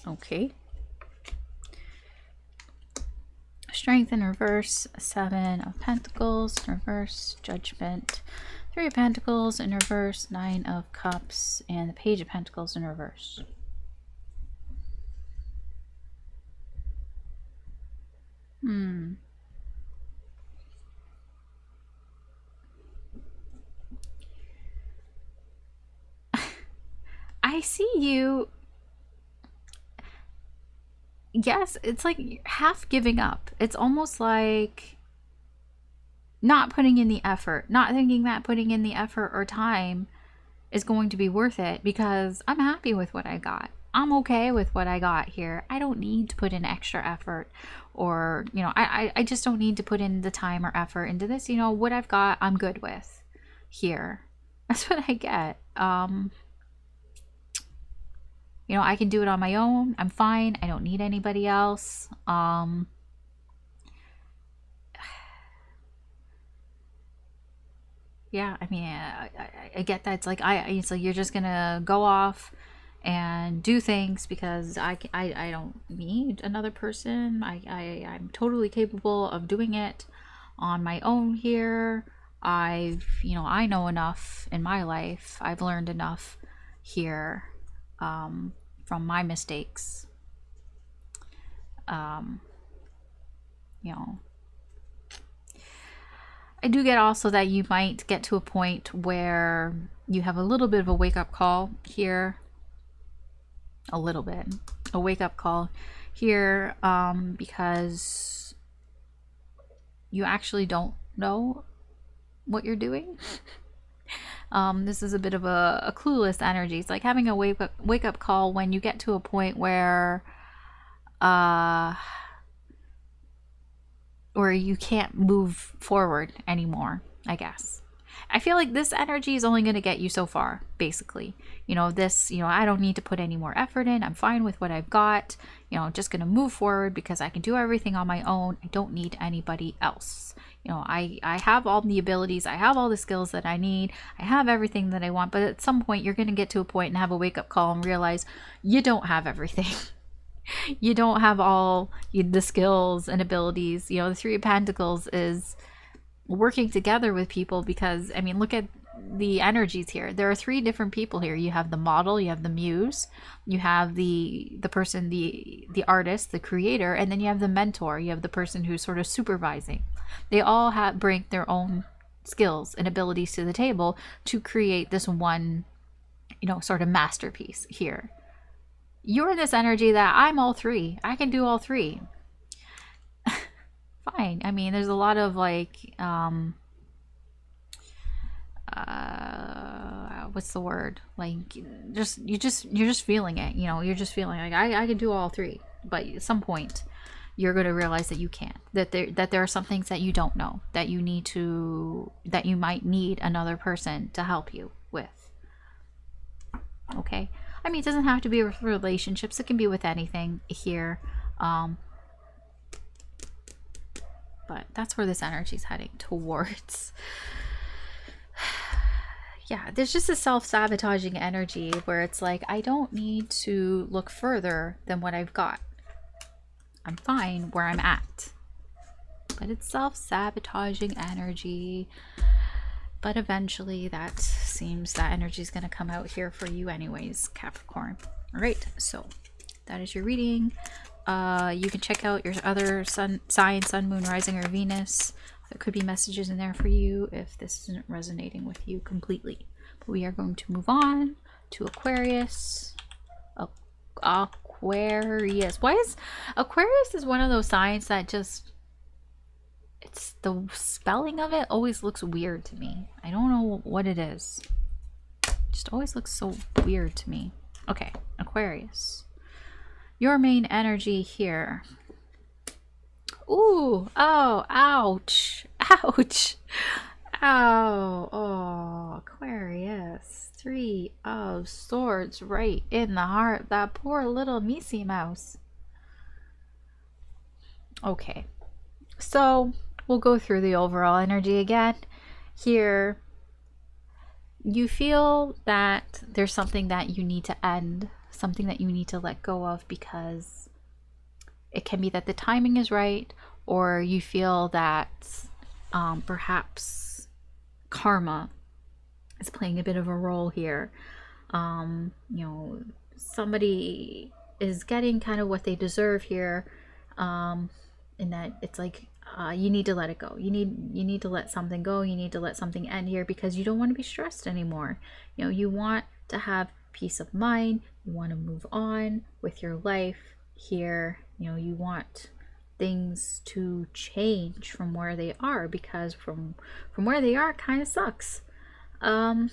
Okay. Strength in reverse, 7 of Pentacles in reverse, Judgment, 3 of Pentacles in reverse, 9 of Cups, and the Page of Pentacles in reverse. I see you. Yes, it's like half giving up. It's almost like not putting in the effort, not thinking that putting in the effort or time is going to be worth it because I'm happy with what I got. I'm okay with what I got here. I don't need to put in extra effort, or, you know, I just don't need to put in the time or effort into this. You know, what I've got, I'm good with here. That's what I get. You you know, I can do it on my own. I'm fine. I don't need anybody else. Yeah, I mean, I get that. It's like it's like you're just gonna go off and do things because I don't need another person. I'm totally capable of doing it on my own here. You know, I know enough in my life. I've learned enough here from my mistakes. You know, I do get also that you might get to a point where you have a little bit of a wake-up call here. A little bit. A wake-up call here because you actually don't know what you're doing. This is a bit of a clueless energy. It's like having a wake-up call when you get to a point where you can't move forward anymore, I guess. I feel like this energy is only going to get you so far, basically. You know, I don't need to put any more effort in. I'm fine with what I've got. You know, just going to move forward because I can do everything on my own. I don't need anybody else. You know, I have all the abilities. I have all the skills that I need. I have everything that I want. But at some point, you're going to get to a point and have a wake-up call and realize you don't have everything. You don't have all the skills and abilities. You know, the Three of Pentacles is working together with people because, I mean, look at the energies here. There are three different people here. You have the model, you have the muse, you have the person, the artist, the creator, and then you have the mentor. You have the person who's sort of supervising. They all bring their own skills and abilities to the table to create this one, you know, sort of masterpiece here. You're in this energy that I'm all three. I can do all three. Fine. I mean, there's a lot of like, what's the word? Like, you're just feeling it. You know, you're just feeling like I can do all three. But at some point, you're going to realize that you can't. That there are some things that you don't know that you might need another person to help you with. Okay. I mean, it doesn't have to be with relationships. It can be with anything here. But that's where this energy is heading towards. Yeah, there's just a self-sabotaging energy where it's like, I don't need to look further than what I've got. I'm fine where I'm at. But it's self-sabotaging energy. But eventually that energy is going to come out here for you anyways, Capricorn. All right, so that is your reading. You can check out your other sign, sun, moon, rising, or Venus. There could be messages in there for you if this isn't resonating with you completely. But we are going to move on to Aquarius. Aquarius. Why is Aquarius is one of those signs that just, it's the spelling of it always looks weird to me. I don't know what it is. It just always looks so weird to me. Okay, Aquarius. Your main energy here. Ooh, oh, ouch. Ouch. Ow. Oh, Aquarius. 3 of Swords right in the heart. That poor little Missy Mouse. Okay. So, we'll go through the overall energy again. Here, you feel that there's something that you need to end, something that you need to let go of, because it can be that the timing is right, or you feel that perhaps karma is playing a bit of a role here. You know, somebody is getting kind of what they deserve here, in that it's like, you need to let it go. You need to let something go. You need to let something end here because you don't want to be stressed anymore. You know, you want to have peace of mind. You want to move on with your life here. You know, you want things to change from where they are, because from where they are kind of sucks. I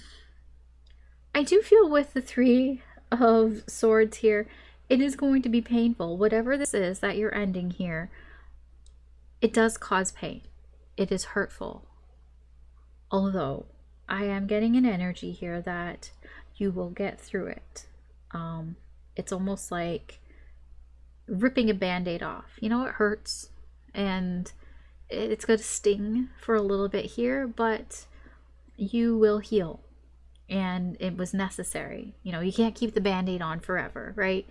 do feel with the 3 of Swords here, it is going to be painful. Whatever this is that you're ending here, it does cause pain. It is hurtful. Although I am getting an energy here that you will get through it. it's almost like ripping a band-aid off. You know, it hurts and it's going to sting for a little bit here, but you will heal. And it was necessary. You know, you can't keep the band-aid on forever, right?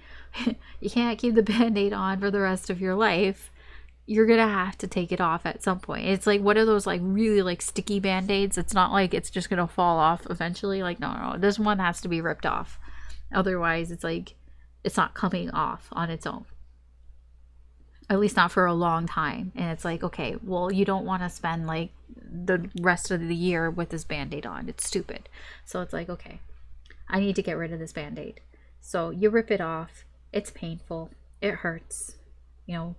You can't keep the band-aid on for the rest of your life. You're gonna have to take it off at some point. It's like one of those like really like sticky band-aids. It's not like it's just gonna fall off eventually. Like, no, this one has to be ripped off. Otherwise, it's like it's not coming off on its own. At least not for a long time. And it's like, okay, well, you don't want to spend like the rest of the year with this band-aid on. It's stupid. So it's like, okay, I need to get rid of this band-aid. So you rip it off. It's painful. It hurts. You know,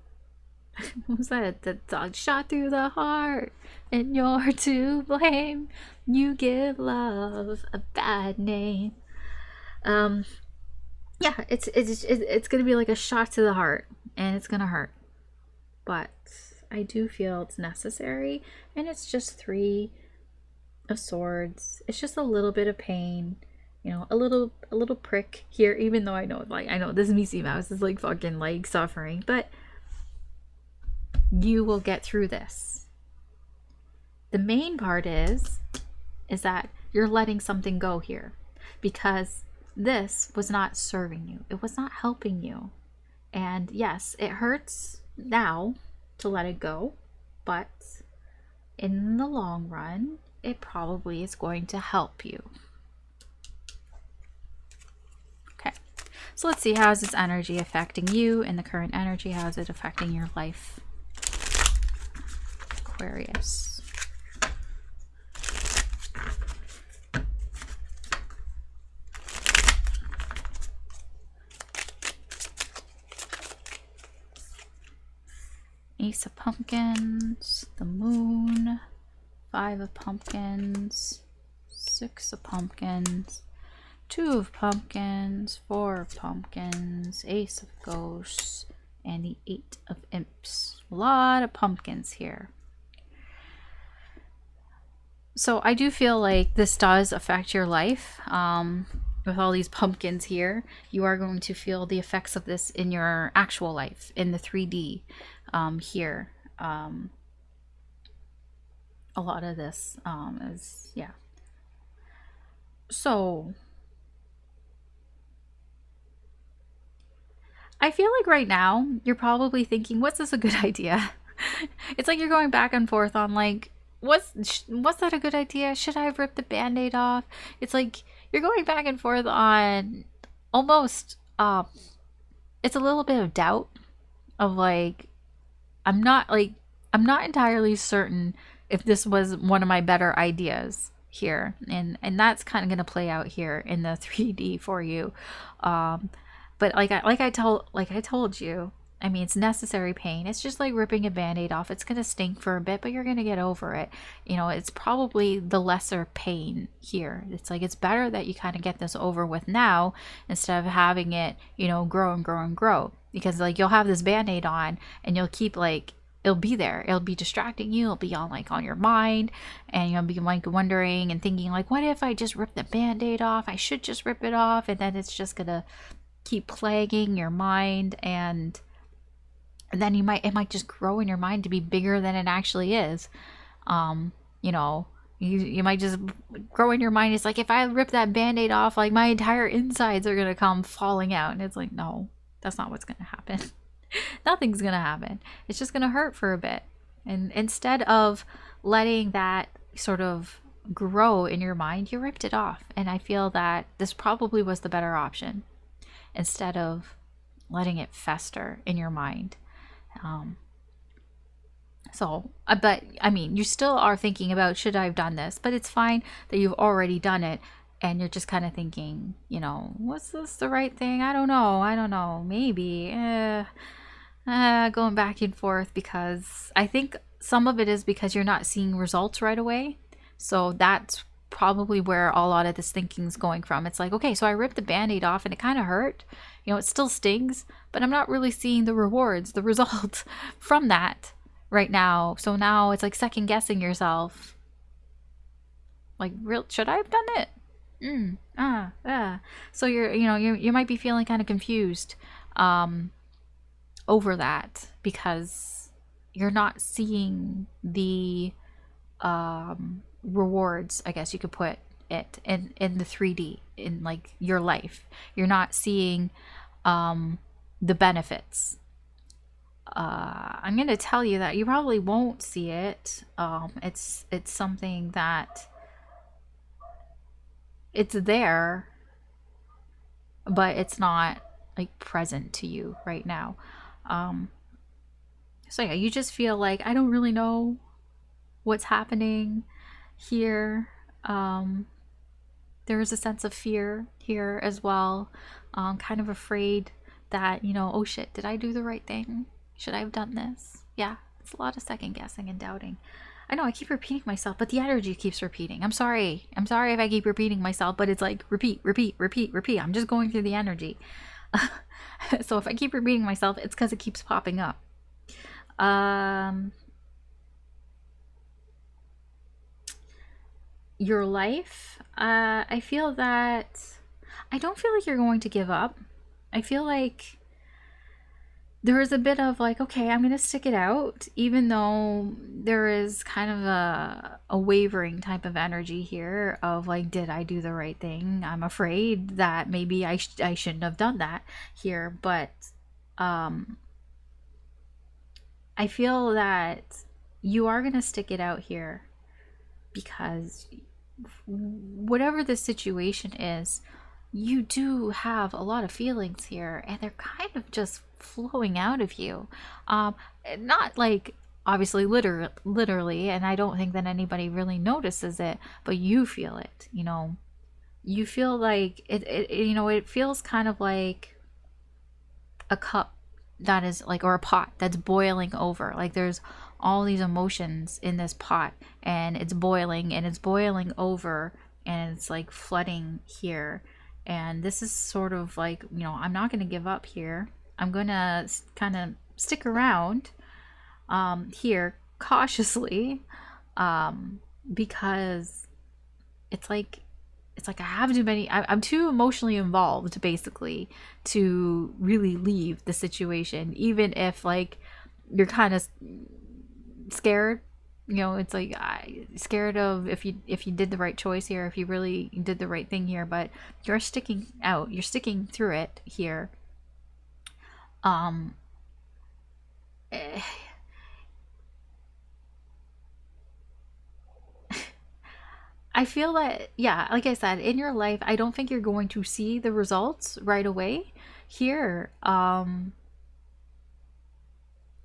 what was that? The dog shot through the heart and you're to blame. You give love a bad name. Yeah, it's gonna be like a shot to the heart and it's gonna hurt. But I do feel it's necessary, and it's just 3 of Swords. It's just a little bit of pain, you know, a little prick here, even though I know this Missy Mouse is like fucking like suffering, but you will get through this. The main part is that you're letting something go here, because this was not serving you. It was not helping you. And yes, it hurts now to let it go, but in the long run, it probably is going to help you. Okay, so let's see, how is this energy affecting you in the current energy? How is it affecting your life? Aquarius. Ace of Pumpkins, the Moon, 5 of Pumpkins, 6 of Pumpkins, 2 of Pumpkins, 4 of Pumpkins, Ace of Ghosts, and the 8 of Imps. A lot of pumpkins here. So I do feel like this does affect your life. With all these pumpkins here, you are going to feel the effects of this in your actual life, in the 3D here. A lot of this is, yeah. So I feel like right now you're probably thinking, what's this a good idea? It's like you're going back and forth on like, was that a good idea? Should I have ripped the band-aid off? It's like you're going back and forth on almost it's a little bit of doubt of like, I'm not entirely certain if this was one of my better ideas here, and that's kind of going to play out here in the 3D for you. But like I told you, I mean, it's necessary pain. It's just like ripping a band-aid off. It's going to stink for a bit, but you're going to get over it. You know, it's probably the lesser pain here. It's like, it's better that you kind of get this over with now instead of having it, you know, grow and grow and grow. Because like you'll have this band-aid on and you'll keep like, it'll be there. It'll be distracting you. It'll be on like on your mind, and you'll be like wondering and thinking like, what if I just rip the band-aid off? I should just rip it off. And then it's just going to keep plaguing your mind, and then it might just grow in your mind to be bigger than it actually is. You know, you might just grow in your mind. It's like, if I rip that band-aid off, like my entire insides are gonna come falling out. And it's like, no, that's not what's gonna happen. Nothing's gonna happen. It's just gonna hurt for a bit. And instead of letting that sort of grow in your mind, you ripped it off. And I feel that this probably was the better option, instead of letting it fester in your mind. But I mean, you still are thinking about, should I have done this? But it's fine that you've already done it, and you're just kind of thinking, you know, was this the right thing? I don't know, maybe. Going back and forth, because I think some of it is because you're not seeing results right away. So that's probably where a lot of this thinking's going from. It's like, okay, so I ripped the band-aid off and it kind of hurt. You know, it still stings, but I'm not really seeing the rewards, the results from that right now. So now it's like second guessing yourself. Like, should I have done it? So you might be feeling kind of confused over that because you're not seeing the rewards, I guess you could put it, in the 3D in like your life. You're not seeing the benefits. I'm gonna tell you that you probably won't see it. It's something that it's there, but it's not like present to you right now. So yeah, you just feel like I don't really know what's happening here. There is a sense of fear here as well. Kind of afraid that, oh shit, did I do the right thing? Should I have done this? Yeah, it's a lot of second guessing and doubting. I know I keep repeating myself, but the energy keeps repeating. I'm sorry. I'm sorry if I keep repeating myself, but it's like repeat, repeat, repeat, repeat. I'm just going through the energy. So if I keep repeating myself, it's because it keeps popping up. Your life, I feel that I don't feel like you're going to give up. I feel like there is a bit of like, okay, I'm going to stick it out, even though there is kind of a wavering type of energy here of like, did I do the right thing? I'm afraid that maybe I shouldn't have done that here, but I feel that you are going to stick it out here because whatever the situation is, you do have a lot of feelings here and they're kind of just flowing out of you. Not like obviously literally, and I don't think that anybody really notices it, but you feel it, you feel like it feels kind of like a cup that is like, or a pot that's boiling over. Like there's all these emotions in this pot and it's boiling over and it's like flooding here. And this is sort of like, I'm not going to give up here. I'm going to kind of stick around here cautiously because it's like I have too many, I'm too emotionally involved basically to really leave the situation, even if like you're kind of scared. It's like scared of if you did the right choice here, if you really did the right thing here, but you're sticking out, you're sticking through it here. I feel that, yeah, like I said, in your life, I don't think you're going to see the results right away here.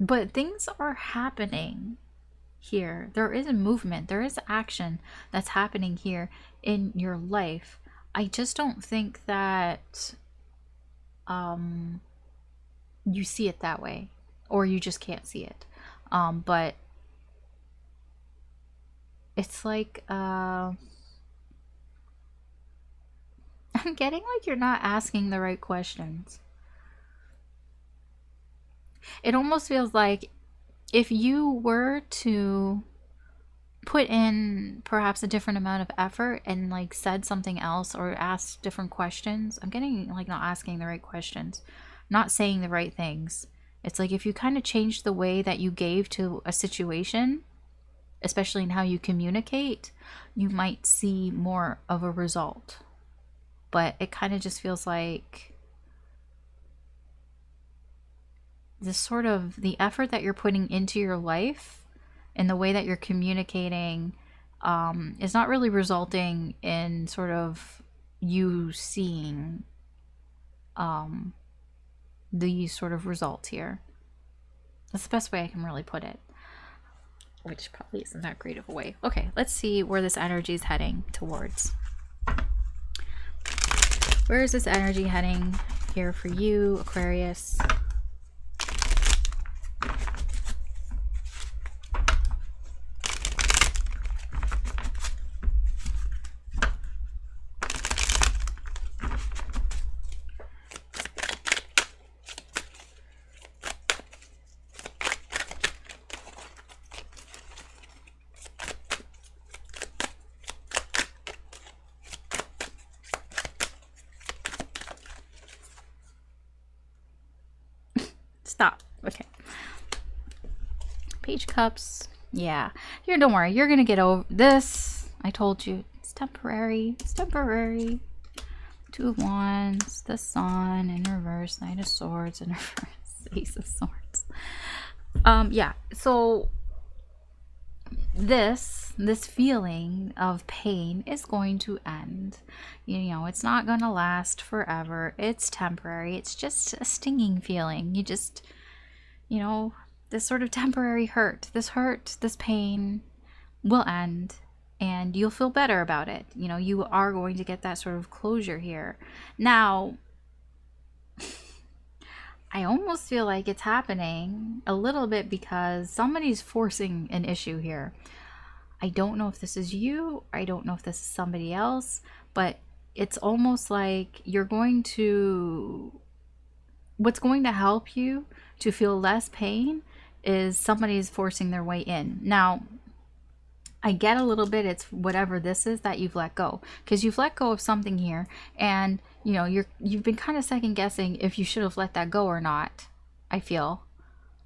But things are happening here. There is a movement, there is action that's happening here in your life. I just don't think that you see it that way, or you just can't see it. But it's like I'm getting like you're not asking the right questions. It almost feels like if you were to put in perhaps a different amount of effort and like said something else or asked different questions, I'm getting like not asking the right questions, not saying the right things. It's like if you kind of change the way that you gave to a situation, especially in how you communicate, you might see more of a result. But it kind of just feels like this sort of the effort that you're putting into your life and the way that you're communicating is not really resulting in sort of you seeing the sort of result here. That's the best way I can really put it, which probably isn't that great of a way. Okay, let's see where this energy is heading towards. Where is this energy heading here for you, Aquarius? Stop. Okay. Page of Cups. Yeah. Don't worry. You're going to get over this. I told you. It's temporary. It's temporary. Two of Wands. The Sun in reverse. Knight of Swords in reverse. Ace of Swords. Yeah. So this feeling of pain is going to end. You know, it's not going to last forever. It's temporary. It's just a stinging feeling. You just, you know, this sort of temporary hurt, this pain will end and you'll feel better about it. You know, you are going to get that sort of closure here. Now, I almost feel like it's happening a little bit because somebody's forcing an issue here. I don't know if this is you. I don't know if this is somebody else, but it's almost like you're going to, what's going to help you to feel less pain is somebody is forcing their way in. Now, I get a little bit, it's whatever this is that you've let go, because you've let go of something here, and you know you've been kind of second guessing if you should have let that go or not. I feel,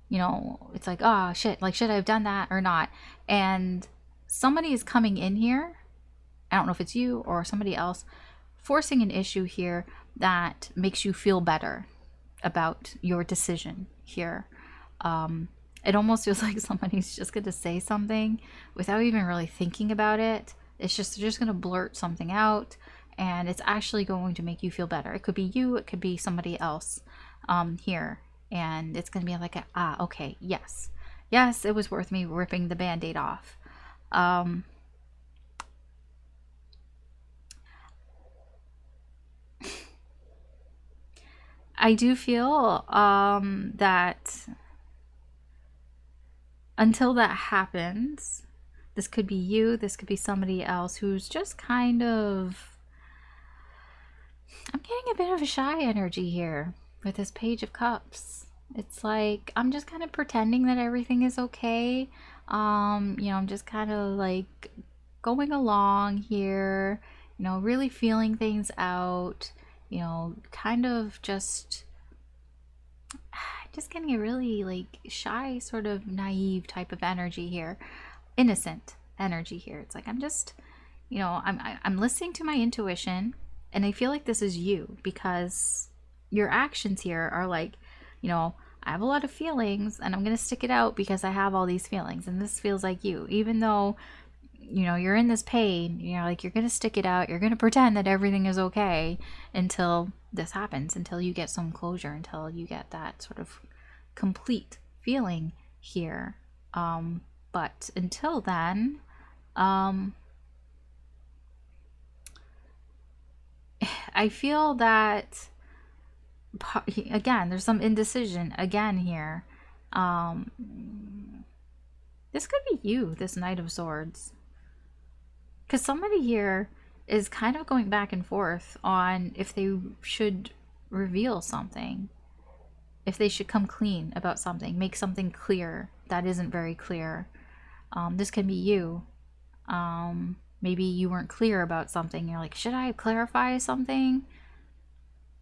you know, it's like, oh shit, like should I have done that or not? And somebody is coming in here. I don't know if it's you or somebody else forcing an issue here that makes you feel better about your decision here. It almost feels like somebody's just going to say something without even really thinking about it. It's just, they're just going to blurt something out and it's actually going to make you feel better. It could be you, it could be somebody else here. And it's going to be like, okay, yes. Yes, it was worth me ripping the Band-Aid off. I do feel that until that happens, this could be you, this could be somebody else who's just kind of, I'm getting a bit of a shy energy here with this Page of Cups. It's like, I'm just kind of pretending that everything is okay. You know, I'm just kind of like going along here, you know, really feeling things out, you know, kind of just getting a really like shy, sort of naive type of energy here, innocent energy here. It's like I'm just, you know, I'm listening to my intuition, and I feel like this is you because your actions here are like, you know, I have a lot of feelings and I'm gonna stick it out because I have all these feelings, and this feels like you, even though, you know, you're in this pain, you know, like you're gonna stick it out, you're gonna pretend that everything is okay until this happens, until you get some closure, until you get that sort of complete feeling here. But until then, I feel that again, there's some indecision again here. This could be you, this Knight of Swords, because somebody here is kind of going back and forth on if they should reveal something, if they should come clean about something, make something clear that isn't very clear. This can be you. Maybe you weren't clear about something. You're like, should I clarify something?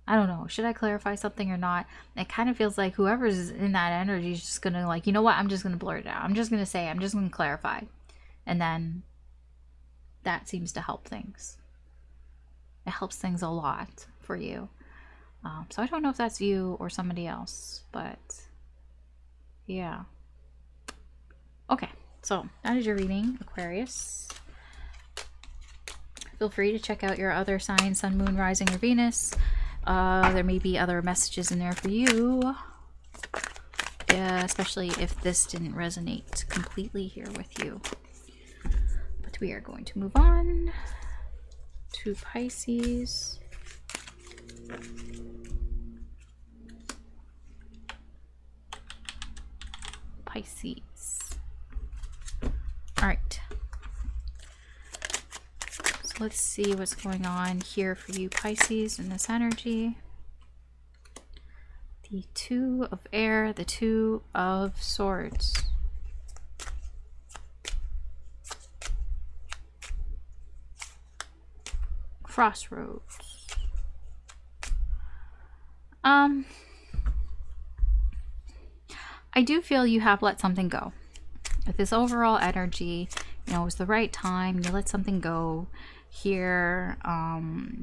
I don't know. Should I clarify something or not? It kind of feels like whoever's in that energy is just going to like, you know what? I'm just going to blurt it out. I'm just going to say, I'm just going to clarify. And then that seems to help things. It helps things a lot for you. So I don't know if that's you or somebody else, but yeah. Okay, so that is your reading, Aquarius. Feel free to check out your other signs, Sun, Moon, Rising, or Venus. There may be other messages in there for you, especially if this didn't resonate completely here with you. But we are going to move on to Pisces. Pisces. All right. So let's see what's going on here for you, Pisces, in this energy. The Two of Air, the Two of Swords. Crossroads. I do feel you have let something go. With this overall energy, you know, it was the right time. You let something go here.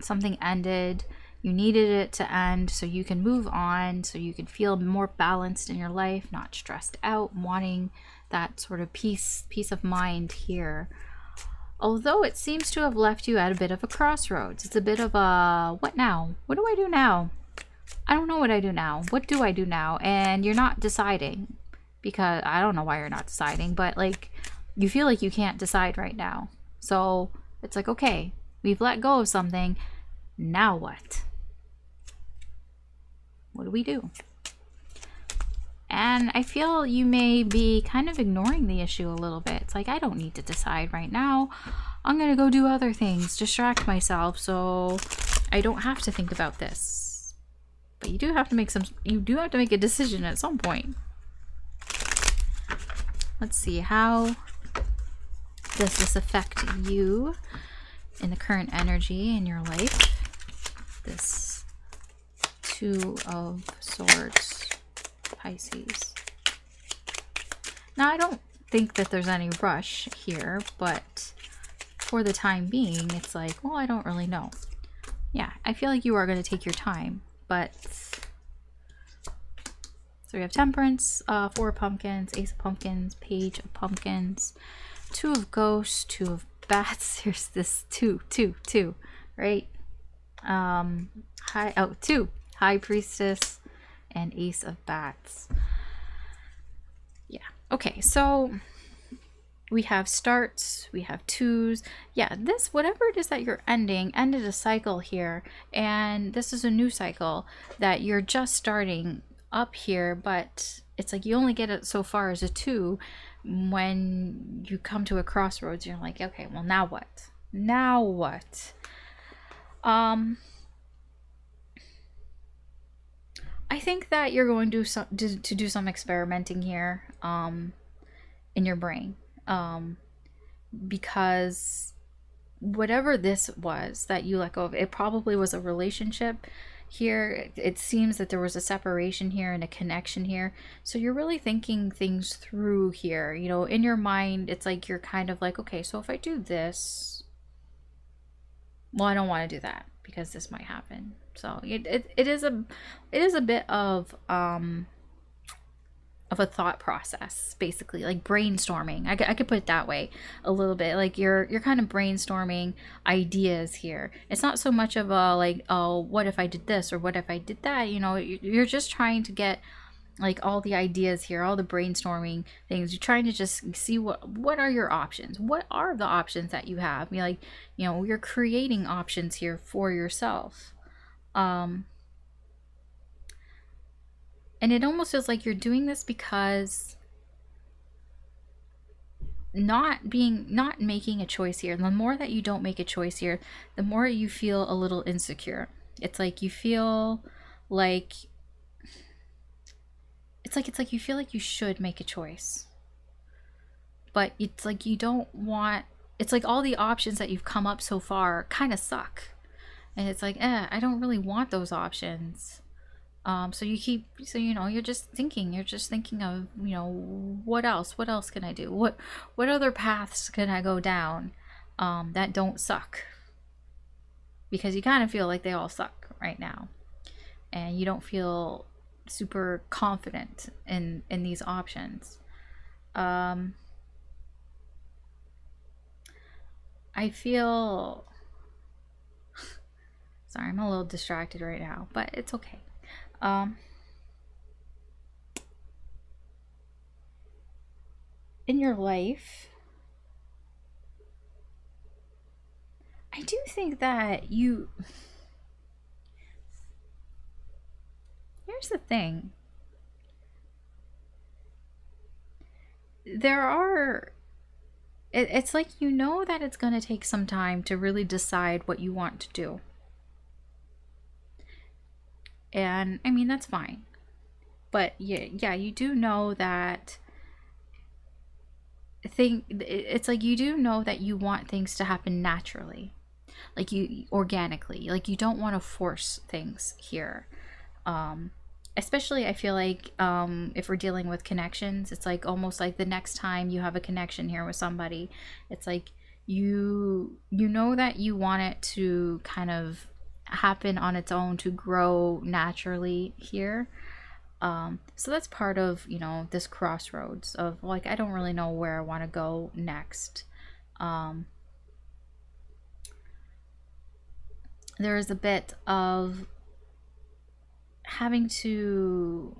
Something ended. You needed it to end so you can move on, so you can feel more balanced in your life, not stressed out, wanting that sort of peace of mind here. Although it seems to have left you at a bit of a crossroads. It's a bit of a, what now? What do I do now? I don't know what I do now. What do I do now? And you're not deciding, because I don't know why you're not deciding, but like you feel like you can't decide right now. So it's like, okay, we've let go of something. Now what? What do we do? And I feel you may be kind of ignoring the issue a little bit. It's like, I don't need to decide right now. I'm going to go do other things, distract myself so I don't have to think about this. But you do have to make a decision at some point. Let's see, how does this affect you in the current energy in your life? This Two of Swords, Pisces. Now, I don't think that there's any rush here, but for the time being, it's like, well, I don't really know. Yeah, I feel like you are going to take your time, but... So we have Temperance, Four of Pumpkins, Ace of Pumpkins, Page of Pumpkins, Two of Ghosts, Two of Bats. Here's this two, right? Two. High Priestess and Ace of Bats. Yeah. Okay, so we have starts, we have twos. Yeah, this, whatever it is that you're ended a cycle here, and this is a new cycle that you're just starting up here, but it's like you only get it so far as a two. When you come to a crossroads, you're like, okay, well, now what? Now what? I think that you're going to do some experimenting here in your brain, because whatever this was that you let go of, it probably was a relationship here. It seems that there was a separation here and a connection here. So you're really thinking things through here. You know, in your mind, it's like you're kind of like, okay, so if I do this, well, I don't want to do that because this might happen. So it is a bit of a thought process, basically, like brainstorming. I could put it that way a little bit. Like you're kind of brainstorming ideas here. It's not so much of a like, oh, what if I did this or what if I did that? You know, you're just trying to get like all the ideas here, all the brainstorming things. You're trying to just see what are your options. What are the options that you have? Like, you know, you're creating options here for yourself. And it almost feels like you're doing this because not making a choice here. The more that you don't make a choice here, the more you feel a little insecure. It's like you feel like it's like you feel like you should make a choice, but it's like you don't want. It's like all the options that you've come up so far kind of suck, and it's like, I don't really want those options. So you know, you're just thinking of, you know, what else can I do? What other paths can I go down that don't suck? Because you kind of feel like they all suck right now, and you don't feel super confident in these options. I feel sorry, I'm a little distracted right now, but it's okay. In your life, I do think that here's the thing. It's like, you know, that it's going to take some time to really decide what you want to do. And I mean, that's fine. But yeah, you do know that it's like you do know that you want things to happen naturally, like you organically, like you don't want to force things here. especially I feel like if we're dealing with connections, it's like almost like the next time you have a connection here with somebody, it's like you know that you want it to kind of happen on its own, to grow naturally here. So that's part of, you know, this crossroads of like, I don't really know where I want to go next. There is a bit of having to,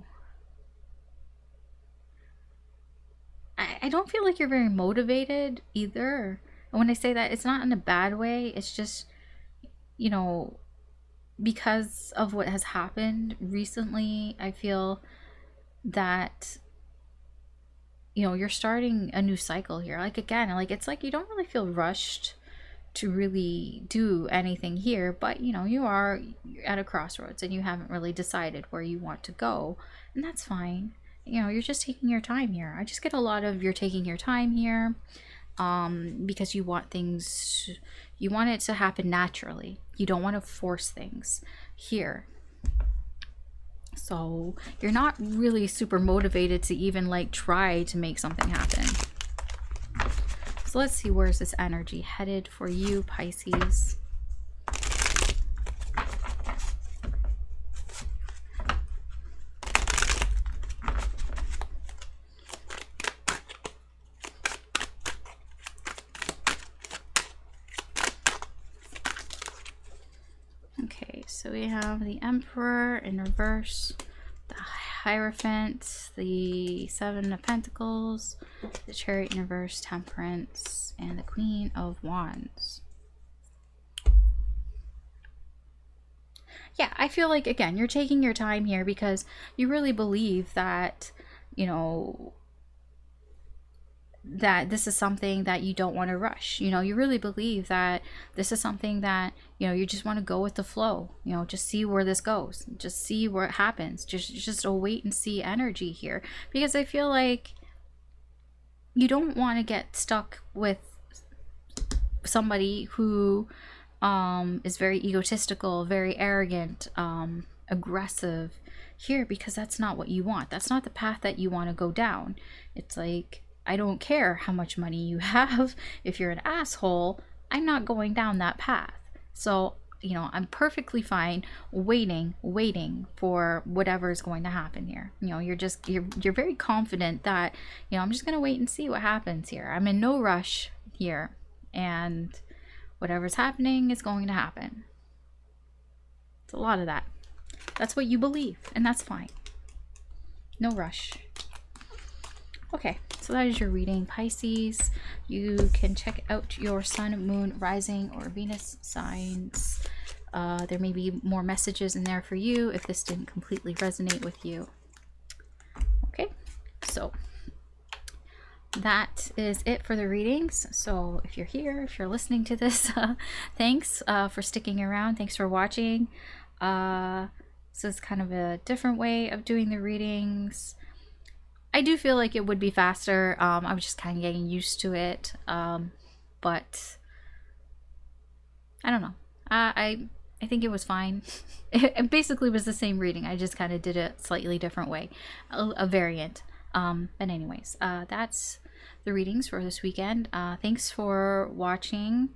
I don't feel like you're very motivated either. And when I say that, it's not in a bad way. It's just, you know, because of what has happened recently, I feel that, you know, you're starting a new cycle here. Like, again, like, it's like you don't really feel rushed to really do anything here, but you know, you're at a crossroads and you haven't really decided where you want to go, and that's fine. You know, you're just taking your time here. I just get a lot of you're taking your time here because you want things, you want it to happen naturally. You don't want to force things here. So you're not really super motivated to even like try to make something happen. So let's see, where's this energy headed for you, Pisces? Okay, so we have the Emperor in reverse, the Hierophant, the Seven of Pentacles, the Chariot in reverse, Temperance, and the Queen of Wands. Yeah, I feel like, again, you're taking your time here because you really believe that, you know, that this is something that you don't want to rush. You know, you really believe that this is something that, you know, you just want to go with the flow, you know, just see where this goes, just see what happens, just a wait and see energy here, because I feel like you don't want to get stuck with somebody who is very egotistical, very arrogant, aggressive here, because that's not what you want. That's not the path that you want to go down. It's like, I don't care how much money you have. If you're an asshole, I'm not going down that path. So, you know, I'm perfectly fine waiting for whatever is going to happen here. You know, you're very confident that, you know, I'm just going to wait and see what happens here. I'm in no rush here, and whatever's happening is going to happen. It's a lot of that. That's what you believe, and that's fine. No rush. Okay, so that is your reading, Pisces. You can check out your sun, moon, rising, or Venus signs. There may be more messages in there for you if this didn't completely resonate with you. Okay, so that is it for the readings. So if you're here, if you're listening to this, thanks for sticking around. Thanks for watching. This is kind of a different way of doing the readings. I do feel like it would be faster. I was just kind of getting used to it. But I don't know. I think it was fine. It basically was the same reading. I just kind of did it a slightly different way. A variant. But anyways, that's the readings for this weekend. Thanks for watching.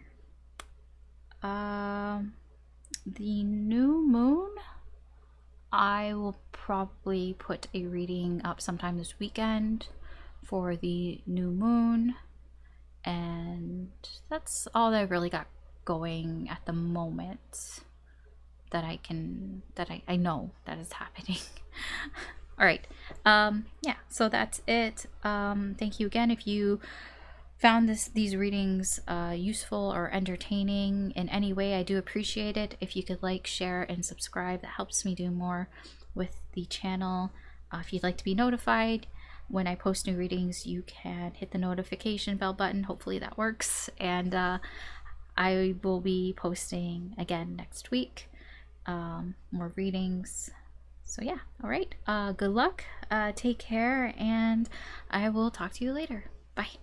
The new moon, I will probably put a reading up sometime this weekend for the new moon, and that's all that I really got going at the moment that I know that is happening. All right, yeah, so that's it. Thank you again. If you found these readings useful or entertaining in any way, I do appreciate it. If you could like, share, and subscribe, that helps me do more with the channel. If you'd like to be notified when I post new readings, you can hit the notification bell button. Hopefully that works. And I will be posting again next week, more readings. So yeah, all right, good luck, take care, and I will talk to you later. Bye.